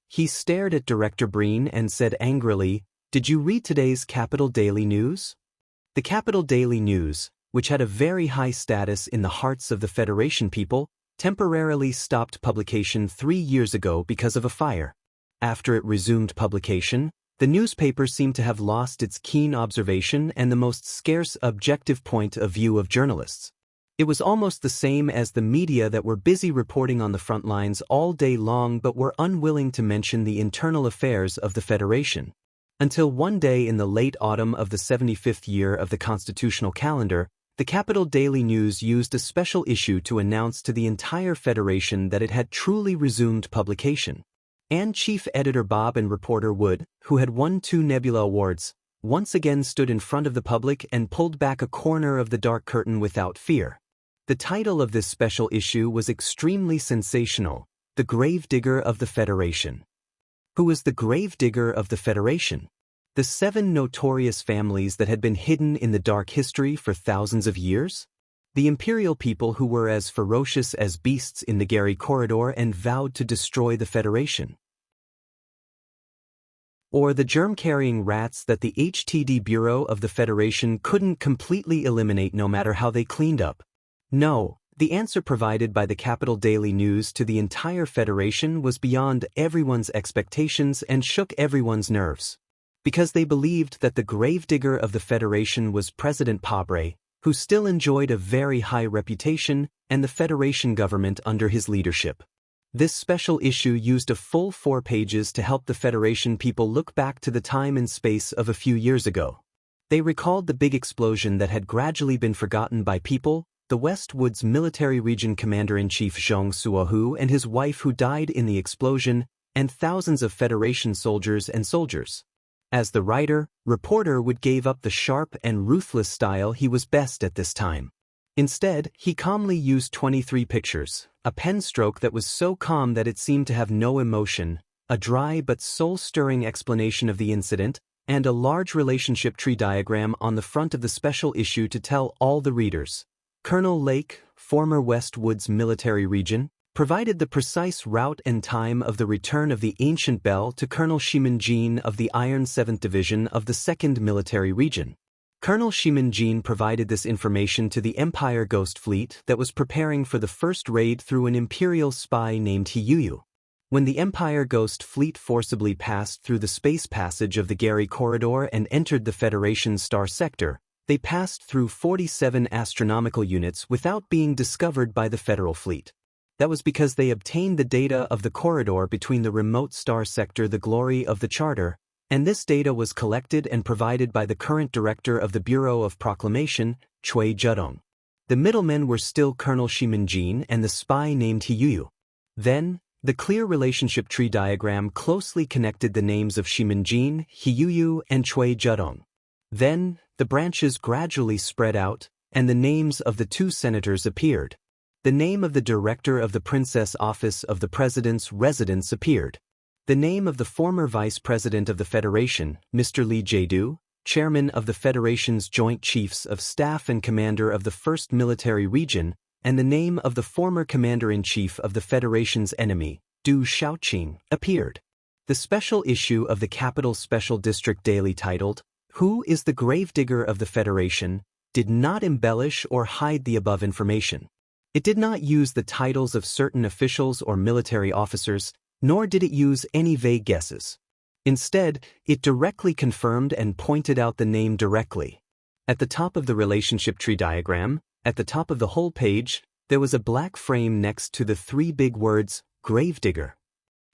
He stared at Director Breen and said angrily, "Did you read today's Capital Daily News?" The Capital Daily News, which had a very high status in the hearts of the Federation people, temporarily stopped publication 3 years ago because of a fire. After it resumed publication, the newspaper seemed to have lost its keen observation and the most scarce objective point of view of journalists. It was almost the same as the media that were busy reporting on the front lines all day long but were unwilling to mention the internal affairs of the Federation. Until one day in the late autumn of the 75th year of the constitutional calendar, the Capital Daily News used a special issue to announce to the entire Federation that it had truly resumed publication. And chief editor Bob and reporter Wood, who had won 2 Nebula Awards, once again stood in front of the public and pulled back a corner of the dark curtain without fear. The title of this special issue was extremely sensational, The Gravedigger of the Federation. Who was the gravedigger of the Federation? The 7 notorious families that had been hidden in the dark history for thousands of years? The imperial people who were as ferocious as beasts in the Gary Corridor and vowed to destroy the Federation? Or the germ-carrying rats that the HTD Bureau of the Federation couldn't completely eliminate no matter how they cleaned up? No, the answer provided by the Capital Daily News to the entire Federation was beyond everyone's expectations and shook everyone's nerves. Because they believed that the gravedigger of the Federation was President Pabre, who still enjoyed a very high reputation, and the Federation government under his leadership. This special issue used a full 4 pages to help the Federation people look back to the time and space of a few years ago. They recalled the big explosion that had gradually been forgotten by people, the West Woods Military Region Commander-in-Chief Zhang Suohu and his wife who died in the explosion, and thousands of Federation soldiers and soldiers. As the writer, reporter Wood gave up the sharp and ruthless style he was best at this time. Instead, he calmly used 23 pictures, a pen stroke that was so calm that it seemed to have no emotion, a dry but soul-stirring explanation of the incident, and a large relationship tree diagram on the front of the special issue to tell all the readers. Colonel Lake, former West Woods Military Region, provided the precise route and time of the return of the ancient bell to Colonel Shimin-Jin of the Iron 7th Division of the 2nd Military Region. Colonel Shimin-Jin provided this information to the Empire Ghost Fleet that was preparing for the first raid through an Imperial spy named Hiyuyu. When the Empire Ghost Fleet forcibly passed through the space passage of the Gary Corridor and entered the Federation's star sector, they passed through 47 astronomical units without being discovered by the Federal Fleet. That was because they obtained the data of the corridor between the remote star sector, the Glory of the Charter, and this data was collected and provided by the current director of the Bureau of Proclamation, Cui Zhedong. The middlemen were still Colonel Shimin-Jin and the spy named Hiyuyu. Then, the clear relationship tree diagram closely connected the names of Shimin-Jin, Hiyuyu, and Cui Zhedong. Then, the branches gradually spread out, and the names of the 2 senators appeared. The name of the director of the Princess Office of the President's residence appeared. The name of the former Vice President of the Federation, Mr. Li Jiedu, Chairman of the Federation's Joint Chiefs of Staff and Commander of the 1st Military Region, and the name of the former Commander-in-Chief of the Federation's enemy, Du Shaoqing, appeared. The special issue of the Capital Special District Daily titled, Who is the Gravedigger of the Federation, did not embellish or hide the above information. It did not use the titles of certain officials or military officers, nor did it use any vague guesses. Instead, it directly confirmed and pointed out the name directly. At the top of the relationship tree diagram, at the top of the whole page, there was a black frame next to the 3 big words, Gravedigger.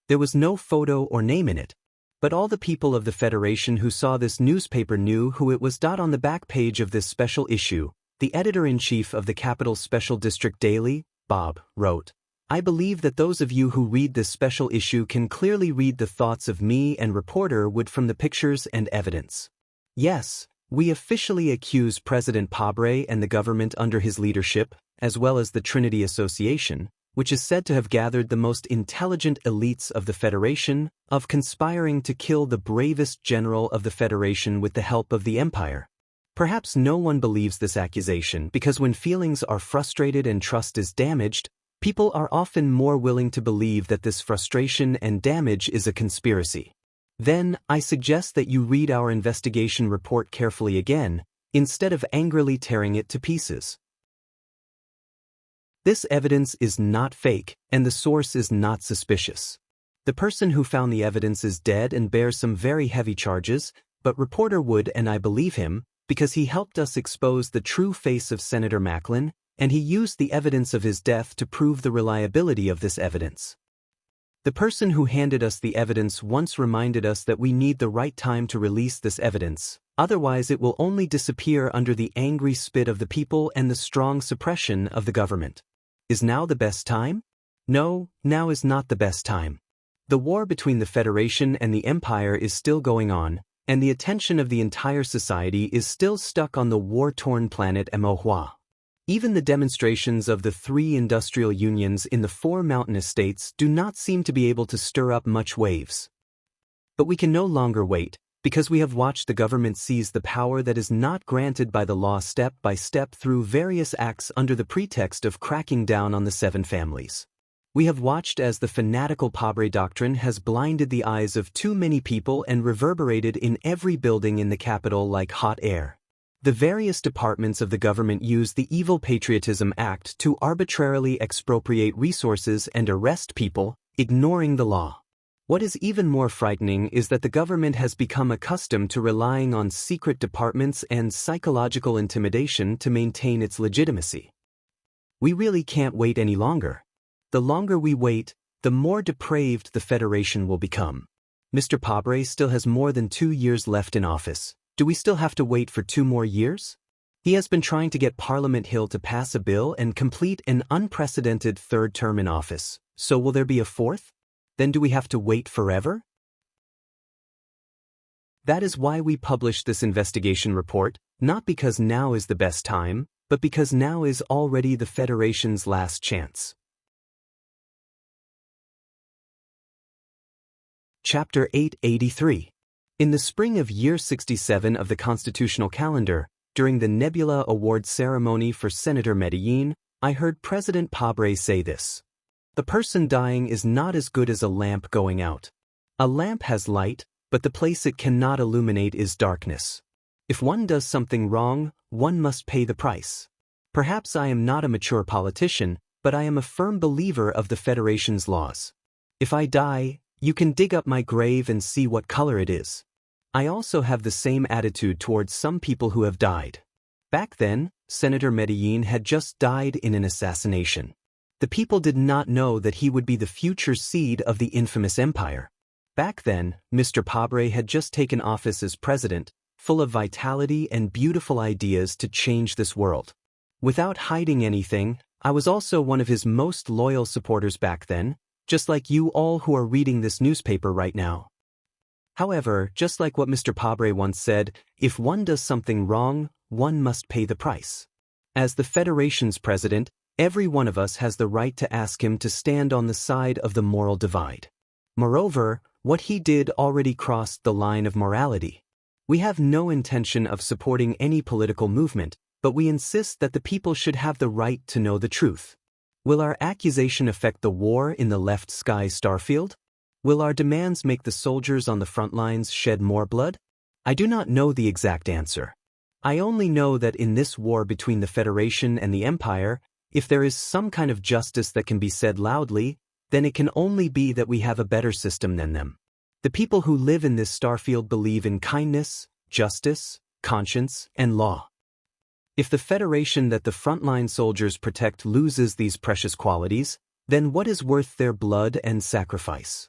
There was no photo or name in it, but all the people of the Federation who saw this newspaper knew who it was. On the back page of this special issue, the editor-in-chief of the Capital Special District Daily, Bob, wrote, I believe that those of you who read this special issue can clearly read the thoughts of me and reporter Wood from the pictures and evidence. Yes, we officially accuse President Pabre and the government under his leadership, as well as the Trinity Association, which is said to have gathered the most intelligent elites of the Federation, of conspiring to kill the bravest general of the Federation with the help of the Empire. Perhaps no one believes this accusation because when feelings are frustrated and trust is damaged, people are often more willing to believe that this frustration and damage is a conspiracy. Then, I suggest that you read our investigation report carefully again, instead of angrily tearing it to pieces. This evidence is not fake, and the source is not suspicious. The person who found the evidence is dead and bears some very heavy charges, but reporter Wood and I believe him, because he helped us expose the true face of Senator Macklin, and he used the evidence of his death to prove the reliability of this evidence. The person who handed us the evidence once reminded us that we need the right time to release this evidence, otherwise it will only disappear under the angry spit of the people and the strong suppression of the government. Is now the best time? No, now is not the best time. The war between the Federation and the Empire is still going on, and the attention of the entire society is still stuck on the war-torn planet Emohua. Even the demonstrations of the 3 industrial unions in the 4 mountainous states do not seem to be able to stir up much waves. But we can no longer wait, because we have watched the government seize the power that is not granted by the law step by step through various acts under the pretext of cracking down on the 7 families. We have watched as the fanatical Padre doctrine has blinded the eyes of too many people and reverberated in every building in the capital like hot air. The various departments of the government use the Evil Patriotism Act to arbitrarily expropriate resources and arrest people, ignoring the law. What is even more frightening is that the government has become accustomed to relying on secret departments and psychological intimidation to maintain its legitimacy. We really can't wait any longer. The longer we wait, the more depraved the Federation will become. Mr. Padre still has more than 2 years left in office. Do we still have to wait for 2 more years? He has been trying to get Parliament Hill to pass a bill and complete an unprecedented 3rd term in office. So will there be a 4th? Then do we have to wait forever? That is why we published this investigation report, not because now is the best time, but because now is already the Federation's last chance. Chapter 883. In the spring of year 67 of the constitutional calendar, during the Nebula Award ceremony for Senator Medellin, I heard President Padre say this. The person dying is not as good as a lamp going out. A lamp has light, but the place it cannot illuminate is darkness. If one does something wrong, one must pay the price. Perhaps I am not a mature politician, but I am a firm believer of the Federation's laws. If I die, you can dig up my grave and see what color it is. I also have the same attitude towards some people who have died. Back then, Senator Medellin had just died in an assassination. The people did not know that he would be the future seed of the infamous empire. Back then, Mr. Padre had just taken office as president, full of vitality and beautiful ideas to change this world. Without hiding anything, I was also one of his most loyal supporters back then, just like you all who are reading this newspaper right now. However, just like what Mr. Padre once said, if one does something wrong, one must pay the price. As the Federation's president, every one of us has the right to ask him to stand on the side of the moral divide. Moreover, what he did already crossed the line of morality. We have no intention of supporting any political movement, but we insist that the people should have the right to know the truth. Will our accusation affect the war in the left sky starfield? Will our demands make the soldiers on the front lines shed more blood? I do not know the exact answer. I only know that in this war between the Federation and the Empire, if there is some kind of justice that can be said loudly, then it can only be that we have a better system than them. The people who live in this starfield believe in kindness, justice, conscience, and law. If the Federation that the frontline soldiers protect loses these precious qualities, then what is worth their blood and sacrifice?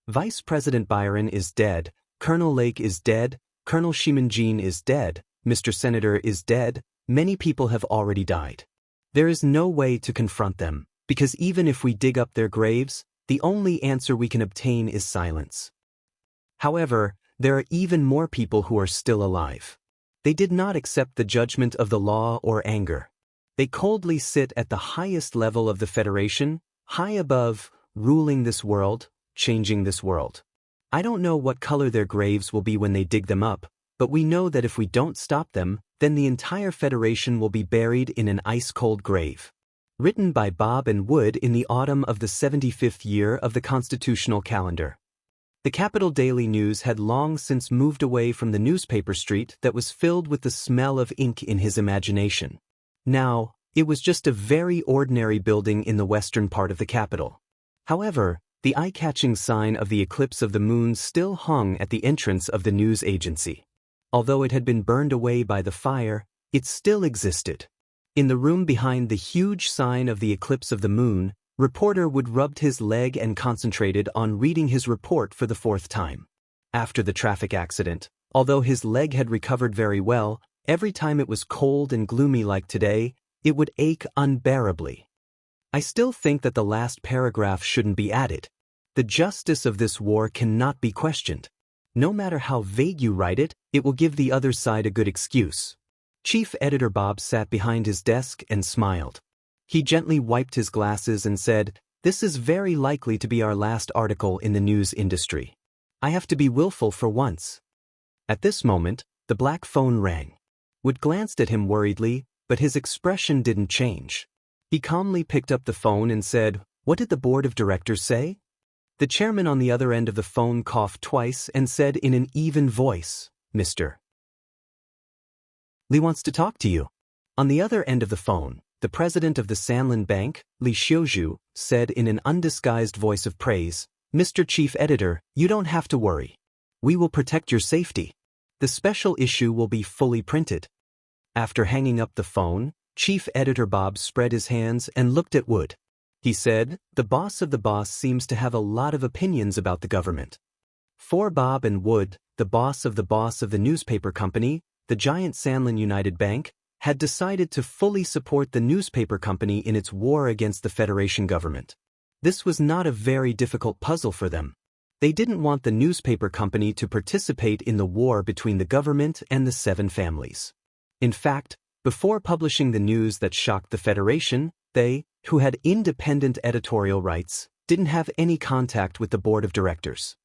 Vice President Byron is dead, Colonel Lake is dead, Colonel Shimanjin is dead, Mr. Senator is dead, many people have already died. There is no way to confront them, because even if we dig up their graves, the only answer we can obtain is silence. However, there are even more people who are still alive. They did not accept the judgment of the law or anger. They coldly sit at the highest level of the Federation, high above, ruling this world, changing this world. I don't know what color their graves will be when they dig them up, but we know that if we don't stop them, then the entire Federation will be buried in an ice-cold grave. Written by Bob and Wood in the autumn of the 75th year of the constitutional calendar. The Capital Daily News had long since moved away from the newspaper street that was filled with the smell of ink in his imagination. Now, it was just a very ordinary building in the western part of the capital. However, the eye-catching sign of the eclipse of the moon still hung at the entrance of the news agency. Although it had been burned away by the fire, it still existed. In the room behind the huge sign of the eclipse of the moon, reporter Wood rubbed his leg and concentrated on reading his report for the fourth time. After the traffic accident, although his leg had recovered very well, every time it was cold and gloomy like today, it would ache unbearably. I still think that the last paragraph shouldn't be added. The justice of this war cannot be questioned. No matter how vague you write it, it will give the other side a good excuse. Chief Editor Bob sat behind his desk and smiled. He gently wiped his glasses and said, "This is very likely to be our last article in the news industry. I have to be willful for once." At this moment, the black phone rang. Wood glanced at him worriedly, but his expression didn't change. He calmly picked up the phone and said, "What did the board of directors say?" The chairman on the other end of the phone coughed twice and said in an even voice, "Mr. Lee wants to talk to you." On the other end of the phone, the president of the Sanlin Bank, Lee Xiuju, said in an undisguised voice of praise, "Mr. Chief Editor, you don't have to worry. We will protect your safety. The special issue will be fully printed." After hanging up the phone, Chief Editor Bob spread his hands and looked at Wood. He said, "The boss of the boss seems to have a lot of opinions about the government." For Bob and Wood, the boss of the newspaper company, the giant Sanlin United Bank, had decided to fully support the newspaper company in its war against the Federation government. This was not a very difficult puzzle for them. They didn't want the newspaper company to participate in the war between the government and the seven families. In fact, before publishing the news that shocked the Federation, they, who had independent editorial rights, didn't have any contact with the board of directors.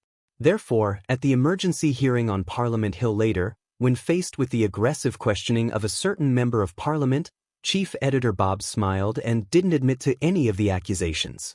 Therefore, at the emergency hearing on Parliament Hill later, when faced with the aggressive questioning of a certain member of Parliament, Chief Editor Bob smiled and didn't admit to any of the accusations.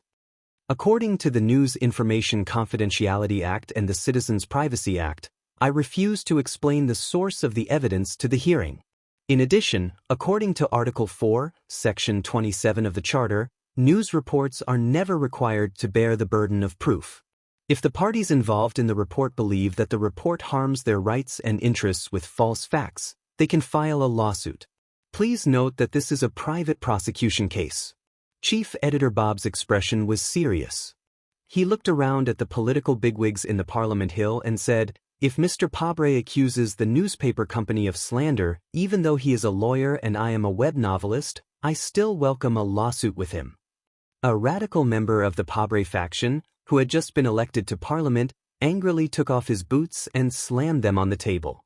According to the News Information Confidentiality Act and the Citizens Privacy Act, I refuse to explain the source of the evidence to the hearing. In addition, according to Article 4, Section 27 of the Charter, news reports are never required to bear the burden of proof. If the parties involved in the report believe that the report harms their rights and interests with false facts, they can file a lawsuit. Please note that this is a private prosecution case. Chief Editor Bob's expression was serious. He looked around at the political bigwigs in the Parliament Hill and said, "If Mr. Pabre accuses the newspaper company of slander, even though he is a lawyer and I am a web novelist, I still welcome a lawsuit with him." A radical member of the Pabre faction, who had just been elected to Parliament, angrily took off his boots and slammed them on the table.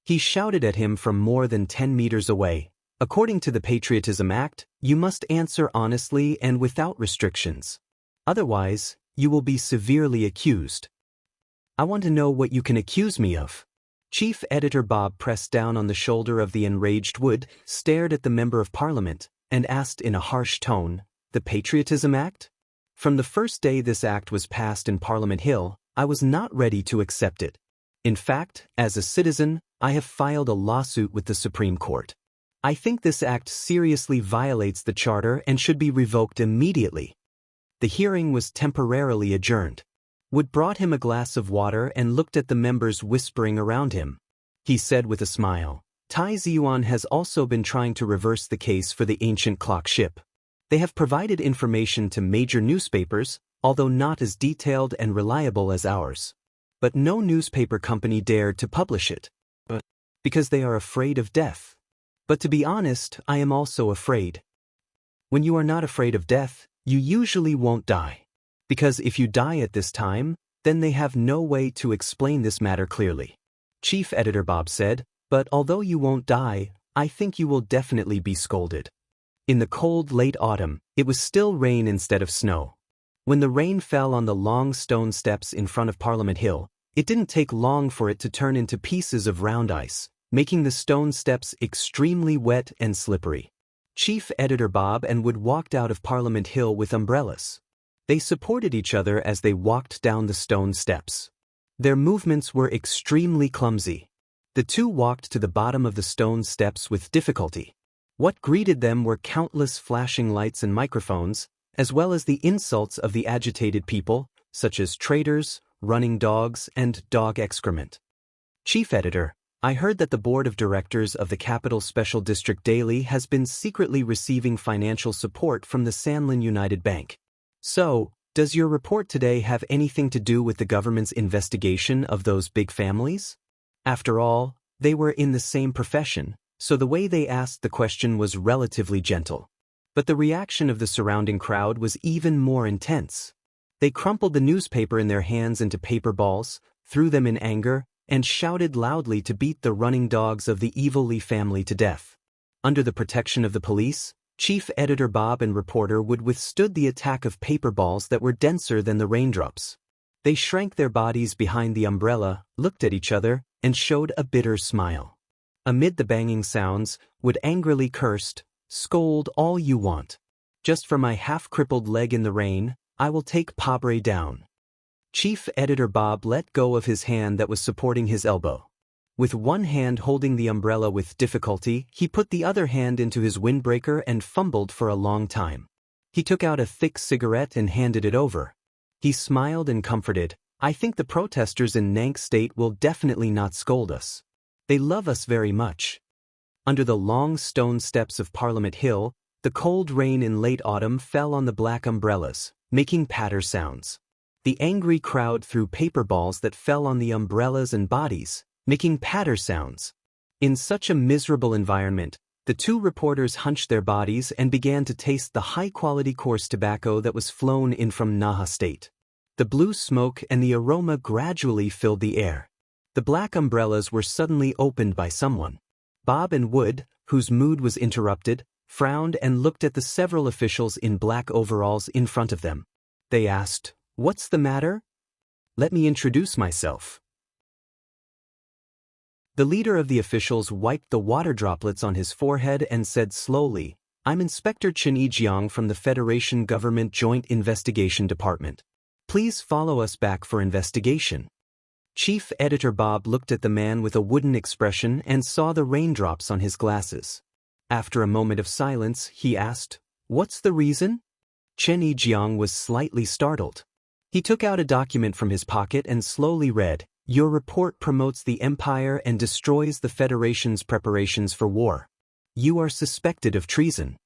He shouted at him from more than 10 meters away, "According to the Patriotism Act, you must answer honestly and without restrictions. Otherwise, you will be severely accused." "I want to know what you can accuse me of." Chief Editor Bob pressed down on the shoulder of the enraged Wood, stared at the Member of Parliament, and asked in a harsh tone, "The Patriotism Act?" From the first day this act was passed in Parliament Hill, I was not ready to accept it. In fact, as a citizen, I have filed a lawsuit with the Supreme Court. I think this act seriously violates the Charter and should be revoked immediately. The hearing was temporarily adjourned. Wood brought him a glass of water and looked at the members whispering around him. He said with a smile, "Tai Ziyuan has also been trying to reverse the case for the ancient clock ship. They have provided information to major newspapers, although not as detailed and reliable as ours. But no newspaper company dared to publish it. Because they are afraid of death. But to be honest, I am also afraid. When you are not afraid of death, you usually won't die. Because if you die at this time, then they have no way to explain this matter clearly." Chief Editor Bob said, "But although you won't die, I think you will definitely be scolded. In the cold late autumn, it was still rain instead of snow. When the rain fell on the long stone steps in front of Parliament Hill, it didn't take long for it to turn into pieces of round ice, making the stone steps extremely wet and slippery. Chief Editor Bob and Wood walked out of Parliament Hill with umbrellas. They supported each other as they walked down the stone steps. Their movements were extremely clumsy. The two walked to the bottom of the stone steps with difficulty. What greeted them were countless flashing lights and microphones, as well as the insults of the agitated people, such as traitors, running dogs, and dog excrement. Chief Editor, I heard that the Board of Directors of the Capital Special District Daily has been secretly receiving financial support from the Sanlin United Bank. So, does your report today have anything to do with the government's investigation of those big families? After all, they were in the same profession, so the way they asked the question was relatively gentle. But the reaction of the surrounding crowd was even more intense. They crumpled the newspaper in their hands into paper balls, threw them in anger, and shouted loudly to beat the running dogs of the evil Lee family to death. Under the protection of the police, Chief Editor Bob and reporter Wood withstood the attack of paper balls that were denser than the raindrops. They shrank their bodies behind the umbrella, looked at each other, and showed a bitter smile. Amid the banging sounds, Wood angrily cursed, "Scold all you want. Just for my half-crippled leg in the rain, I will take Pabre down." Chief Editor Bob let go of his hand that was supporting his elbow. With one hand holding the umbrella with difficulty, he put the other hand into his windbreaker and fumbled for a long time. He took out a thick cigarette and handed it over. He smiled and comforted, "I think the protesters in Nank State will definitely not scold us. They love us very much." Under the long stone steps of Parliament Hill, the cold rain in late autumn fell on the black umbrellas, making patter sounds. The angry crowd threw paper balls that fell on the umbrellas and bodies, making patter sounds. In such a miserable environment, the two reporters hunched their bodies and began to taste the high-quality coarse tobacco that was flown in from Naha State. The blue smoke and the aroma gradually filled the air. The black umbrellas were suddenly opened by someone. Bob and Wood, whose mood was interrupted, frowned and looked at the several officials in black overalls in front of them. They asked, "What's the matter?" "Let me introduce myself." The leader of the officials wiped the water droplets on his forehead and said slowly, "I'm Inspector Chen Yijiang from the Federation Government Joint Investigation Department. Please follow us back for investigation." Chief Editor Bob looked at the man with a wooden expression and saw the raindrops on his glasses. After a moment of silence, he asked, "What's the reason?" Chen Yijiang was slightly startled. He took out a document from his pocket and slowly read, "Your report promotes the empire and destroys the Federation's preparations for war. You are suspected of treason."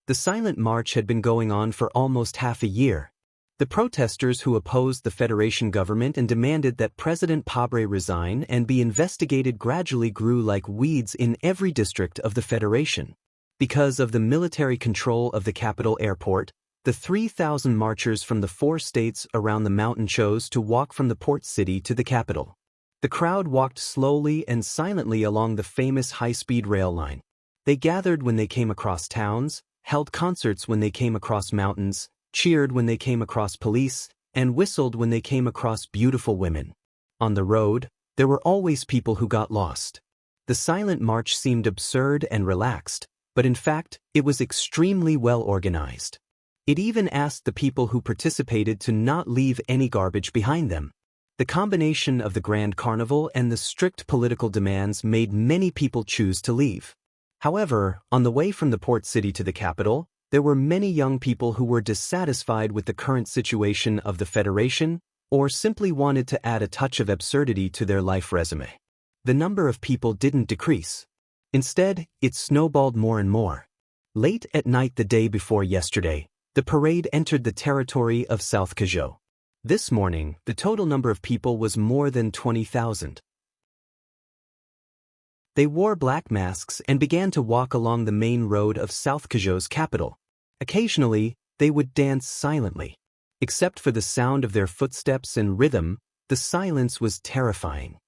The silent march had been going on for almost half a year. The protesters who opposed the Federation government and demanded that President Pabre resign and be investigated gradually grew like weeds in every district of the Federation. Because of the military control of the capital airport, the 3,000 marchers from the 4 states around the mountain chose to walk from the port city to the capital. The crowd walked slowly and silently along the famous high-speed rail line. They gathered when they came across towns, held concerts when they came across mountains, cheered when they came across police, and whistled when they came across beautiful women. On the road, there were always people who got lost. The silent march seemed absurd and relaxed, but in fact, it was extremely well organized. It even asked the people who participated to not leave any garbage behind them. The combination of the Grand Carnival and the strict political demands made many people choose to leave. However, on the way from the port city to the capital, there were many young people who were dissatisfied with the current situation of the Federation or simply wanted to add a touch of absurdity to their life resume. The number of people didn't decrease. Instead, it snowballed more and more. Late at night the day before yesterday, the parade entered the territory of South Cazaux. This morning, the total number of people was more than 20,000. They wore black masks and began to walk along the main road of South Cazaux's capital. Occasionally, they would dance silently. Except for the sound of their footsteps and rhythm, the silence was terrifying.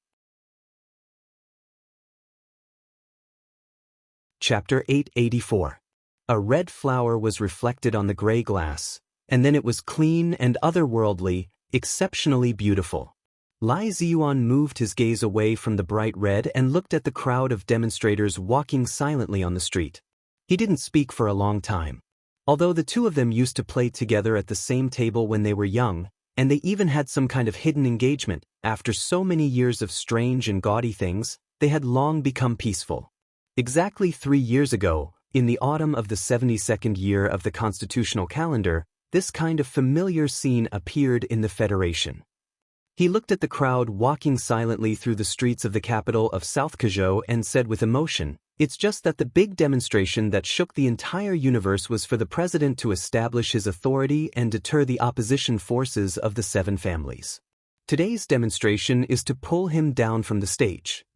Chapter 884. A red flower was reflected on the gray glass, and then it was clean and otherworldly, exceptionally beautiful. Lai Ziyuan moved his gaze away from the bright red and looked at the crowd of demonstrators walking silently on the street. He didn't speak for a long time. Although the two of them used to play together at the same table when they were young, and they even had some kind of hidden engagement, after so many years of strange and gaudy things, they had long become peaceful. Exactly 3 years ago, in the autumn of the 72nd year of the constitutional calendar, this kind of familiar scene appeared in the Federation. He looked at the crowd walking silently through the streets of the capital of South Kazhou and said with emotion, "It's just that the big demonstration that shook the entire universe was for the president to establish his authority and deter the opposition forces of the 7 families. Today's demonstration is to pull him down from the stage."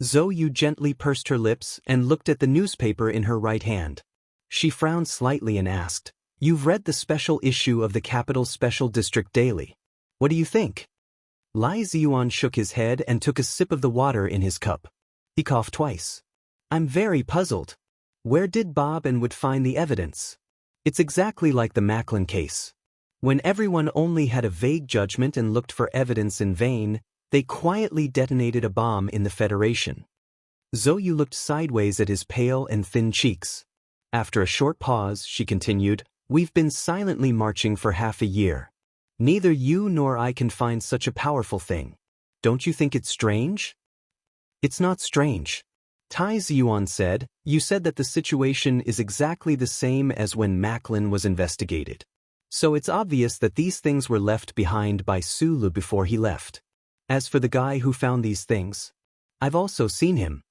Zhou Yu gently pursed her lips and looked at the newspaper in her right hand. She frowned slightly and asked, "You've read the special issue of the Capital Special District Daily. What do you think?" Lai Ziyuan shook his head and took a sip of the water in his cup. He coughed twice. "I'm very puzzled. Where did Bob and Wood find the evidence? It's exactly like the Macklin case. When everyone only had a vague judgment and looked for evidence in vain, they quietly detonated a bomb in the Federation." Zhou Yu looked sideways at his pale and thin cheeks. After a short pause, she continued, "We've been silently marching for half a year. Neither you nor I can find such a powerful thing. Don't you think it's strange?" "It's not strange," Tai Ziyuan said. "You said that the situation is exactly the same as when Macklin was investigated. So it's obvious that these things were left behind by Su Lu before he left. As for the guy who found these things, I've also seen him."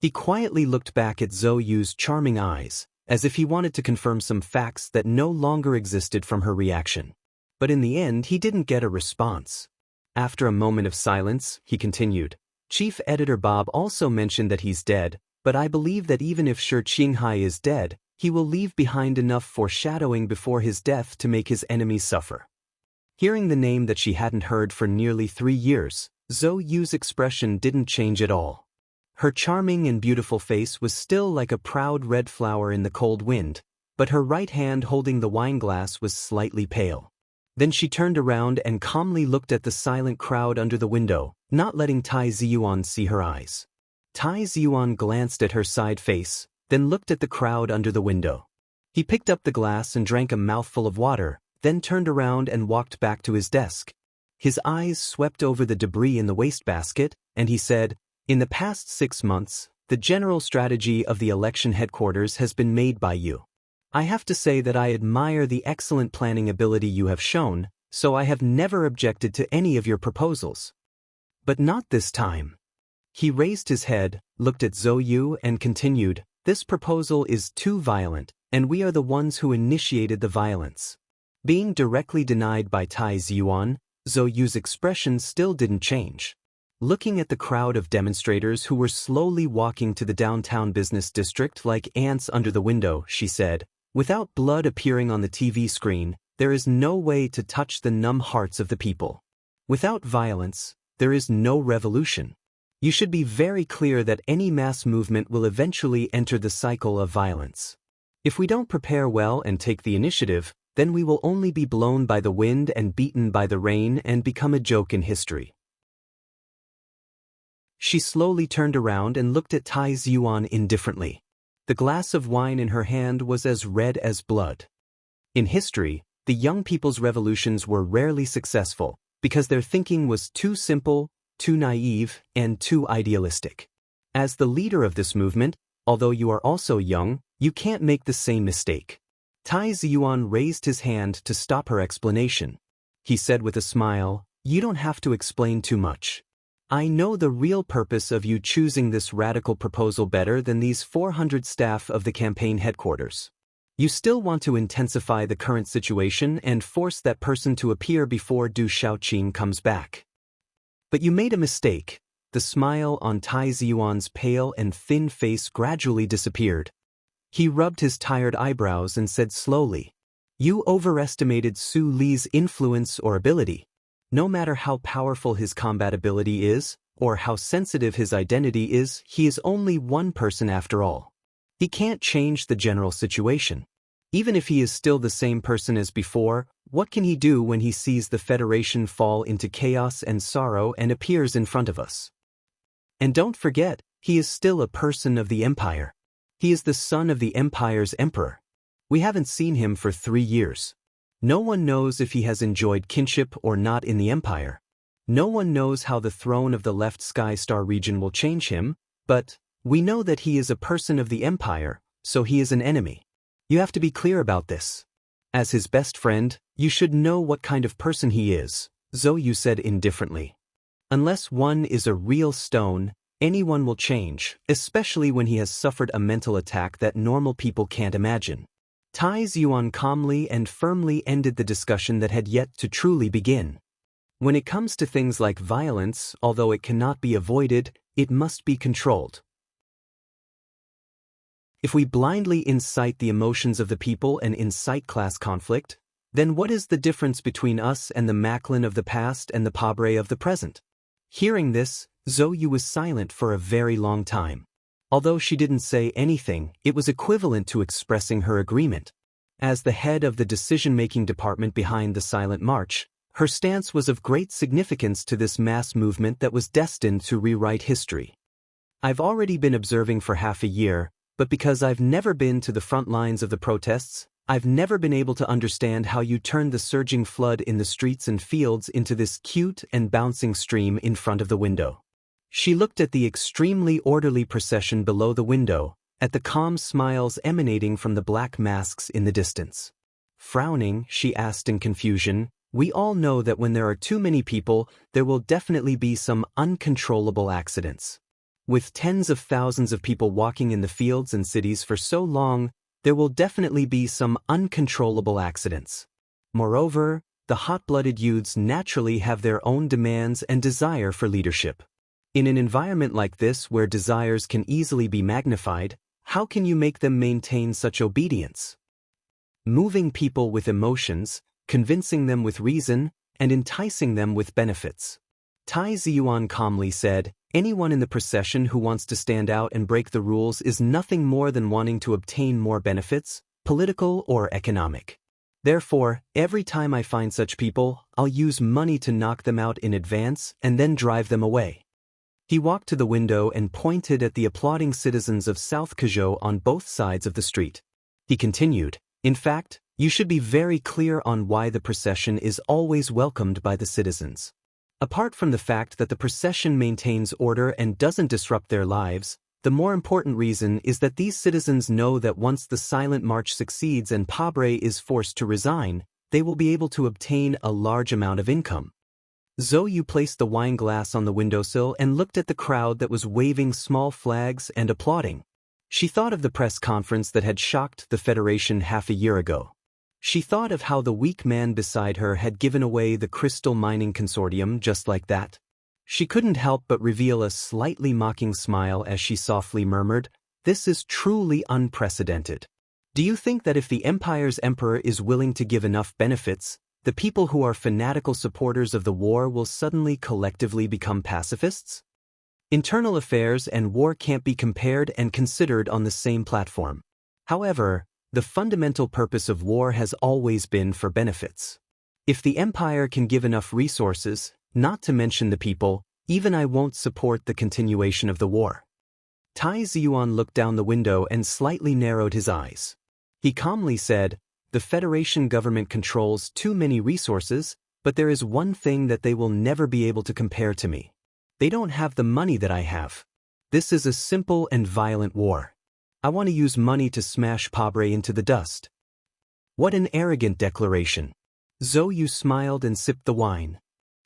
He quietly looked back at Zhou Yu's charming eyes, as if he wanted to confirm some facts that no longer existed from her reaction. But in the end he didn't get a response. After a moment of silence, he continued, "Chief Editor Bob also mentioned that he's dead, but I believe that even if Shi Qinghai is dead, he will leave behind enough foreshadowing before his death to make his enemies suffer." Hearing the name that she hadn't heard for nearly 3 years, Zhou Yu's expression didn't change at all. Her charming and beautiful face was still like a proud red flower in the cold wind, but her right hand holding the wineglass was slightly pale. Then she turned around and calmly looked at the silent crowd under the window, not letting Tai Ziyuan see her eyes. Tai Ziyuan glanced at her side face, then looked at the crowd under the window. He picked up the glass and drank a mouthful of water, then turned around and walked back to his desk. His eyes swept over the debris in the wastebasket, and he said, "In the past 6 months, the general strategy of the election headquarters has been made by you. I have to say that I admire the excellent planning ability you have shown, so I have never objected to any of your proposals. But not this time." He raised his head, looked at Zhou Yu and continued, "This proposal is too violent, and we are the ones who initiated the violence." Being directly denied by Tai Ziyuan, Zhou Yu's expression still didn't change. Looking at the crowd of demonstrators who were slowly walking to the downtown business district like ants under the window, she said, "Without blood appearing on the TV screen, there is no way to touch the numb hearts of the people. Without violence, there is no revolution. You should be very clear that any mass movement will eventually enter the cycle of violence. If we don't prepare well and take the initiative, then we will only be blown by the wind and beaten by the rain and become a joke in history." She slowly turned around and looked at Tai Ziyuan indifferently. The glass of wine in her hand was as red as blood. In history, the young people's revolutions were rarely successful because their thinking was too simple, too naive, and too idealistic. As the leader of this movement, although you are also young, you can't make the same mistake. Tai Ziyuan raised his hand to stop her explanation. He said with a smile, "You don't have to explain too much. I know the real purpose of you choosing this radical proposal better than these 400 staff of the campaign headquarters. You still want to intensify the current situation and force that person to appear before Du Shaoqing comes back. But you made a mistake." The smile on Tai Ziyuan's pale and thin face gradually disappeared. He rubbed his tired eyebrows and said slowly, "You overestimated Su Li's influence or ability. No matter how powerful his combat ability is, or how sensitive his identity is, he is only one person after all. He can't change the general situation. Even if he is still the same person as before, what can he do when he sees the Federation fall into chaos and sorrow and appears in front of us? And don't forget, he is still a person of the Empire. He is the son of the Empire's emperor. We haven't seen him for 3 years. No one knows if he has enjoyed kinship or not in the Empire. No one knows how the throne of the left Sky Star region will change him, but we know that he is a person of the Empire, so he is an enemy. You have to be clear about this. As his best friend, you should know what kind of person he is, Zhou said indifferently. Unless one is a real stone, anyone will change, especially when he has suffered a mental attack that normal people can't imagine. Tai Ziyuan calmly and firmly ended the discussion that had yet to truly begin. When it comes to things like violence, although it cannot be avoided, it must be controlled. If we blindly incite the emotions of the people and incite class conflict, then what is the difference between us and the Macklin of the past and the Pabre of the present? Hearing this, Zhou was silent for a very long time. Although she didn't say anything, it was equivalent to expressing her agreement. As the head of the decision-making department behind the Silent March, her stance was of great significance to this mass movement that was destined to rewrite history. I've already been observing for half a year, but because I've never been to the front lines of the protests, I've never been able to understand how you turned the surging flood in the streets and fields into this cute and bouncing stream in front of the window. She looked at the extremely orderly procession below the window, at the calm smiles emanating from the black masks in the distance. Frowning, she asked in confusion, "We all know that when there are too many people, there will definitely be some uncontrollable accidents. With tens of thousands of people walking in the fields and cities for so long, there will definitely be some uncontrollable accidents. Moreover, the hot-blooded youths naturally have their own demands and desire for leadership. In an environment like this where desires can easily be magnified, how can you make them maintain such obedience? Moving people with emotions, convincing them with reason, and enticing them with benefits." Tai Ziyuan calmly said, "Anyone in the procession who wants to stand out and break the rules is nothing more than wanting to obtain more benefits, political or economic. Therefore, every time I find such people, I'll use money to knock them out in advance and then drive them away." He walked to the window and pointed at the applauding citizens of South Kazhou on both sides of the street. He continued, "In fact, you should be very clear on why the procession is always welcomed by the citizens. Apart from the fact that the procession maintains order and doesn't disrupt their lives, the more important reason is that these citizens know that once the Silent March succeeds and Pabre is forced to resign, they will be able to obtain a large amount of income." Zhou placed the wine glass on the windowsill and looked at the crowd that was waving small flags and applauding. She thought of the press conference that had shocked the Federation half a year ago. She thought of how the weak man beside her had given away the crystal mining consortium just like that. She couldn't help but reveal a slightly mocking smile as she softly murmured, "This is truly unprecedented. Do you think that if the Empire's emperor is willing to give enough benefits, the people who are fanatical supporters of the war will suddenly collectively become pacifists? Internal affairs and war can't be compared and considered on the same platform. However, the fundamental purpose of war has always been for benefits. If the Empire can give enough resources, not to mention the people, even I won't support the continuation of the war." Tai Ziyuan looked down the window and slightly narrowed his eyes. He calmly said, "The Federation government controls too many resources, but there is one thing that they will never be able to compare to me. They don't have the money that I have. This is a simple and violent war. I want to use money to smash Pabre into the dust." What an arrogant declaration. Zhou smiled and sipped the wine.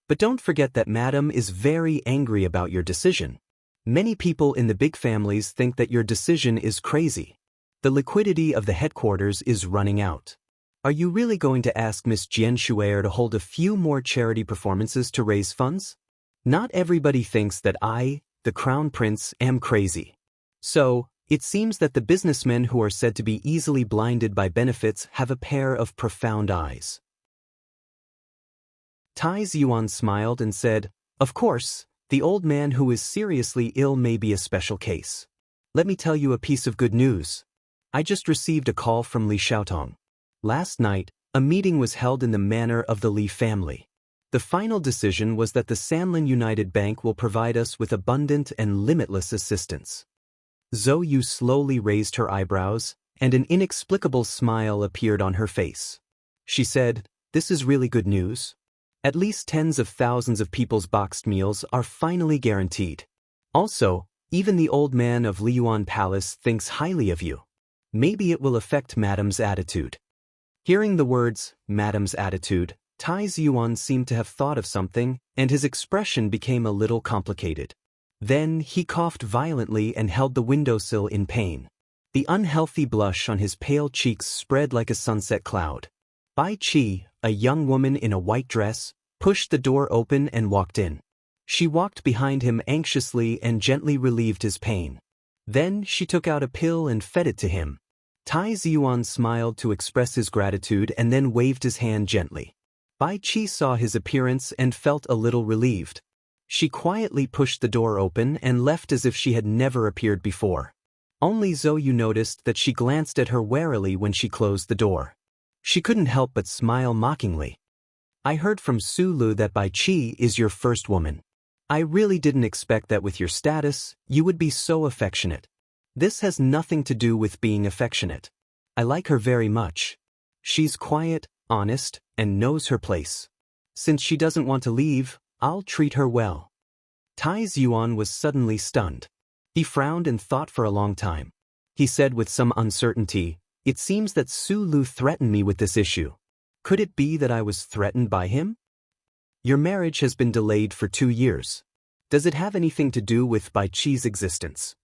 "But don't forget that Madam is very angry about your decision. Many people in the big families think that your decision is crazy. The liquidity of the headquarters is running out. Are you really going to ask Miss Jian Shuer to hold a few more charity performances to raise funds? Not everybody thinks that I, the Crown Prince, am crazy. So, it seems that the businessmen who are said to be easily blinded by benefits have a pair of profound eyes." Tai Ziyuan smiled and said, "Of course, the old man who is seriously ill may be a special case. Let me tell you a piece of good news. I just received a call from Li Xiaotong. Last night, a meeting was held in the manor of the Li family. The final decision was that the Sanlin United Bank will provide us with abundant and limitless assistance. Zhou Yu slowly raised her eyebrows, and an inexplicable smile appeared on her face. She said, "This is really good news. At least tens of thousands of people's boxed meals are finally guaranteed. Also, even the old man of Liyuan Palace thinks highly of you. Maybe it will affect Madame's attitude." Hearing the words, "Madame's attitude," Tai Ziyuan seemed to have thought of something, and his expression became a little complicated. Then he coughed violently and held the windowsill in pain. The unhealthy blush on his pale cheeks spread like a sunset cloud. Bai Qi, a young woman in a white dress, pushed the door open and walked in. She walked behind him anxiously and gently relieved his pain. Then she took out a pill and fed it to him. Tai Ziyuan smiled to express his gratitude and then waved his hand gently. Bai Qi saw his appearance and felt a little relieved. She quietly pushed the door open and left as if she had never appeared before. Only Zhou Yu noticed that she glanced at her warily when she closed the door. She couldn't help but smile mockingly. "I heard from Su Lu that Bai Qi is your first woman. I really didn't expect that with your status, you would be so affectionate. This has nothing to do with being affectionate. I like her very much. She's quiet, honest, and knows her place. Since she doesn't want to leave, I'll treat her well." Tai Ziyuan was suddenly stunned. He frowned and thought for a long time. He said with some uncertainty, "It seems that Su Lu threatened me with this issue. Could it be that I was threatened by him? Your marriage has been delayed for 2 years. Does it have anything to do with Bai Qi's existence?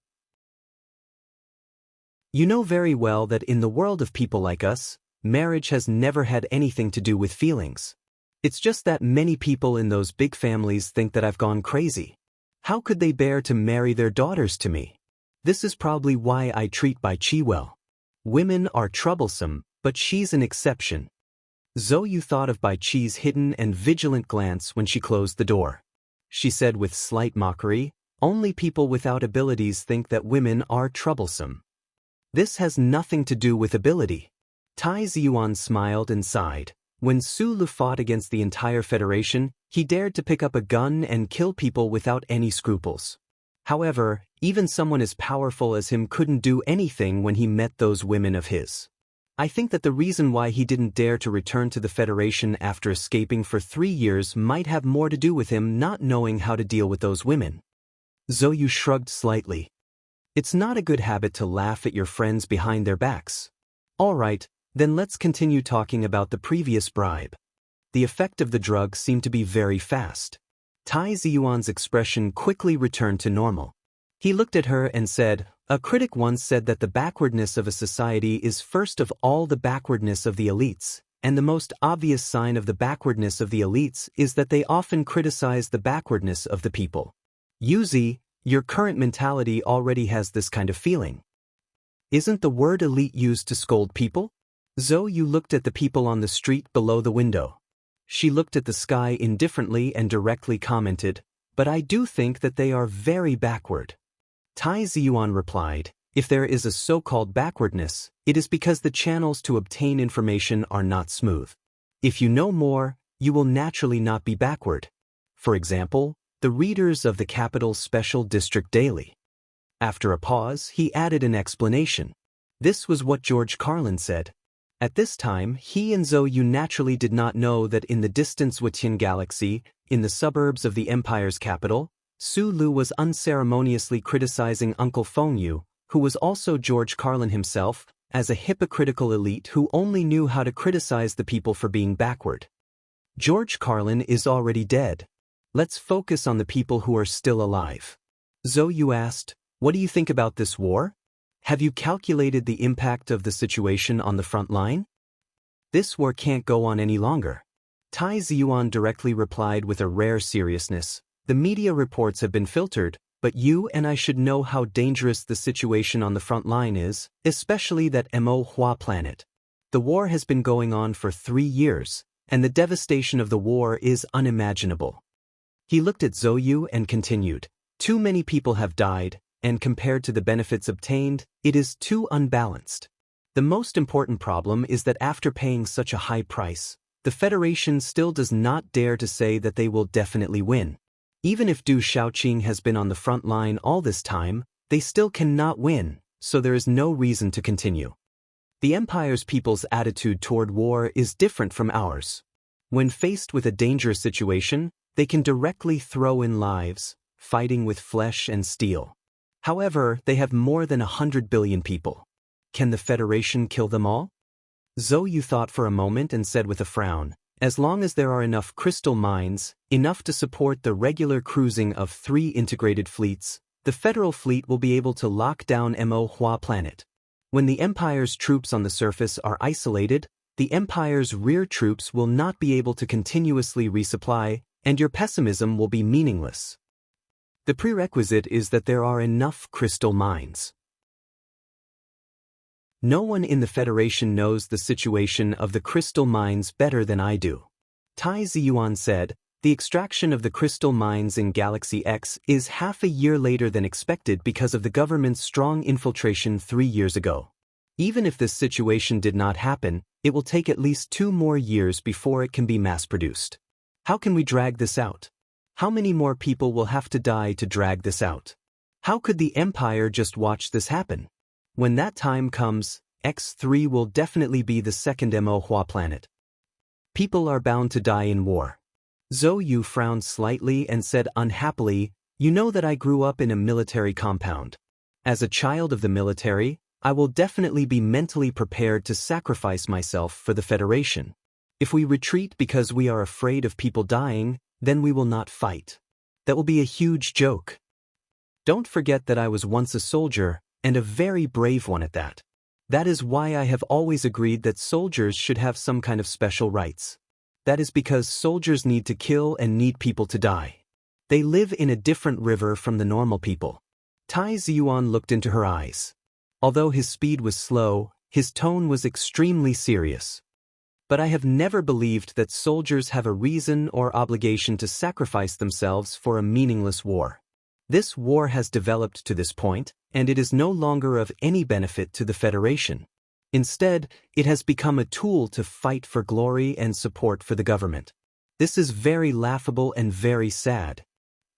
You know very well that in the world of people like us, marriage has never had anything to do with feelings. It's just that many people in those big families think that I've gone crazy. How could they bear to marry their daughters to me? This is probably why I treat Bai Qi well. Women are troublesome, but she's an exception." Zhou Yu thought of Bai Qi's hidden and vigilant glance when she closed the door. She said with slight mockery, "Only people without abilities think that women are troublesome. This has nothing to do with ability." Tai Ziyuan smiled and sighed. When Su Lu fought against the entire Federation, he dared to pick up a gun and kill people without any scruples. However, even someone as powerful as him couldn't do anything when he met those women of his. I think that the reason why he didn't dare to return to the Federation after escaping for 3 years might have more to do with him not knowing how to deal with those women. Zhou Yu shrugged slightly. "It's not a good habit to laugh at your friends behind their backs. All right, then let's continue talking about the previous bribe." The effect of the drug seemed to be very fast. Tai Ziyuan's expression quickly returned to normal. He looked at her and said, "A critic once said that the backwardness of a society is first of all the backwardness of the elites, and the most obvious sign of the backwardness of the elites is that they often criticize the backwardness of the people. Yuzi, your current mentality already has this kind of feeling. Isn't the word elite used to scold people?" Zhou Yu looked at the people on the street below the window. She looked at the sky indifferently and directly commented, "But I do think that they are very backward." Tai Ziyuan replied, "If there is a so-called backwardness, it is because the channels to obtain information are not smooth. If you know more, you will naturally not be backward. For example, the readers of the capital's special district daily." After a pause, he added an explanation. This was what George Carlin said. At this time, he and Zhou Yu naturally did not know that in the distant Wutian galaxy, in the suburbs of the empire's capital, Su Lu was unceremoniously criticizing Uncle Feng Yu, who was also George Carlin himself, as a hypocritical elite who only knew how to criticize the people for being backward. George Carlin is already dead. Let's focus on the people who are still alive. Zhou Yu asked, "What do you think about this war? Have you calculated the impact of the situation on the front line? This war can't go on any longer." Tai Ziyuan directly replied with a rare seriousness, "The media reports have been filtered, but you and I should know how dangerous the situation on the front line is, especially that Mo Hua planet. The war has been going on for 3 years, and the devastation of the war is unimaginable." He looked at Zhou Yu and continued, "Too many people have died, and compared to the benefits obtained, it is too unbalanced. The most important problem is that after paying such a high price, the Federation still does not dare to say that they will definitely win. Even if Du Shaoqing has been on the front line all this time, they still cannot win, so there is no reason to continue. The Empire's people's attitude toward war is different from ours. When faced with a dangerous situation, they can directly throw in lives, fighting with flesh and steel. However, they have more than 100 billion people. Can the Federation kill them all? Zhou Yu thought for a moment and said with a frown, as long as there are enough crystal mines, enough to support the regular cruising of 3 integrated fleets, the Federal Fleet will be able to lock down Mo Hua planet. When the Empire's troops on the surface are isolated, the Empire's rear troops will not be able to continuously resupply, and your pessimism will be meaningless. The prerequisite is that there are enough crystal mines. No one in the Federation knows the situation of the crystal mines better than I do. Tai Ziyuan said, the extraction of the crystal mines in Galaxy X is half a year later than expected because of the government's strong infiltration 3 years ago. Even if this situation did not happen, it will take at least 2 more years before it can be mass-produced. How can we drag this out? How many more people will have to die to drag this out? How could the Empire just watch this happen? When that time comes, X3 will definitely be the second Mo Hua planet. People are bound to die in war. Zhou Yu frowned slightly and said unhappily, you know that I grew up in a military compound. As a child of the military, I will definitely be mentally prepared to sacrifice myself for the Federation. If we retreat because we are afraid of people dying, then we will not fight. That will be a huge joke. Don't forget that I was once a soldier, and a very brave one at that. That is why I have always agreed that soldiers should have some kind of special rights. That is because soldiers need to kill and need people to die. They live in a different river from the normal people. Tai Ziyuan looked into her eyes. Although his speed was slow, his tone was extremely serious. But I have never believed that soldiers have a reason or obligation to sacrifice themselves for a meaningless war. This war has developed to this point, and it is no longer of any benefit to the Federation. Instead, it has become a tool to fight for glory and support for the government. This is very laughable and very sad.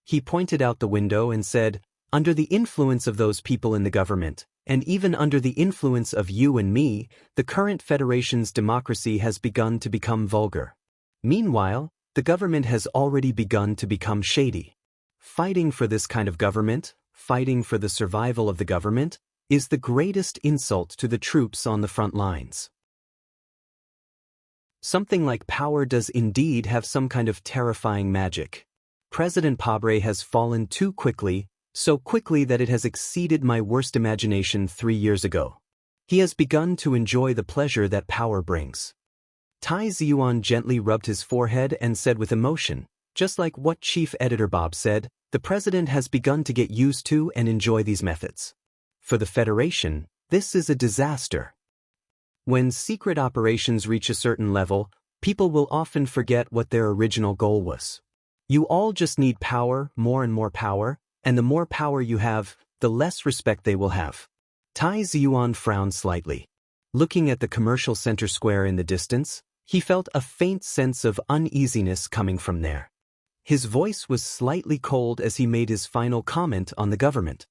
He pointed out the window and said, under the influence of those people in the government, and even under the influence of you and me, the current Federation's democracy has begun to become vulgar. Meanwhile, the government has already begun to become shady. Fighting for this kind of government, fighting for the survival of the government, is the greatest insult to the troops on the front lines. Something like power does indeed have some kind of terrifying magic. President Pabre has fallen too quickly, so quickly that it has exceeded my worst imagination 3 years ago. He has begun to enjoy the pleasure that power brings. Tai Ziyuan gently rubbed his forehead and said with emotion, just like what Chief Editor Bob said, the president has begun to get used to and enjoy these methods. For the Federation, this is a disaster. When secret operations reach a certain level, people will often forget what their original goal was. You all just need power, more and more power, and the more power you have, the less respect they will have. Tai Ziyuan frowned slightly. Looking at the commercial center square in the distance, he felt a faint sense of uneasiness coming from there. His voice was slightly cold as he made his final comment on the government.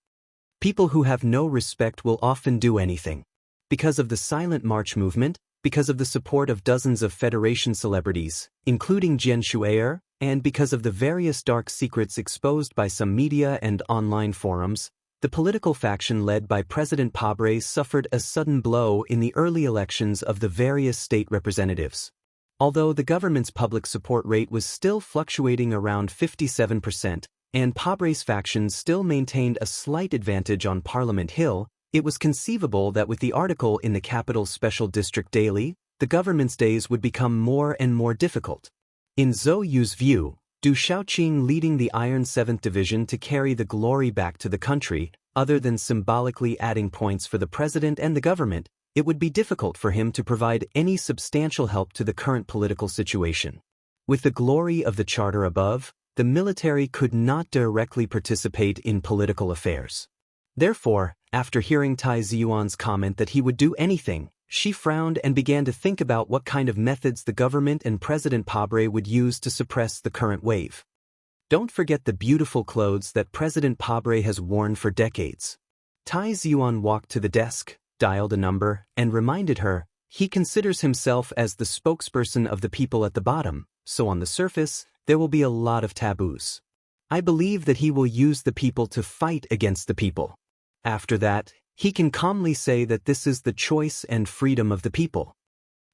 People who have no respect will often do anything. Because of the Silent March movement, because of the support of dozens of Federation celebrities, including Jian Shu'er, and because of the various dark secrets exposed by some media and online forums, the political faction led by President Pabre suffered a sudden blow in the early elections of the various state representatives. Although the government's public support rate was still fluctuating around 57%, and Pabre's faction still maintained a slight advantage on Parliament Hill, it was conceivable that with the article in the capital's Special District Daily, the government's days would become more and more difficult. In Zhou Yu's view, Du Shaoqing leading the Iron 7th Division to carry the glory back to the country, other than symbolically adding points for the president and the government, it would be difficult for him to provide any substantial help to the current political situation. With the glory of the charter above, the military could not directly participate in political affairs. Therefore, after hearing Tai Ziyuan's comment that he would do anything, She frowned and began to think about what kind of methods the government and President Pabre would use to suppress the current wave. Don't forget the beautiful clothes that President Pabre has worn for decades. Tai Ziyuan walked to the desk, dialed a number, and reminded her, he considers himself as the spokesperson of the people at the bottom, so on the surface, there will be a lot of taboos. I believe that he will use the people to fight against the people. After that, he can calmly say that this is the choice and freedom of the people.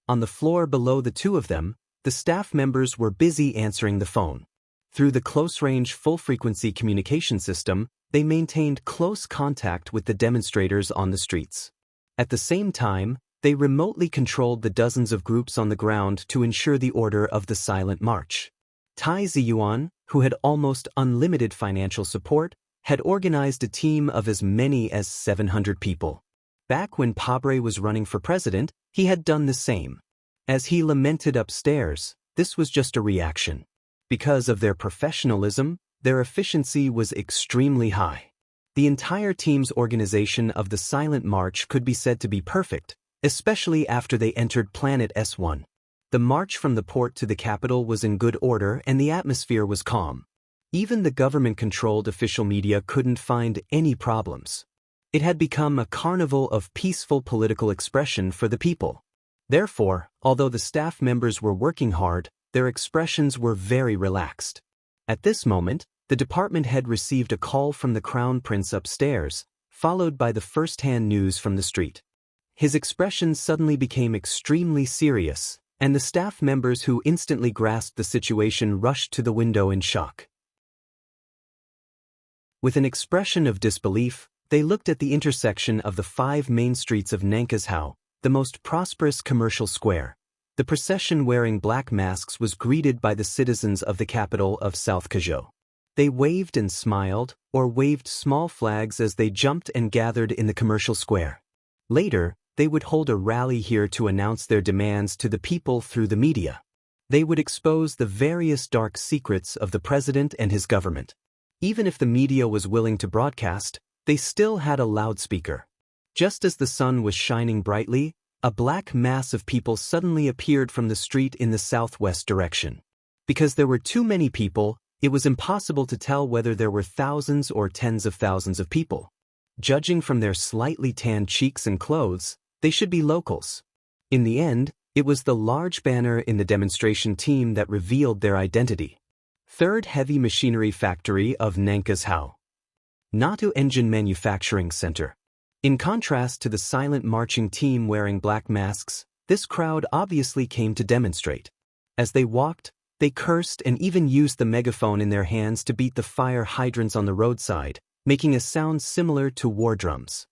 On the floor below the two of them, the staff members were busy answering the phone. Through the close-range full-frequency communication system, they maintained close contact with the demonstrators on the streets. At the same time, they remotely controlled the dozens of groups on the ground to ensure the order of the silent march. Tai Ziyuan, who had almost unlimited financial support, had organized a team of as many as 700 people. Back when Pabre was running for president, he had done the same. As he lamented upstairs, this was just a reaction. Because of their professionalism, their efficiency was extremely high. The entire team's organization of the silent march could be said to be perfect, especially after they entered Planet S1. The march from the port to the capital was in good order and the atmosphere was calm. Even the government-controlled official media couldn't find any problems. It had become a carnival of peaceful political expression for the people. Therefore, although the staff members were working hard, their expressions were very relaxed. At this moment, the department head received a call from the Crown Prince upstairs, followed by the first-hand news from the street. His expression suddenly became extremely serious, and the staff members who instantly grasped the situation rushed to the window in shock. With an expression of disbelief, they looked at the intersection of the 5 main streets of Nankashao, the most prosperous commercial square. The procession wearing black masks was greeted by the citizens of the capital of South Kazhou. They waved and smiled, or waved small flags as they jumped and gathered in the commercial square. Later, they would hold a rally here to announce their demands to the people through the media. They would expose the various dark secrets of the president and his government. Even if the media was willing to broadcast, they still had a loudspeaker. Just as the sun was shining brightly, a black mass of people suddenly appeared from the street in the southwest direction. Because there were too many people, it was impossible to tell whether there were thousands or tens of thousands of people. Judging from their slightly tanned cheeks and clothes, they should be locals. In the end, it was the large banner in the demonstration team that revealed their identity. 3rd Heavy Machinery Factory of Nankashao. Natu Engine Manufacturing Center. In contrast to the silent marching team wearing black masks, this crowd obviously came to demonstrate. As they walked, they cursed and even used the megaphone in their hands to beat the fire hydrants on the roadside, making a sound similar to war drums.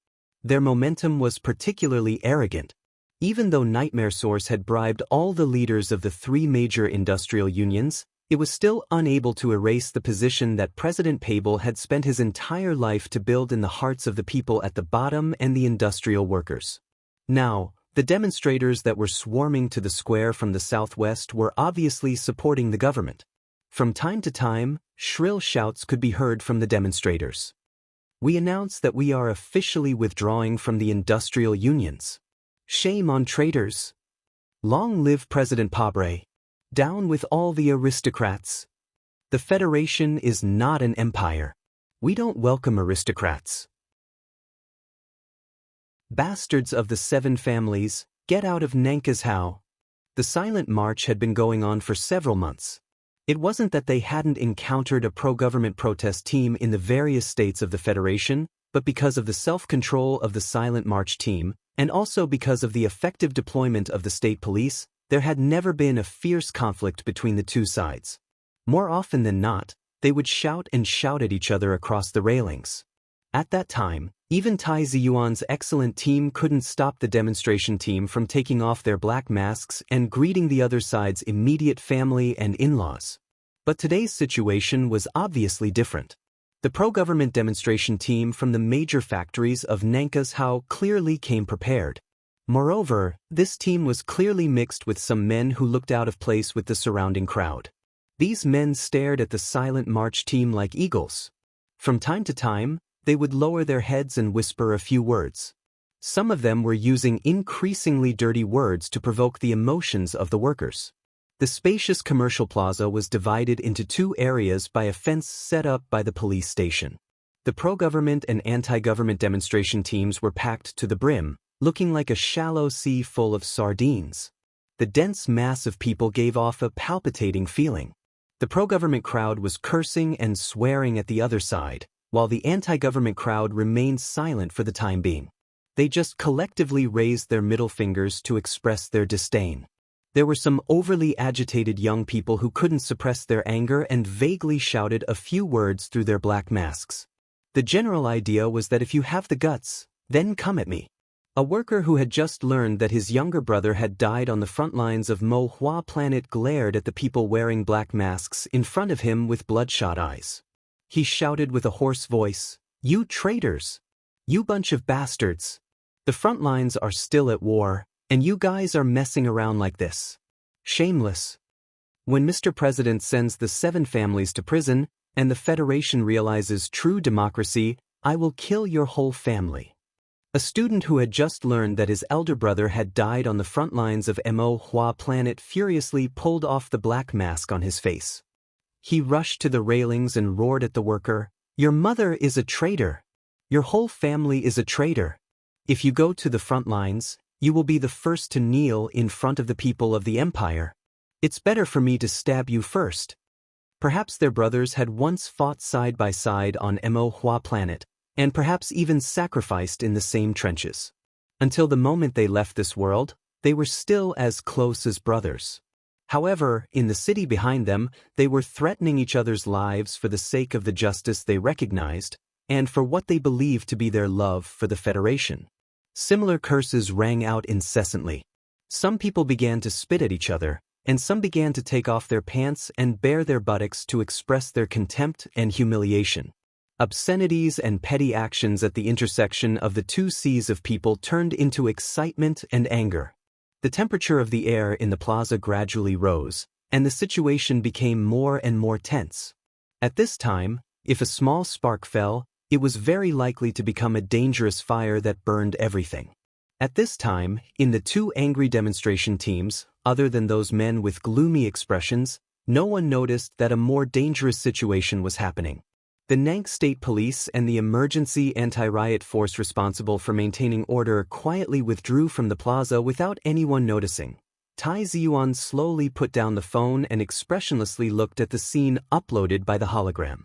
Their momentum was particularly arrogant. Even though Nightmare Source had bribed all the leaders of the 3 major industrial unions, it was still unable to erase the position that President Pabre had spent his entire life to build in the hearts of the people at the bottom and the industrial workers. Now, the demonstrators that were swarming to the square from the southwest were obviously supporting the government. From time to time, shrill shouts could be heard from the demonstrators. We announce that we are officially withdrawing from the industrial unions. Shame on traitors. Long live President Pabre. Down with all the aristocrats. The Federation is not an empire. We don't welcome aristocrats. Bastards of the 7 families, get out of Nankashao. The silent march had been going on for several months. It wasn't that they hadn't encountered a pro-government protest team in the various states of the Federation, but because of the self-control of the silent march team, and also because of the effective deployment of the state police, there had never been a fierce conflict between the two sides. More often than not, they would shout and shout at each other across the railings. At that time, even Tai Ziyuan's excellent team couldn't stop the demonstration team from taking off their black masks and greeting the other side's immediate family and in-laws. But today's situation was obviously different. The pro-government demonstration team from the major factories of Nankashao clearly came prepared. Moreover, this team was clearly mixed with some men who looked out of place with the surrounding crowd. These men stared at the silent march team like eagles. From time to time, they would lower their heads and whisper a few words. Some of them were using increasingly dirty words to provoke the emotions of the workers. The spacious commercial plaza was divided into two areas by a fence set up by the police station. The pro-government and anti-government demonstration teams were packed to the brim, looking like a shallow sea full of sardines. The dense mass of people gave off a palpitating feeling. The pro-government crowd was cursing and swearing at the other side, while the anti-government crowd remained silent for the time being. They just collectively raised their middle fingers to express their disdain. There were some overly agitated young people who couldn't suppress their anger and vaguely shouted a few words through their black masks. The general idea was that if you have the guts, then come at me. A worker who had just learned that his younger brother had died on the front lines of Mo Hua Planet glared at the people wearing black masks in front of him with bloodshot eyes. He shouted with a hoarse voice, "You traitors! You bunch of bastards! The front lines are still at war, and you guys are messing around like this. Shameless. When Mr. President sends the 7 families to prison, and the Federation realizes true democracy, I will kill your whole family." A student who had just learned that his elder brother had died on the front lines of Mo Hua Planet furiously pulled off the black mask on his face. He rushed to the railings and roared at the worker, "Your mother is a traitor. Your whole family is a traitor. If you go to the front lines, you will be the first to kneel in front of the people of the empire. It's better for me to stab you first." Perhaps their brothers had once fought side by side on Mo Hua Planet, and perhaps even sacrificed in the same trenches. Until the moment they left this world, they were still as close as brothers. However, in the city behind them, they were threatening each other's lives for the sake of the justice they recognized, and for what they believed to be their love for the Federation. Similar curses rang out incessantly. Some people began to spit at each other, and some began to take off their pants and bare their buttocks to express their contempt and humiliation. Obscenities and petty actions at the intersection of the two seas of people turned into excitement and anger. The temperature of the air in the plaza gradually rose, and the situation became more and more tense. At this time, if a small spark fell, it was very likely to become a dangerous fire that burned everything. At this time, in the two angry demonstration teams, other than those men with gloomy expressions, no one noticed that a more dangerous situation was happening. The Nank State Police and the emergency anti-riot force responsible for maintaining order quietly withdrew from the plaza without anyone noticing. Tai Ziyuan slowly put down the phone and expressionlessly looked at the scene uploaded by the hologram.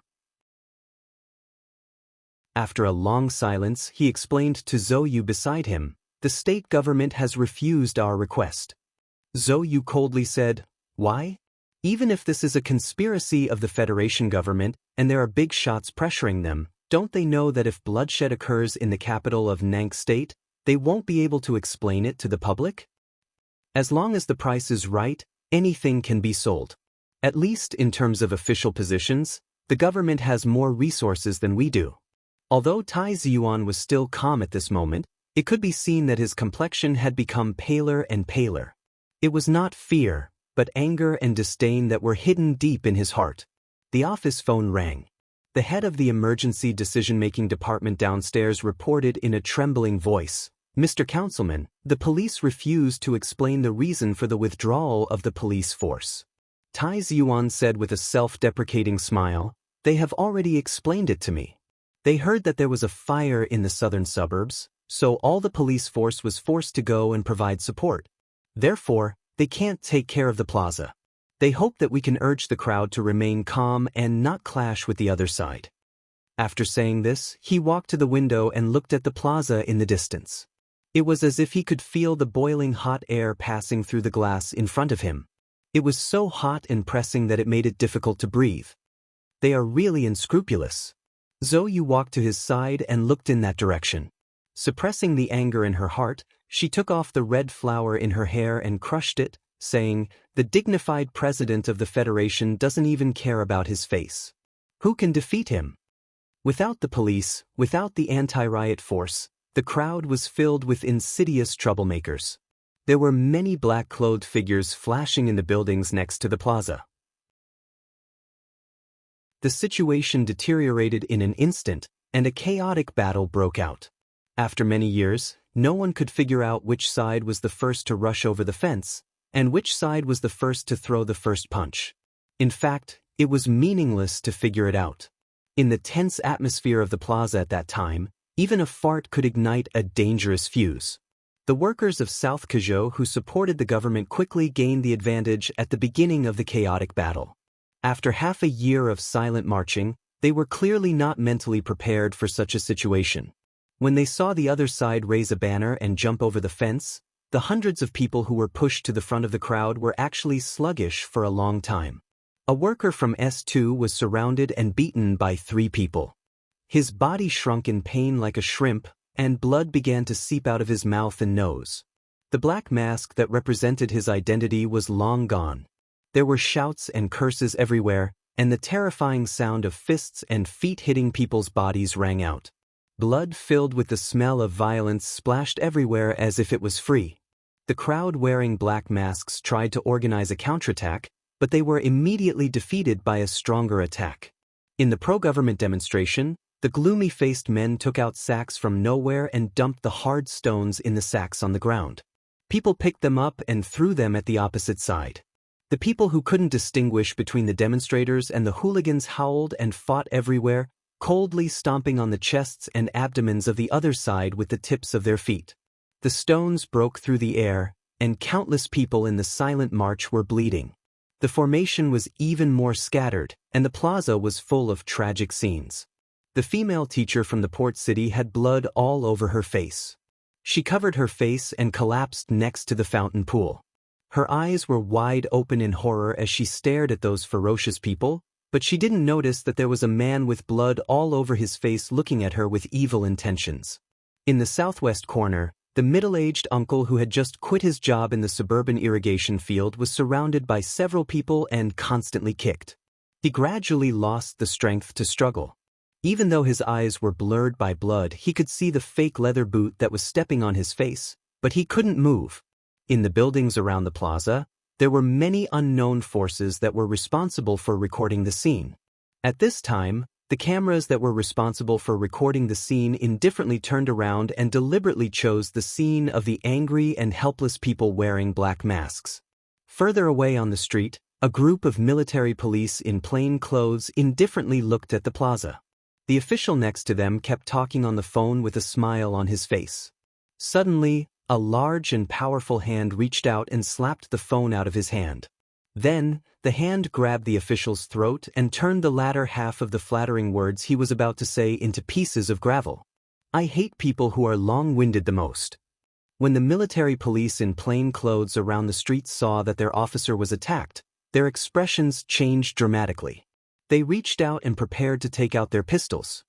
After a long silence, he explained to Zhou Yu beside him, "The state government has refused our request." Zhou Yu coldly said, "Why? Even if this is a conspiracy of the Federation government and there are big shots pressuring them, don't they know that if bloodshed occurs in the capital of Nank State, they won't be able to explain it to the public? As long as the price is right, anything can be sold. At least in terms of official positions, the government has more resources than we do." Although Tai Ziyuan was still calm at this moment, it could be seen that his complexion had become paler and paler. It was not fear, but anger and disdain that were hidden deep in his heart. The office phone rang. The head of the emergency decision-making department downstairs reported in a trembling voice, "Mr. Councilman, the police refused to explain the reason for the withdrawal of the police force." Tai Ziyuan said with a self-deprecating smile, "They have already explained it to me. They heard that there was a fire in the southern suburbs, so all the police force was forced to go and provide support. Therefore, they can't take care of the plaza. They hope that we can urge the crowd to remain calm and not clash with the other side." After saying this, he walked to the window and looked at the plaza in the distance. It was as if he could feel the boiling hot air passing through the glass in front of him. It was so hot and pressing that it made it difficult to breathe. They are really unscrupulous. Zhou Yu walked to his side and looked in that direction. Suppressing the anger in her heart, she took off the red flower in her hair and crushed it, saying, "The dignified president of the Federation doesn't even care about his face. Who can defeat him?" Without the police, without the anti-riot force, the crowd was filled with insidious troublemakers. There were many black-clothed figures flashing in the buildings next to the plaza. The situation deteriorated in an instant, and a chaotic battle broke out. After many years, No one could figure out which side was the first to rush over the fence, and which side was the first to throw the first punch. In fact, it was meaningless to figure it out. In the tense atmosphere of the plaza at that time, even a fart could ignite a dangerous fuse. The workers of South Cajot who supported the government quickly gained the advantage at the beginning of the chaotic battle. After half a year of silent marching, they were clearly not mentally prepared for such a situation. When they saw the other side raise a banner and jump over the fence, the hundreds of people who were pushed to the front of the crowd were actually sluggish for a long time. A worker from S2 was surrounded and beaten by 3 people. His body shrunk in pain like a shrimp, and blood began to seep out of his mouth and nose. The black mask that represented his identity was long gone. There were shouts and curses everywhere, and the terrifying sound of fists and feet hitting people's bodies rang out. Blood filled with the smell of violence splashed everywhere as if it was free. The crowd wearing black masks tried to organize a counterattack, but they were immediately defeated by a stronger attack. In the pro-government demonstration, the gloomy-faced men took out sacks from nowhere and dumped the hard stones in the sacks on the ground. People picked them up and threw them at the opposite side. The people who couldn't distinguish between the demonstrators and the hooligans howled and fought everywhere, coldly stomping on the chests and abdomens of the other side with the tips of their feet. The stones broke through the air, and countless people in the silent march were bleeding. The formation was even more scattered, and the plaza was full of tragic scenes. The female teacher from the port city had blood all over her face. She covered her face and collapsed next to the fountain pool. Her eyes were wide open in horror as she stared at those ferocious people, but she didn't notice that there was a man with blood all over his face looking at her with evil intentions. In the southwest corner, the middle-aged uncle who had just quit his job in the suburban irrigation field was surrounded by several people and constantly kicked. He gradually lost the strength to struggle. Even though his eyes were blurred by blood, he could see the fake leather boot that was stepping on his face, but he couldn't move. In the buildings around the plaza, there were many unknown forces that were responsible for recording the scene. At this time, the cameras that were responsible for recording the scene indifferently turned around and deliberately chose the scene of the angry and helpless people wearing black masks. Further away on the street, a group of military police in plain clothes indifferently looked at the plaza. The official next to them kept talking on the phone with a smile on his face. Suddenly, a large and powerful hand reached out and slapped the phone out of his hand. Then, the hand grabbed the official's throat and turned the latter half of the flattering words he was about to say into pieces of gravel. "I hate people who are long-winded the most." When the military police in plain clothes around the street saw that their officer was attacked, their expressions changed dramatically. They reached out and prepared to take out their pistols.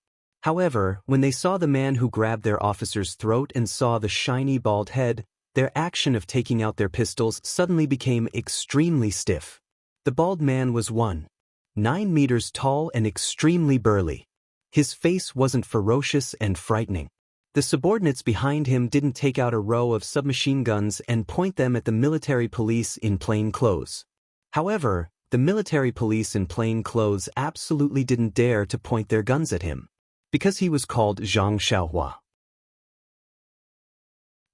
However, when they saw the man who grabbed their officer's throat and saw the shiny bald head, their action of taking out their pistols suddenly became extremely stiff. The bald man was 1.9 meters tall and extremely burly. His face wasn't ferocious and frightening. The subordinates behind him didn't take out a row of submachine guns and point them at the military police in plain clothes. However, the military police in plain clothes absolutely didn't dare to point their guns at him, because he was called Zhang Xiaohua.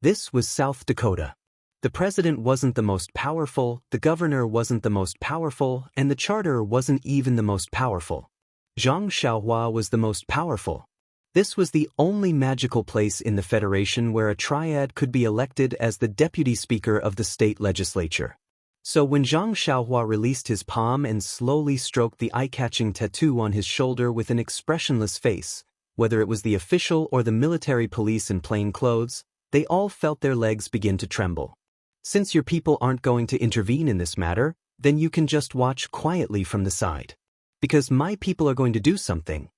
This was South Dakota. The president wasn't the most powerful, the governor wasn't the most powerful, and the charter wasn't even the most powerful. Zhang Xiaohua was the most powerful. This was the only magical place in the Federation where a triad could be elected as the deputy speaker of the state legislature. So when Zhang Xiaohua released his palm and slowly stroked the eye-catching tattoo on his shoulder with an expressionless face, whether it was the official or the military police in plain clothes, they all felt their legs begin to tremble. Since your people aren't going to intervene in this matter, then you can just watch quietly from the side. Because my people are going to do something.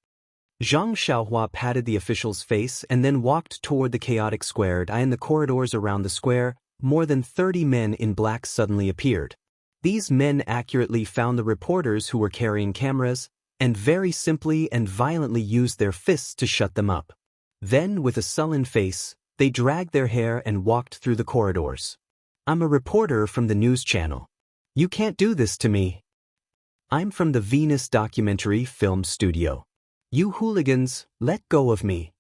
Zhang Xiaohua patted the official's face and then walked toward the chaotic square. In the corridors around the square, more than 30 men in black suddenly appeared. These men accurately found the reporters who were carrying cameras, and very simply and violently used their fists to shut them up. Then, with a sullen face, they dragged their hair and walked through the corridors. "I'm a reporter from the news channel. You can't do this to me. I'm from the Venus Documentary Film Studio. You hooligans, let go of me."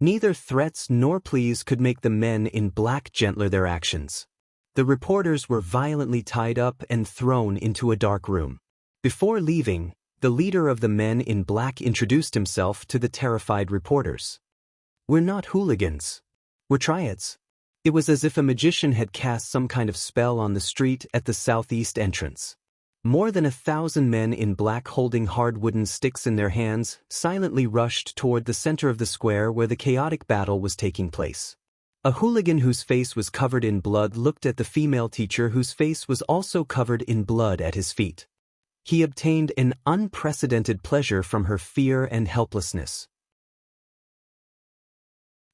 Neither threats nor pleas could make the men in black gentler their actions. The reporters were violently tied up and thrown into a dark room. Before leaving, the leader of the men in black introduced himself to the terrified reporters. "We're not hooligans. We're triads." It was as if a magician had cast some kind of spell on the street at the southeast entrance. More than 1,000 men in black holding hard wooden sticks in their hands silently rushed toward the center of the square where the chaotic battle was taking place. A hooligan whose face was covered in blood looked at the female teacher whose face was also covered in blood at his feet. He obtained an unprecedented pleasure from her fear and helplessness.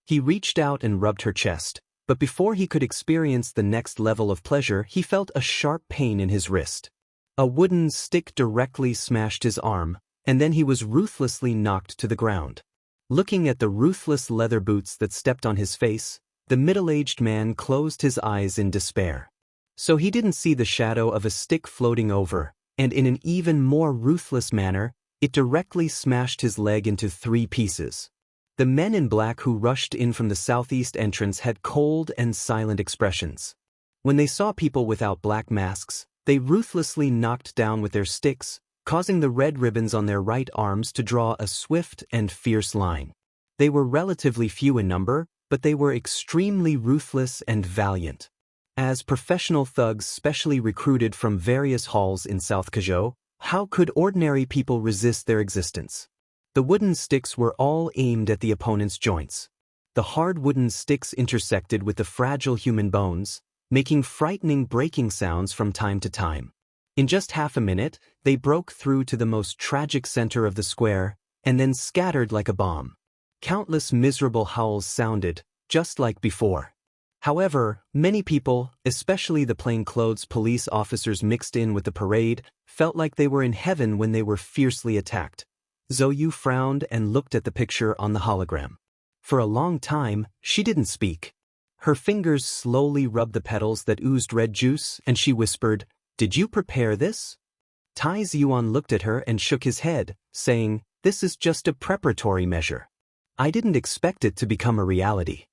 He reached out and rubbed her chest, but before he could experience the next level of pleasure, he felt a sharp pain in his wrist. A wooden stick directly smashed his arm, and then he was ruthlessly knocked to the ground. Looking at the ruthless leather boots that stepped on his face, the middle-aged man closed his eyes in despair. So he didn't see the shadow of a stick floating over, and in an even more ruthless manner, it directly smashed his leg into 3 pieces. The men in black who rushed in from the southeast entrance had cold and silent expressions. When they saw people without black masks, they ruthlessly knocked down with their sticks, causing the red ribbons on their right arms to draw a swift and fierce line. They were relatively few in number, but they were extremely ruthless and valiant. As professional thugs specially recruited from various halls in South Kazhou, how could ordinary people resist their existence? The wooden sticks were all aimed at the opponent's joints. The hard wooden sticks intersected with the fragile human bones, making frightening breaking sounds from time to time. In just half a minute, they broke through to the most tragic center of the square, and then scattered like a bomb. Countless miserable howls sounded, just like before. However, many people, especially the plainclothes police officers mixed in with the parade, felt like they were in heaven when they were fiercely attacked. Zhou Yu frowned and looked at the picture on the hologram. For a long time, she didn't speak. Her fingers slowly rubbed the petals that oozed red juice, and she whispered, "Did you prepare this?" Tai Ziyuan looked at her and shook his head, saying, "This is just a preparatory measure. I didn't expect it to become a reality.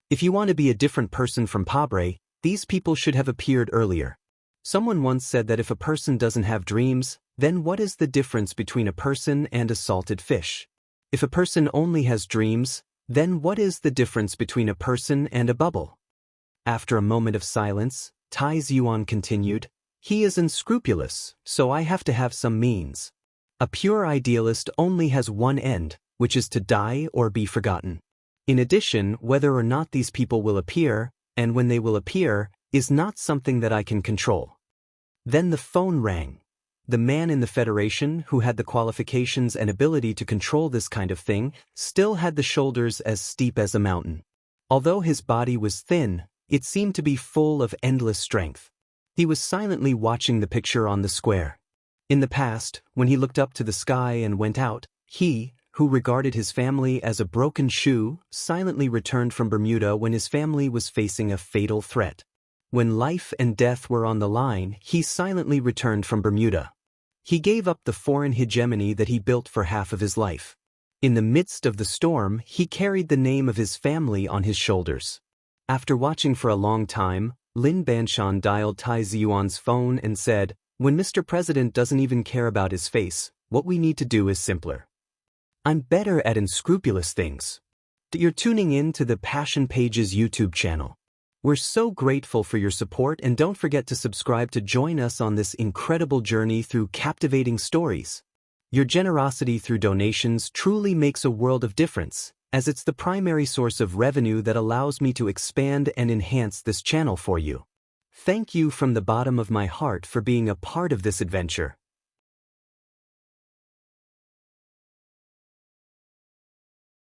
If you want to be a different person from Pabre, these people should have appeared earlier. Someone once said that if a person doesn't have dreams, then what is the difference between a person and a salted fish? If a person only has dreams, then what is the difference between a person and a bubble?" After a moment of silence, Tai Ziyuan continued, "He is unscrupulous, so I have to have some means. A pure idealist only has one end, which is to die or be forgotten. In addition, whether or not these people will appear, and when they will appear, is not something that I can control." Then the phone rang. The man in the Federation, who had the qualifications and ability to control this kind of thing, still had the shoulders as steep as a mountain. Although his body was thin, it seemed to be full of endless strength. He was silently watching the picture on the square. In the past, when he looked up to the sky and went out, he, who regarded his family as a broken shoe, silently returned from Bermuda when his family was facing a fatal threat. When life and death were on the line, he silently returned from Bermuda. He gave up the foreign hegemony that he built for half of his life. In the midst of the storm, he carried the name of his family on his shoulders. After watching for a long time, Lin Banshan dialed Tai Ziyuan's phone and said, "When Mr. President doesn't even care about his face, what we need to do is simpler. I'm better at unscrupulous things." You're tuning in to the Passion Pages YouTube channel. We're so grateful for your support, and don't forget to subscribe to join us on this incredible journey through captivating stories. Your generosity through donations truly makes a world of difference, as it's the primary source of revenue that allows me to expand and enhance this channel for you. Thank you from the bottom of my heart for being a part of this adventure.